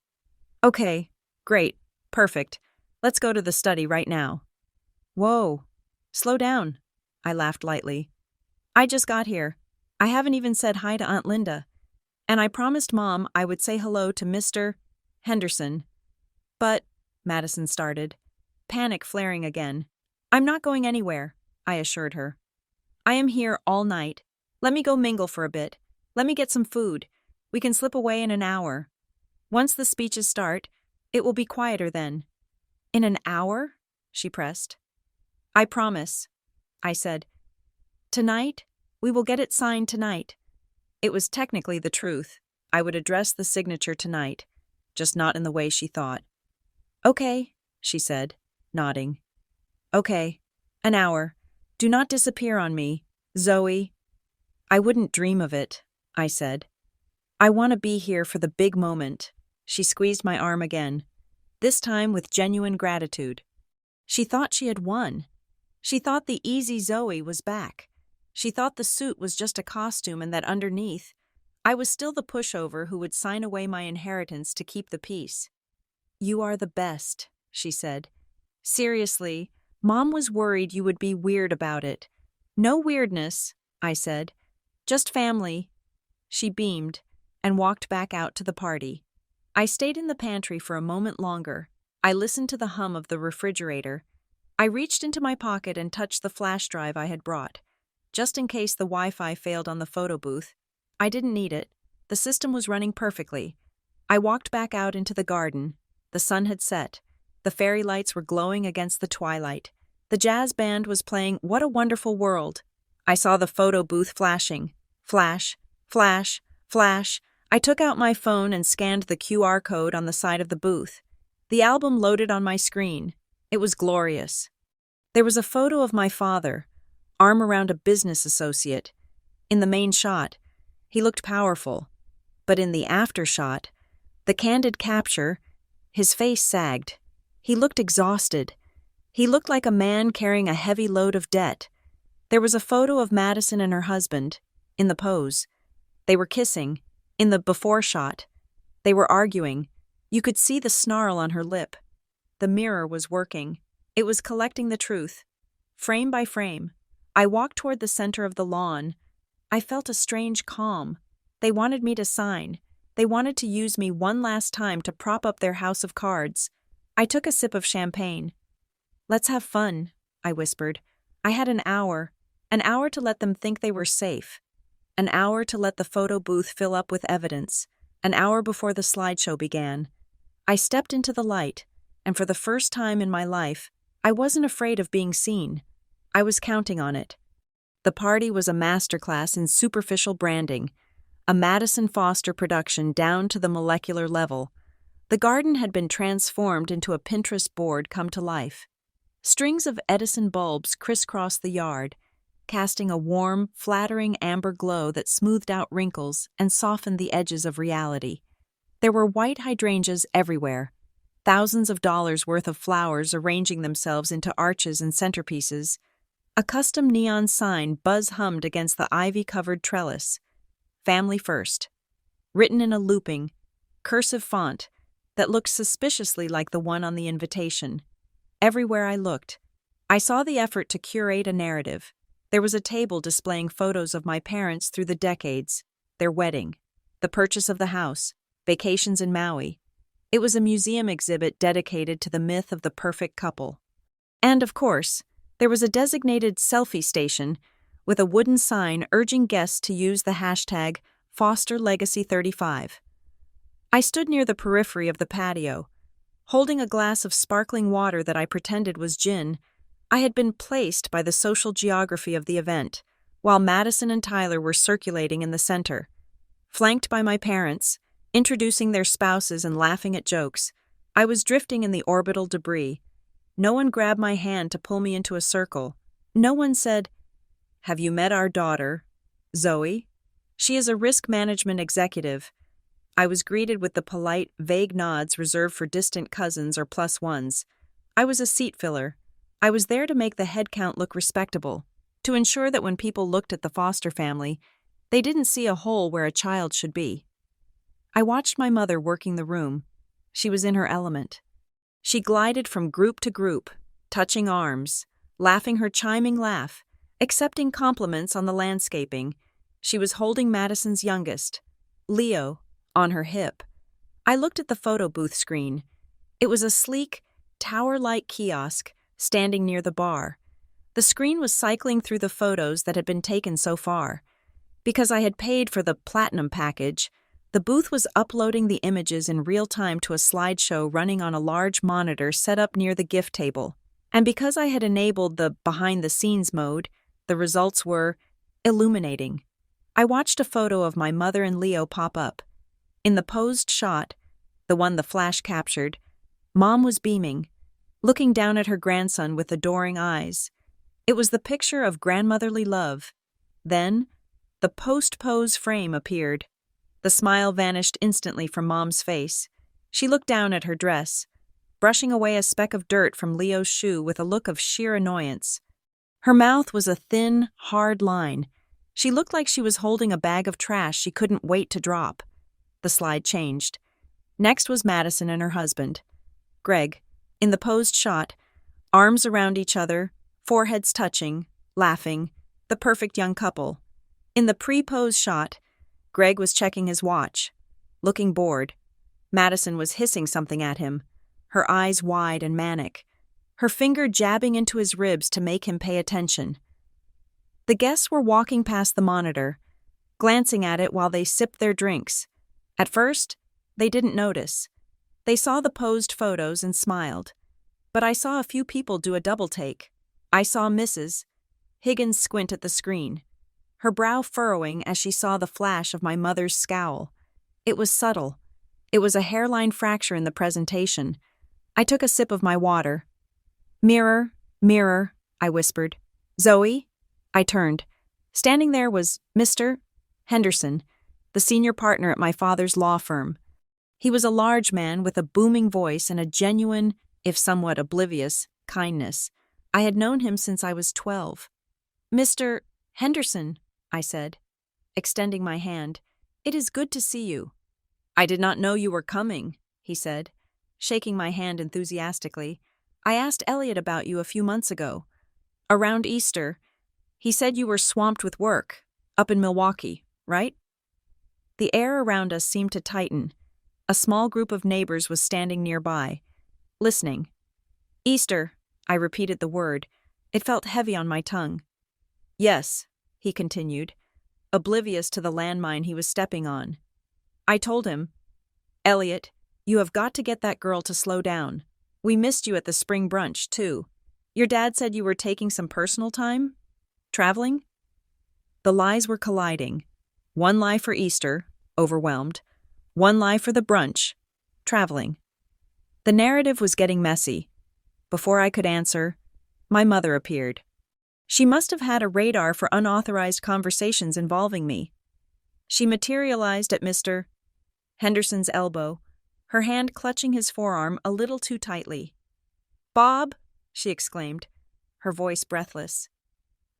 Speaker 1: "Okay, great, perfect. Let's go to the study right now." "Whoa, slow down," I laughed lightly. "I just got here. I haven't even said hi to Aunt Linda. And I promised Mom I would say hello to Mr. Henderson." "But," Madison started, panic flaring again. "I'm not going anywhere," I assured her. "I am here all night. Let me go mingle for a bit. Let me get some food. We can slip away in an hour. Once the speeches start, it will be quieter then." "In an hour?" she pressed. "I promise," I said. "Tonight, we will get it signed tonight." It was technically the truth. I would address the signature tonight, just not in the way she thought. "Okay," she said, nodding. "Okay, an hour. Do not disappear on me, Zoe." "I wouldn't dream of it," I said. "I want to be here for the big moment." She squeezed my arm again, this time with genuine gratitude. She thought she had won. She thought the easy Zoe was back. She thought the suit was just a costume and that underneath, I was still the pushover who would sign away my inheritance to keep the peace. "You are the best," she said. "Seriously, Mom was worried you would be weird about it." "No weirdness," I said. "Just family." She beamed and walked back out to the party. I stayed in the pantry for a moment longer. I listened to the hum of the refrigerator. I reached into my pocket and touched the flash drive I had brought, just in case the Wi-Fi failed on the photo booth. I didn't need it. The system was running perfectly. I walked back out into the garden. The sun had set. The fairy lights were glowing against the twilight. The jazz band was playing What a Wonderful World. I saw the photo booth flashing. Flash, flash, flash. I took out my phone and scanned the QR code on the side of the booth. The album loaded on my screen. It was glorious. There was a photo of my father, arm around a business associate. In the main shot, he looked powerful. But in the after shot, the candid capture, his face sagged. He looked exhausted. He looked like a man carrying a heavy load of debt. There was a photo of Madison and her husband, in the pose. They were kissing. In the before shot, they were arguing. You could see the snarl on her lip. The mirror was working. It was collecting the truth. Frame by frame, I walked toward the center of the lawn. I felt a strange calm. They wanted me to sign. They wanted to use me one last time to prop up their house of cards. I took a sip of champagne. "Let's have fun," I whispered. I had an hour to let them think they were safe. An hour to let the photo booth fill up with evidence. An hour before the slideshow began. I stepped into the light, and for the first time in my life, I wasn't afraid of being seen. I was counting on it. The party was a masterclass in superficial branding, a Madison Foster production down to the molecular level. The garden had been transformed into a Pinterest board come to life. Strings of Edison bulbs crisscrossed the yard, casting a warm, flattering amber glow that smoothed out wrinkles and softened the edges of reality. There were white hydrangeas everywhere, thousands of dollars worth of flowers arranging themselves into arches and centerpieces. A custom neon sign buzz-hummed against the ivy-covered trellis. Family First, written in a looping, cursive font that looked suspiciously like the one on the invitation. Everywhere I looked, I saw the effort to curate a narrative. There was a table displaying photos of my parents through the decades, their wedding, the purchase of the house, vacations in Maui. It was a museum exhibit dedicated to the myth of the perfect couple. And, of course, there was a designated selfie station with a wooden sign urging guests to use the hashtag FosterLegacy35. I stood near the periphery of the patio, holding a glass of sparkling water that I pretended was gin. I had been placed by the social geography of the event, while Madison and Tyler were circulating in the center. Flanked by my parents, introducing their spouses and laughing at jokes, I was drifting in the orbital debris. No one grabbed my hand to pull me into a circle. No one said, "Have you met our daughter, Zoe? She is a risk management executive." I was greeted with the polite, vague nods reserved for distant cousins or plus ones. I was a seat filler. I was there to make the head count look respectable, to ensure that when people looked at the Foster family, they didn't see a hole where a child should be. I watched my mother working the room. She was in her element. She glided from group to group, touching arms, laughing her chiming laugh, accepting compliments on the landscaping. She was holding Madison's youngest, Leo, on her hip. I looked at the photo booth screen. It was a sleek, tower-like kiosk standing near the bar. The screen was cycling through the photos that had been taken so far. Because I had paid for the platinum package, the booth was uploading the images in real time to a slideshow running on a large monitor set up near the gift table. And because I had enabled the behind-the-scenes mode, the results were illuminating. I watched a photo of my mother and Leo pop up. In the posed shot, the one the flash captured, Mom was beaming, looking down at her grandson with adoring eyes. It was the picture of grandmotherly love. Then, the post-pose frame appeared. The smile vanished instantly from Mom's face. She looked down at her dress, brushing away a speck of dirt from Leo's shoe with a look of sheer annoyance. Her mouth was a thin, hard line. She looked like she was holding a bag of trash she couldn't wait to drop. The slide changed. Next was Madison and her husband, Greg, in the posed shot, arms around each other, foreheads touching, laughing, the perfect young couple. In the pre-pose shot, Greg was checking his watch, looking bored. Madison was hissing something at him, her eyes wide and manic, her finger jabbing into his ribs to make him pay attention. The guests were walking past the monitor, glancing at it while they sipped their drinks. At first, they didn't notice. They saw the posed photos and smiled. But I saw a few people do a double take. I saw Mrs. Higgins squint at the screen, her brow furrowing as she saw the flash of my mother's scowl. It was subtle. It was a hairline fracture in the presentation. I took a sip of my water. "Mirror, mirror," I whispered. "Zoe?" I turned. Standing there was Mr. Henderson, the senior partner at my father's law firm. He was a large man with a booming voice and a genuine, if somewhat oblivious, kindness. I had known him since I was 12. "Mr. Henderson," I said, extending my hand, "it is good to see you." "I did not know you were coming," he said, shaking my hand enthusiastically. "I asked Elliot about you a few months ago. Around Easter, he said you were swamped with work, up in Milwaukee, right?" The air around us seemed to tighten. A small group of neighbors was standing nearby, listening. "Easter," I repeated the word. It felt heavy on my tongue. "Yes," he continued, oblivious to the landmine he was stepping on. I told him, "Elliot, you have got to get that girl to slow down. We missed you at the spring brunch, too. Your dad said you were taking some personal time? Traveling?" The lies were colliding. One lie for Easter, overwhelmed. One lie for the brunch, traveling. The narrative was getting messy. Before I could answer, my mother appeared. She must have had a radar for unauthorized conversations involving me. She materialized at Mr. Henderson's elbow, her hand clutching his forearm a little too tightly. "Bob," she exclaimed, her voice breathless.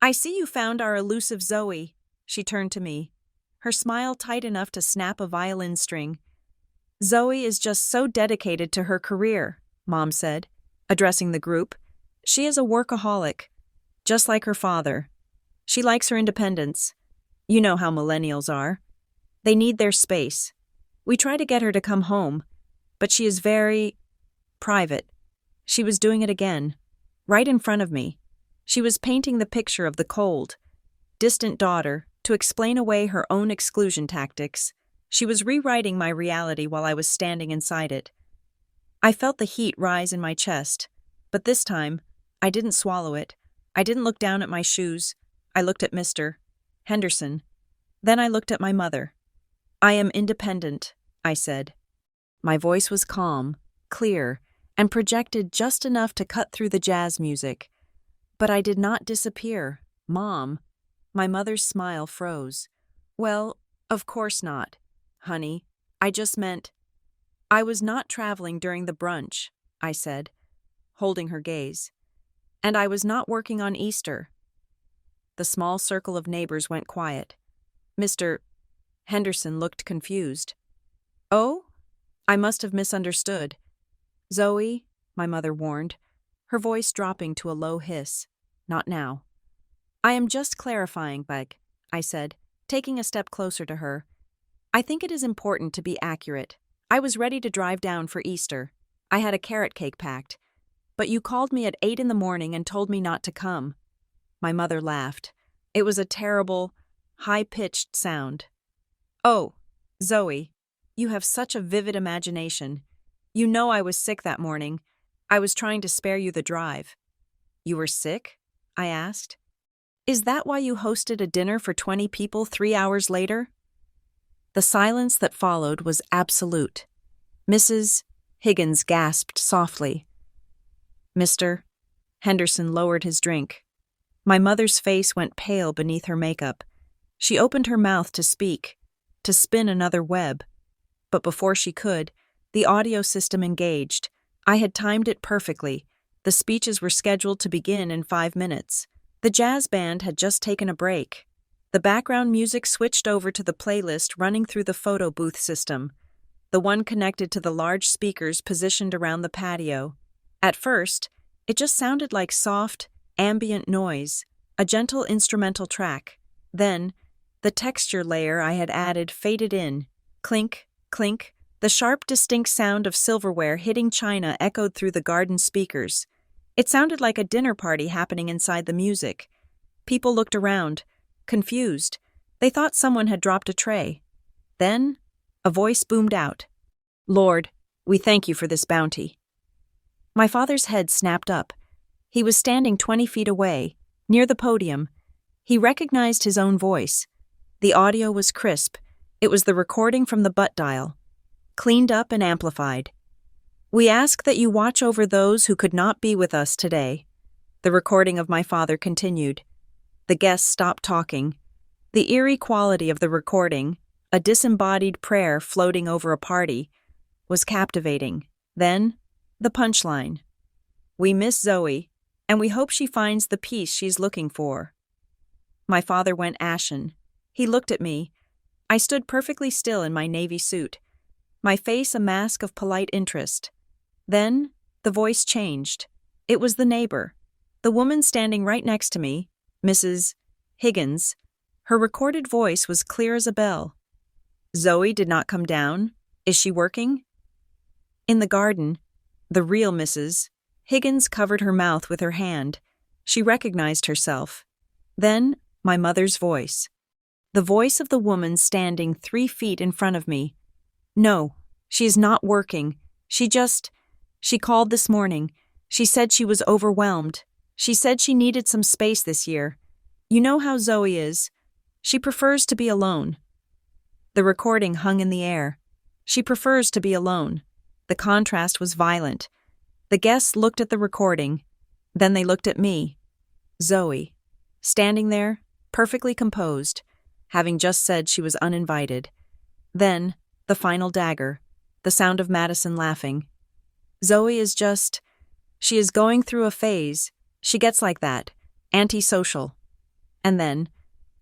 Speaker 1: "I see you found our elusive Zoe." She turned to me, her smile tight enough to snap a violin string. "Zoe is just so dedicated to her career," Mom said, addressing the group. "She is a workaholic, just like her father. She likes her independence. You know how millennials are. They need their space. We try to get her to come home, but she is very private." She was doing it again, right in front of me. She was painting the picture of the cold, distant daughter to explain away her own exclusion tactics. She was rewriting my reality while I was standing inside it. I felt the heat rise in my chest, but this time, I didn't swallow it. I didn't look down at my shoes. I looked at Mr. Henderson. Then I looked at my mother. "I am independent," I said. My voice was calm, clear, and projected just enough to cut through the jazz music. But I did not disappear. "Mom." My mother's smile froze. "Well, of course not, honey. I just meant—" "I was not traveling during the brunch," I said, holding her gaze. "And I was not working on Easter." The small circle of neighbors went quiet. Mr. Henderson looked confused. "Oh? I must have misunderstood." "Zoe," my mother warned, her voice dropping to a low hiss. "Not now." "I am just clarifying, Beg," I said, taking a step closer to her. "I think it is important to be accurate. I was ready to drive down for Easter. I had a carrot cake packed. But you called me at 8 in the morning and told me not to come." My mother laughed. It was a terrible, high-pitched sound. "Oh, Zoe, you have such a vivid imagination. You know I was sick that morning. I was trying to spare you the drive." "You were sick?" I asked. "Is that why you hosted a dinner for 20 people 3 hours later?" The silence that followed was absolute. Mrs. Higgins gasped softly. Mr. Henderson lowered his drink. My mother's face went pale beneath her makeup. She opened her mouth to speak, to spin another web. But before she could, the audio system engaged. I had timed it perfectly. The speeches were scheduled to begin in 5 minutes. The jazz band had just taken a break. The background music switched over to the playlist running through the photo booth system, the one connected to the large speakers positioned around the patio. At first, it just sounded like soft, ambient noise, a gentle instrumental track. Then, the texture layer I had added faded in. Clink, clink. The sharp, distinct sound of silverware hitting china echoed through the garden speakers. It sounded like a dinner party happening inside the music. People looked around, confused. They thought someone had dropped a tray. Then, a voice boomed out. "Lord, we thank you for this bounty." My father's head snapped up. He was standing 20 feet away, near the podium. He recognized his own voice. The audio was crisp. It was the recording from the butt dial, cleaned up and amplified. "We ask that you watch over those who could not be with us today." The recording of my father continued. The guests stopped talking. The eerie quality of the recording, a disembodied prayer floating over a party, was captivating. Then, the punchline. "We miss Zoe, and we hope she finds the peace she's looking for." My father went ashen. He looked at me. I stood perfectly still in my navy suit, my face a mask of polite interest. Then, the voice changed. It was the neighbor, the woman standing right next to me, Mrs. Higgins. Her recorded voice was clear as a bell. "Zoe did not come down. Is she working?" In the garden, the real Mrs. Higgins covered her mouth with her hand. She recognized herself. Then, my mother's voice. The voice of the woman standing 3 feet in front of me. "No, she is not working. She called this morning. She said she was overwhelmed. She said she needed some space this year. You know how Zoe is. She prefers to be alone." The recording hung in the air. She prefers to be alone. The contrast was violent. The guests looked at the recording. Then they looked at me. Zoe, standing there, perfectly composed, having just said she was uninvited. Then, the final dagger, the sound of Madison laughing. "Zoe is she is going through a phase. She gets like that, antisocial." And then,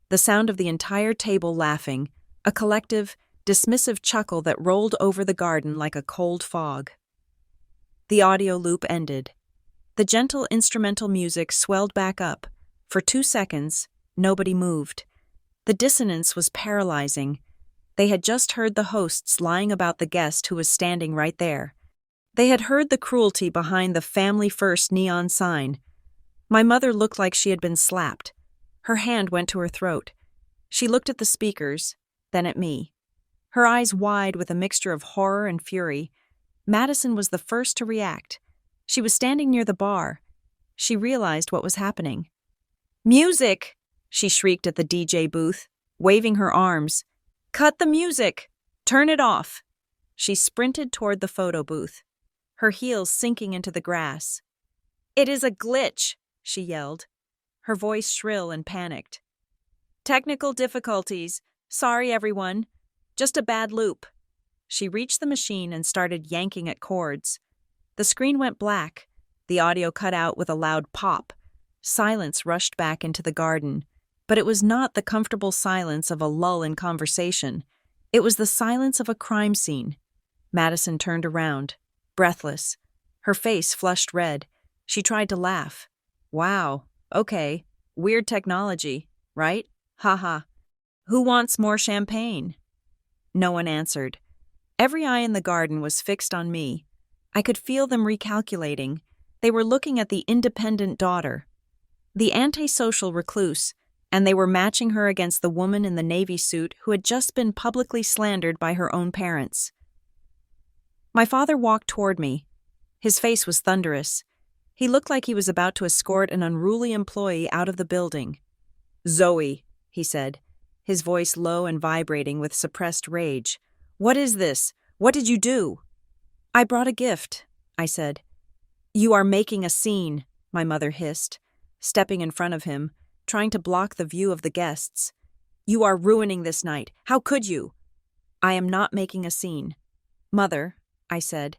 Speaker 1: the sound of the entire table laughing, a collective, dismissive chuckle that rolled over the garden like a cold fog. The audio loop ended. The gentle instrumental music swelled back up. For 2 seconds, nobody moved. The dissonance was paralyzing. They had just heard the hosts lying about the guest who was standing right there. They had heard the cruelty behind the Family First neon sign. My mother looked like she had been slapped. Her hand went to her throat. She looked at the speakers, then at me. Her eyes wide with a mixture of horror and fury. Madison was the first to react. She was standing near the bar. She realized what was happening. "Music!" she shrieked at the DJ booth, waving her arms. "Cut the music! Turn it off!" She sprinted toward the photo booth, her heels sinking into the grass. "It is a glitch!" she yelled, her voice shrill and panicked. "Technical difficulties. Sorry, everyone. Just a bad loop." She reached the machine and started yanking at cords. The screen went black. The audio cut out with a loud pop. Silence rushed back into the garden. But it was not the comfortable silence of a lull in conversation. It was the silence of a crime scene. Madison turned around, breathless. Her face flushed red. She tried to laugh. "Wow, okay, weird technology, right? Haha. Who wants more champagne?" No one answered. Every eye in the garden was fixed on me. I could feel them recalculating. They were looking at the independent daughter, the antisocial recluse, and they were matching her against the woman in the navy suit who had just been publicly slandered by her own parents. My father walked toward me. His face was thunderous. He looked like he was about to escort an unruly employee out of the building. "Zoe," he said, his voice low and vibrating with suppressed rage. "What is this? What did you do?" "I brought a gift," I said. "You are making a scene," my mother hissed, stepping in front of him, trying to block the view of the guests. "You are ruining this night. How could you?" "I am not making a scene. Mother," I said,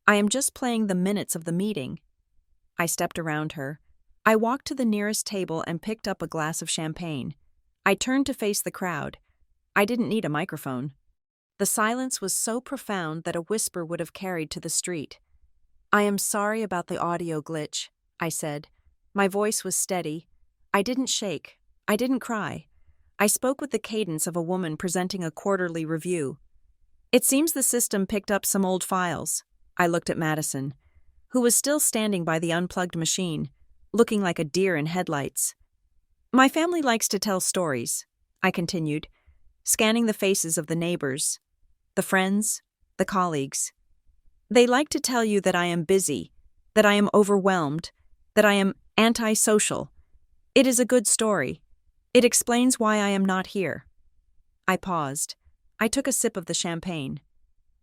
Speaker 1: "I am just playing the minutes of the meeting." I stepped around her. I walked to the nearest table and picked up a glass of champagne. I turned to face the crowd. I didn't need a microphone. The silence was so profound that a whisper would have carried to the street. "I am sorry about the audio glitch," I said. My voice was steady. I didn't shake. I didn't cry. I spoke with the cadence of a woman presenting a quarterly review. "It seems the system picked up some old files." I looked at Madison, who was still standing by the unplugged machine, looking like a deer in headlights. "My family likes to tell stories," I continued, scanning the faces of the neighbors, the friends, the colleagues. "They like to tell you that I am busy, that I am overwhelmed, that I am antisocial. It is a good story. It explains why I am not here. I paused. I took a sip of the champagne.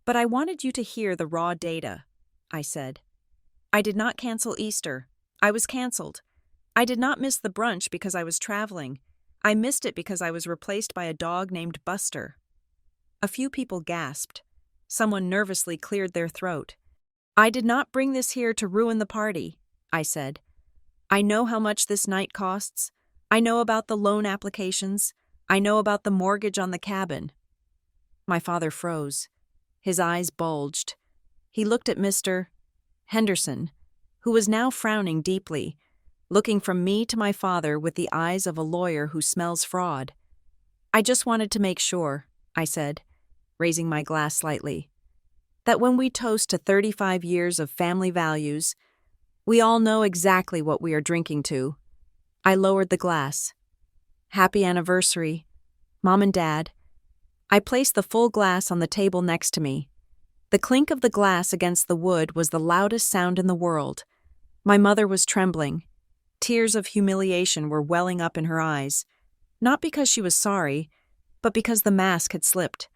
Speaker 1: But I wanted you to hear the raw data, I said. I did not cancel Easter. I was canceled. I did not miss the brunch because I was traveling. I missed it because I was replaced by a dog named Buster. A few people gasped. Someone nervously cleared their throat. I did not bring this here to ruin the party, I said. I know how much this night costs. I know about the loan applications. I know about the mortgage on the cabin. My father froze. His eyes bulged. He looked at Mr. Henderson, who was now frowning deeply, looking from me to my father with the eyes of a lawyer who smells fraud. I just wanted to make sure, I said, raising my glass slightly, that when we toast to 35 years of family values, we all know exactly what we are drinking to. I lowered the glass. Happy anniversary, Mom and Dad. I placed the full glass on the table next to me. The clink of the glass against the wood was the loudest sound in the world. My mother was trembling. Tears of humiliation were welling up in her eyes, not because she was sorry, but because the mask had slipped,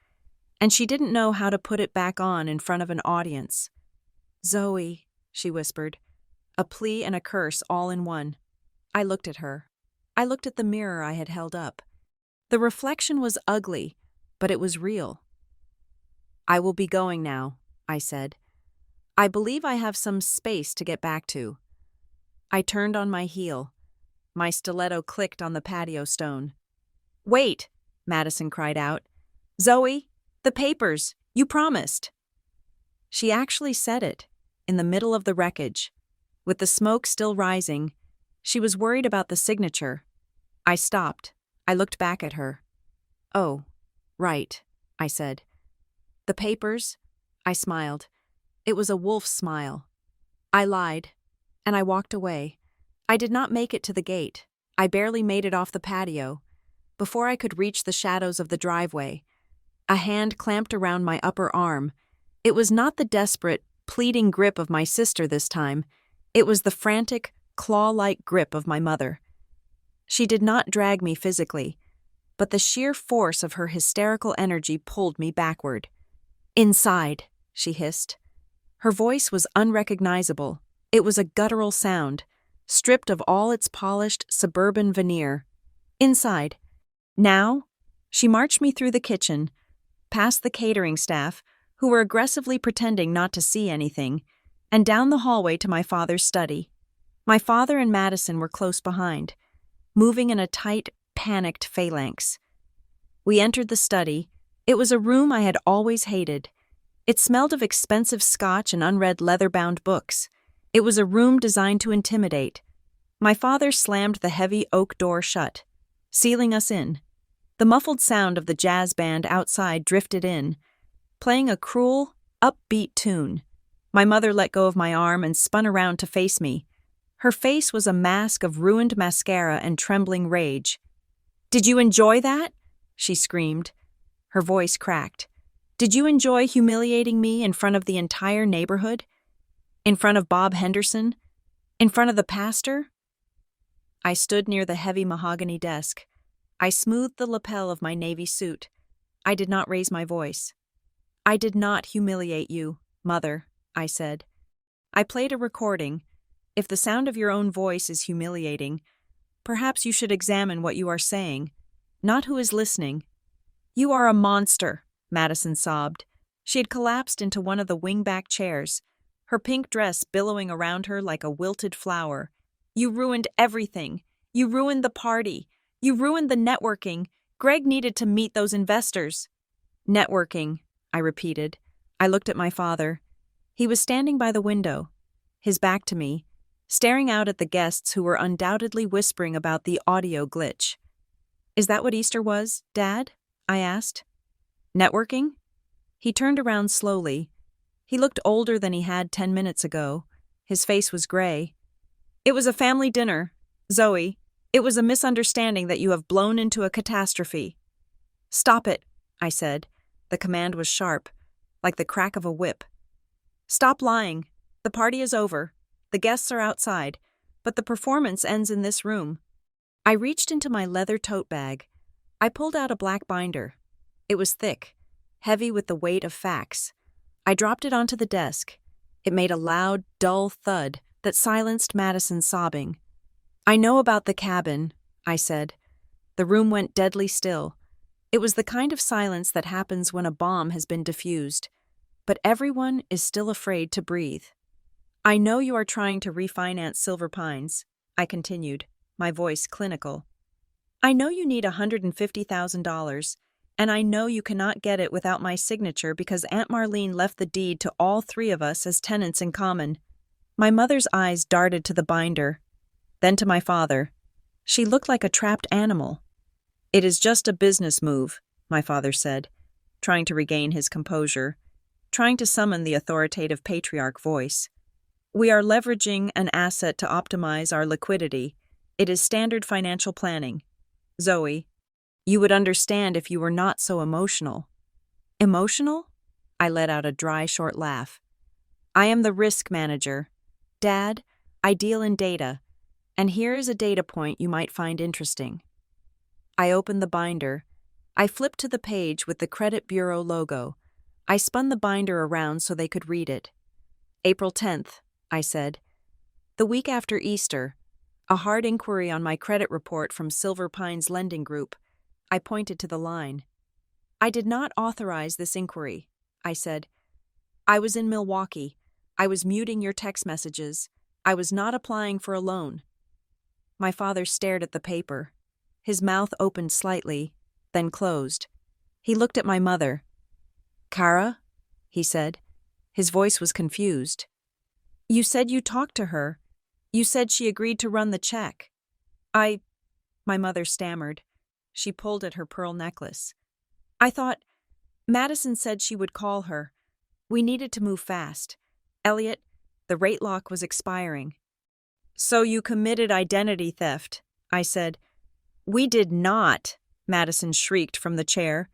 Speaker 1: and she didn't know how to put it back on in front of an audience. Zoe, she whispered, a plea and a curse all in one. I looked at her. I looked at the mirror I had held up. The reflection was ugly, but it was real. I will be going now, I said. I believe I have some space to get back to. I turned on my heel. My stiletto clicked on the patio stone. Wait, Madison cried out. Zoe, the papers, you promised. She actually said it, in the middle of the wreckage. With the smoke still rising, she was worried about the signature. I stopped. I looked back at her. Oh, right, I said. The papers? I smiled. It was a wolf's smile. I lied, and I walked away. I did not make it to the gate. I barely made it off the patio. Before I could reach the shadows of the driveway, a hand clamped around my upper arm. It was not the desperate, pleading grip of my sister this time. It was the frantic, claw-like grip of my mother. She did not drag me physically, but the sheer force of her hysterical energy pulled me backward. Inside, she hissed. Her voice was unrecognizable. It was a guttural sound, stripped of all its polished suburban veneer. Inside. Now, she marched me through the kitchen, past the catering staff, who were aggressively pretending not to see anything, and down the hallway to my father's study. My father and Madison were close behind, moving in a tight, panicked phalanx. We entered the study. It was a room I had always hated. It smelled of expensive scotch and unread leather-bound books. It was a room designed to intimidate. My father slammed the heavy oak door shut, sealing us in. The muffled sound of the jazz band outside drifted in, playing a cruel, upbeat tune. My mother let go of my arm and spun around to face me. Her face was a mask of ruined mascara and trembling rage. "Did you enjoy that?" she screamed. Her voice cracked. "Did you enjoy humiliating me in front of the entire neighborhood? In front of Bob Henderson? In front of the pastor?" I stood near the heavy mahogany desk. I smoothed the lapel of my navy suit. I did not raise my voice. "I did not humiliate you, Mother," I said. "I played a recording. If the sound of your own voice is humiliating, perhaps you should examine what you are saying, not who is listening." "You are a monster," Madison sobbed. She had collapsed into one of the wingback chairs, her pink dress billowing around her like a wilted flower. "You ruined everything. You ruined the party. You ruined the networking. Greg needed to meet those investors." "Networking," I repeated. I looked at my father. He was standing by the window, his back to me, staring out at the guests who were undoubtedly whispering about the audio glitch. "Is that what Easter was, Dad?" I asked. "Networking?" He turned around slowly. He looked older than he had 10 minutes ago. His face was gray. "It was a family dinner, Zoe. It was a misunderstanding that you have blown into a catastrophe." "Stop it," I said. The command was sharp, like the crack of a whip. "Stop lying. The party is over. The guests are outside. but the performance ends in this room. I reached into my leather tote bag. I pulled out a black binder. It was thick, heavy with the weight of facts. I dropped it onto the desk. It made a loud, dull thud that silenced Madison's sobbing. "I know about the cabin," I said. The room went deadly still. It was the kind of silence that happens when a bomb has been defused. But everyone is still afraid to breathe. "I know you are trying to refinance Silver Pines," I continued, my voice clinical. "I know you need $150,000, and I know you cannot get it without my signature because Aunt Marlene left the deed to all three of us as tenants in common." My mother's eyes darted to the binder, then to my father. She looked like a trapped animal. "It is just a business move," my father said, trying to regain his composure, trying to summon the authoritative patriarch voice. "We are leveraging an asset to optimize our liquidity. It is standard financial planning. Zoe, you would understand if you were not so emotional." "Emotional?" I let out a dry, short laugh. "I am the risk manager. Dad, I deal in data, and here is a data point you might find interesting." I opened the binder. I flipped to the page with the credit bureau logo. I spun the binder around so they could read it. "April 10th, I said. "The week after Easter. A hard inquiry on my credit report from Silver Pines Lending Group." I pointed to the line. "I did not authorize this inquiry," I said. "I was in Milwaukee. I was muting your text messages. I was not applying for a loan." My father stared at the paper. His mouth opened slightly, then closed. He looked at my mother. "Kara?" he said. His voice was confused. "You said you talked to her. You said she agreed to run the check." My mother stammered. She pulled at her pearl necklace. "I thought Madison said she would call her. We needed to move fast. Elliot, the rate lock was expiring." "So you committed identity theft," I said. "We did not," Madison shrieked from the chair.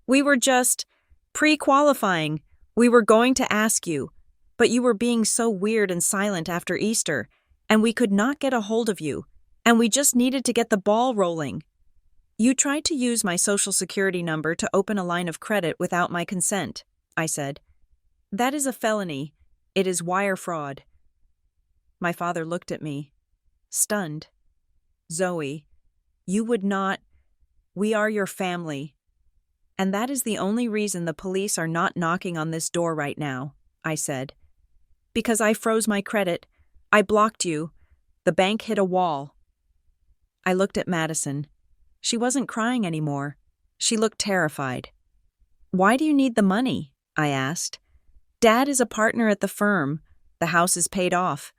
Speaker 1: "We were just pre-qualifying. We were going to ask you, but you were being so weird and silent after Easter, and we could not get a hold of you, and we just needed to get the ball rolling. You tried to use my social security number to open a line of credit without my consent," I said. "That is a felony. It is wire fraud." My father looked at me, stunned. "Zoe, you would not. We are your family. And that is the only reason the police are not knocking on this door right now," I said. "Because I froze my credit. I blocked you. The bank hit a wall." I looked at Madison. She wasn't crying anymore. She looked terrified. "Why do you need the money?" I asked. "Dad is a partner at the firm. The house is paid off.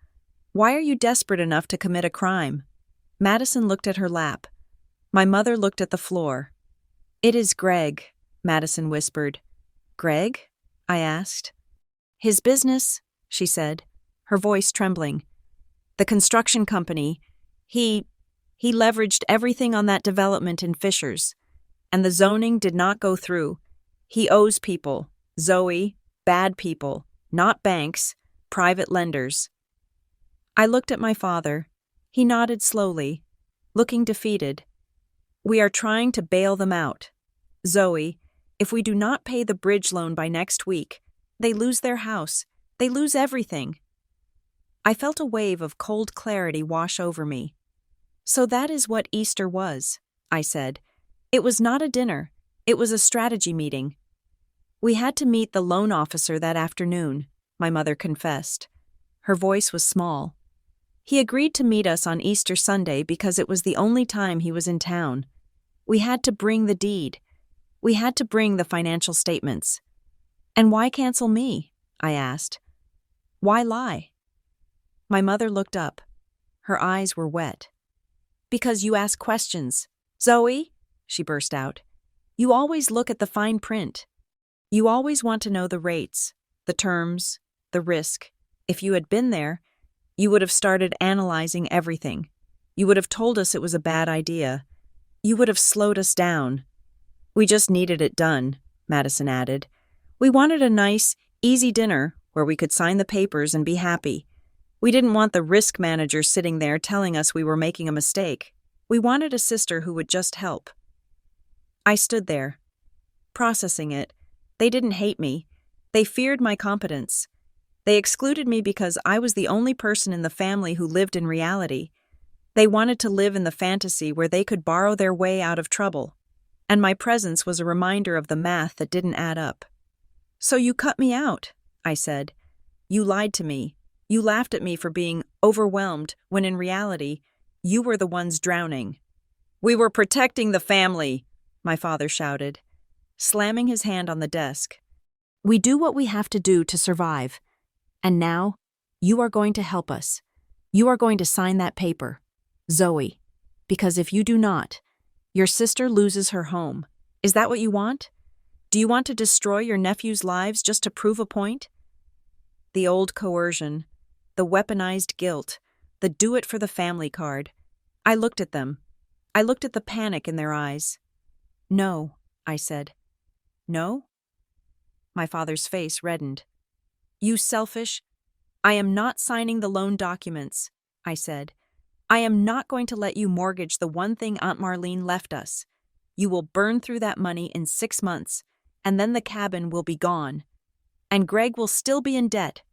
Speaker 1: Why are you desperate enough to commit a crime?" Madison looked at her lap. My mother looked at the floor. "It is Greg," Madison whispered. "Greg?" I asked. "His business," she said, her voice trembling. "The construction company. He leveraged everything on that development in Fishers, and the zoning did not go through. He owes people, Zoe, bad people, not banks, private lenders." I looked at my father. He nodded slowly, looking defeated. "We are trying to bail them out. Zoe, if we do not pay the bridge loan by next week, they lose their house. They lose everything." I felt a wave of cold clarity wash over me. "So that is what Easter was," I said. "It was not a dinner. It was a strategy meeting." "We had to meet the loan officer that afternoon," my mother confessed. Her voice was small. "He agreed to meet us on Easter Sunday because it was the only time he was in town. We had to bring the deed. We had to bring the financial statements." "And why cancel me?" I asked. "Why lie?" My mother looked up. Her eyes were wet. "Because you ask questions. Zoe," she burst out, "you always look at the fine print. You always want to know the rates, the terms, the risk. If you had been there, you would have started analyzing everything. You would have told us it was a bad idea. You would have slowed us down. We just needed it done," Madison added. "We wanted a nice, easy dinner where we could sign the papers and be happy. We didn't want the risk manager sitting there telling us we were making a mistake. We wanted a sister who would just help. I stood there, processing it. They didn't hate me. They feared my competence. They excluded me because I was the only person in the family who lived in reality. They wanted to live in the fantasy where they could borrow their way out of trouble. And my presence was a reminder of the math that didn't add up. "So you cut me out," I said. "You lied to me. You laughed at me for being overwhelmed when in reality, you were the ones drowning." "We were protecting the family," my father shouted, slamming his hand on the desk. "We do what we have to do to survive. And now, you are going to help us. You are going to sign that paper, Zoe, because if you do not, your sister loses her home. Is that what you want? Do you want to destroy your nephew's lives just to prove a point?" The old coercion, the weaponized guilt, the do-it-for-the-family card. I looked at them. I looked at the panic in their eyes. "No," I said. "No?" My father's face reddened. "You selfish—" "I am not signing the loan documents," I said. "I am not going to let you mortgage the one thing Aunt Marlene left us. You will burn through that money in 6 months, and then the cabin will be gone. And Greg will still be in debt."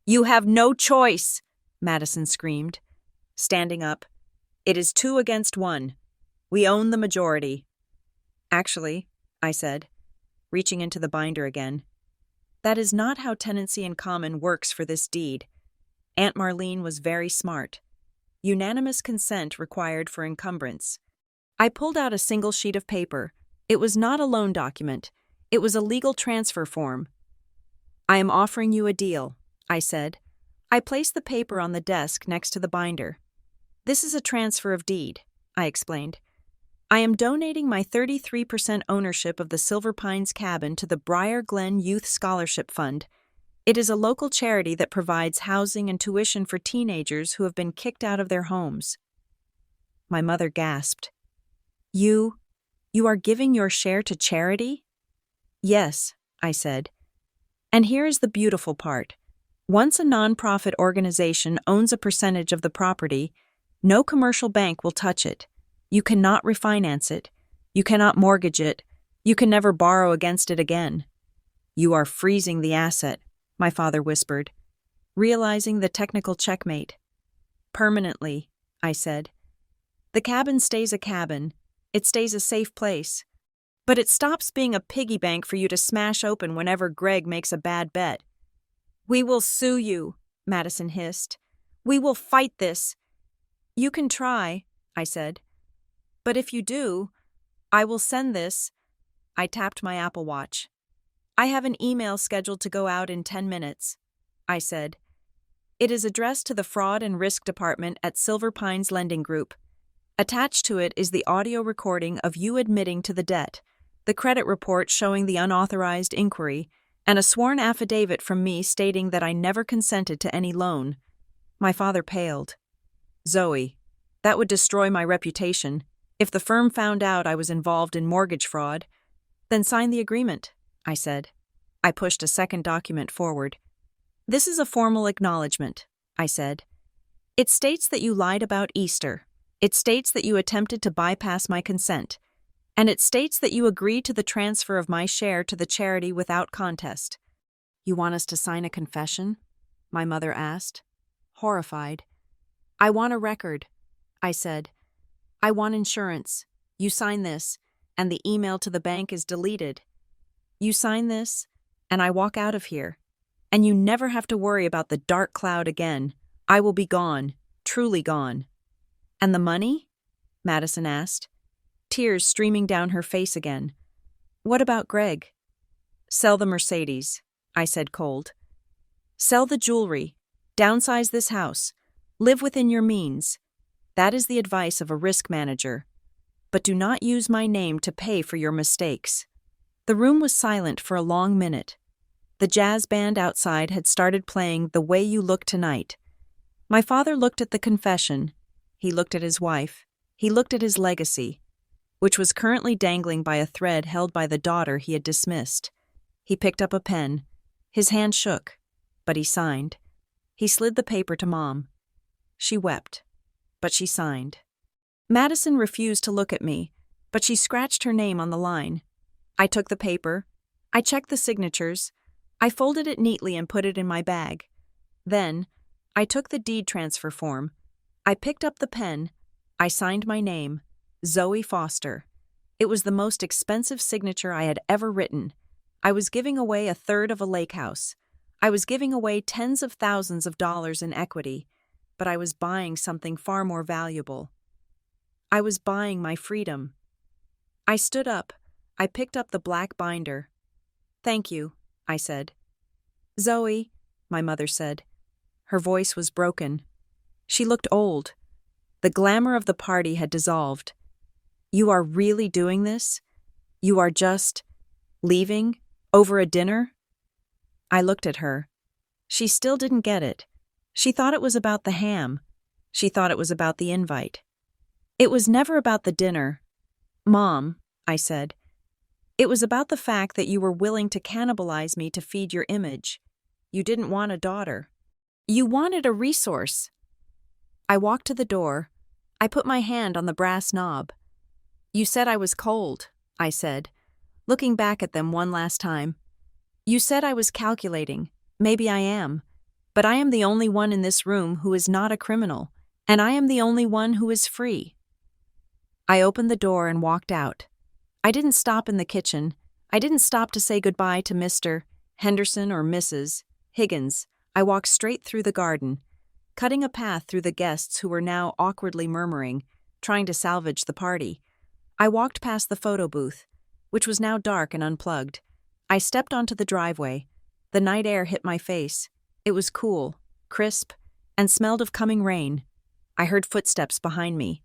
Speaker 1: "You have no choice," Madison screamed, standing up. "It is 2 against 1. We own the majority." "Actually," I said, reaching into the binder again, "that is not how tenancy in common works for this deed. Aunt Marlene was very smart. Unanimous consent required for encumbrance." I pulled out a single sheet of paper. It was not a loan document. It was a legal transfer form. "I am offering you a deal," I said. I placed the paper on the desk next to the binder. "This is a transfer of deed," I explained. "I am donating my 33% ownership of the Silver Pines cabin to the Briar Glen Youth Scholarship Fund. It is a local charity that provides housing and tuition for teenagers who have been kicked out of their homes." My mother gasped. You are giving your share to charity?" "Yes," I said. "And here is the beautiful part. Once a nonprofit organization owns a percentage of the property, no commercial bank will touch it. You cannot refinance it. You cannot mortgage it. You can never borrow against it again." "You are freezing the asset," my father whispered, realizing the technical checkmate. "Permanently," I said. "The cabin stays a cabin. It stays a safe place. But it stops being a piggy bank for you to smash open whenever Greg makes a bad bet." "We will sue you," Madison hissed. "We will fight this." "You can try," I said. "But if you do, I will send this." I tapped my Apple Watch. "I have an email scheduled to go out in 10 minutes," I said. "It is addressed to the Fraud and Risk Department at Silver Pines Lending Group. Attached to it is the audio recording of you admitting to the debt, the credit report showing the unauthorized inquiry, and a sworn affidavit from me stating that I never consented to any loan." My father paled. "Zoe, that would destroy my reputation. If the firm found out I was involved in mortgage fraud, then sign the agreement," I said. I pushed a second document forward. "This is a formal acknowledgement," I said. "It states that you lied about Easter. It states that you attempted to bypass my consent. And it states that you agreed to the transfer of my share to the charity without contest." "You want us to sign a confession?" my mother asked, horrified. "I want a record," I said. "I want insurance. You sign this, and the email to the bank is deleted. You sign this, and I walk out of here. And you never have to worry about the dark cloud again. I will be gone, truly gone." "And the money?" Madison asked, tears streaming down her face again. "What about Greg?" "Sell the Mercedes," I said cold. "Sell the jewelry. Downsize this house. Live within your means. That is the advice of a risk manager. But do not use my name to pay for your mistakes." The room was silent for a long minute. The jazz band outside had started playing The Way You Look Tonight. My father looked at the confession. He looked at his wife. He looked at his legacy, which was currently dangling by a thread held by the daughter he had dismissed. He picked up a pen. His hand shook, but he signed. He slid the paper to Mom. She wept, but she signed. Madison refused to look at me, but she scratched her name on the line. I took the paper. I checked the signatures. I folded it neatly and put it in my bag. Then, I took the deed transfer form. I picked up the pen. I signed my name, Zoe Foster. It was the most expensive signature I had ever written. I was giving away a third of a lake house. I was giving away tens of thousands of dollars in equity, but I was buying something far more valuable. I was buying my freedom. I stood up. I picked up the black binder. "Thank you," I said. "Zoe," my mother said. Her voice was broken. She looked old. The glamour of the party had dissolved. "You are really doing this? You are just leaving over a dinner?" I looked at her. She still didn't get it. She thought it was about the ham. She thought it was about the invite. "It was never about the dinner, Mom," I said. "It was about the fact that you were willing to cannibalize me to feed your image. You didn't want a daughter. You wanted a resource." I walked to the door. I put my hand on the brass knob. "You said I was cold," I said, looking back at them one last time. "You said I was calculating. Maybe I am. But I am the only one in this room who is not a criminal, and I am the only one who is free." I opened the door and walked out. I didn't stop in the kitchen. I didn't stop to say goodbye to Mr. Henderson or Mrs. Higgins. I walked straight through the garden, cutting a path through the guests who were now awkwardly murmuring, trying to salvage the party. I walked past the photo booth, which was now dark and unplugged. I stepped onto the driveway. The night air hit my face. It was cool, crisp, and smelled of coming rain. I heard footsteps behind me.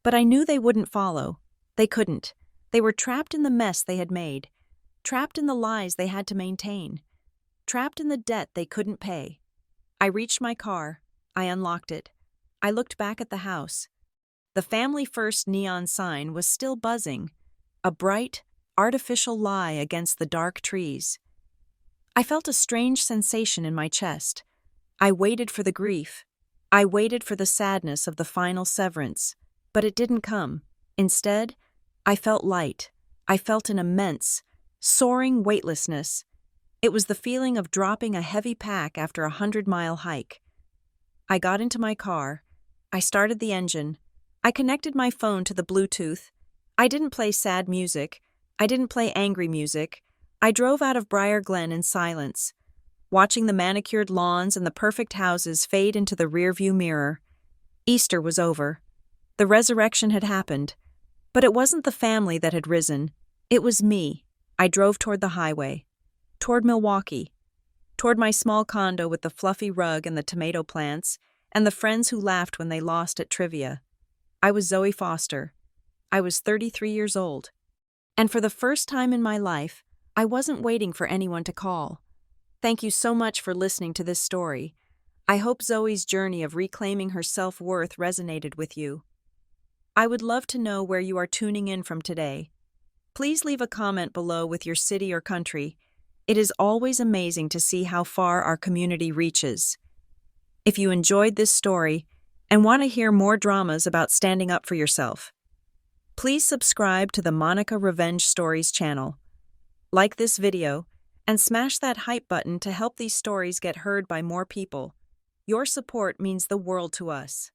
Speaker 1: But I knew they wouldn't follow. They couldn't. They were trapped in the mess they had made, trapped in the lies they had to maintain, trapped in the debt they couldn't pay. I reached my car. I unlocked it. I looked back at the house. The Family First neon sign was still buzzing, a bright, artificial lie against the dark trees. I felt a strange sensation in my chest. I waited for the grief. I waited for the sadness of the final severance, but it didn't come. Instead, I felt light. I felt an immense, soaring weightlessness. It was the feeling of dropping a heavy pack after a 100-mile hike. I got into my car. I started the engine. I connected my phone to the Bluetooth. I didn't play sad music. I didn't play angry music. I drove out of Briar Glen in silence, watching the manicured lawns and the perfect houses fade into the rearview mirror. Easter was over. The resurrection had happened. But it wasn't the family that had risen. It was me. I drove toward the highway, toward Milwaukee, toward my small condo with the fluffy rug and the tomato plants, and the friends who laughed when they lost at trivia. I was Zoe Foster. I was 33 years old. And for the first time in my life, I wasn't waiting for anyone to call. Thank you so much for listening to this story. I hope Zoe's journey of reclaiming her self-worth resonated with you. I would love to know where you are tuning in from today. Please leave a comment below with your city or country. It is always amazing to see how far our community reaches. If you enjoyed this story and want to hear more dramas about standing up for yourself, please subscribe to the Monica Revenge Stories channel. Like this video and smash that hype button to help these stories get heard by more people. Your support means the world to us.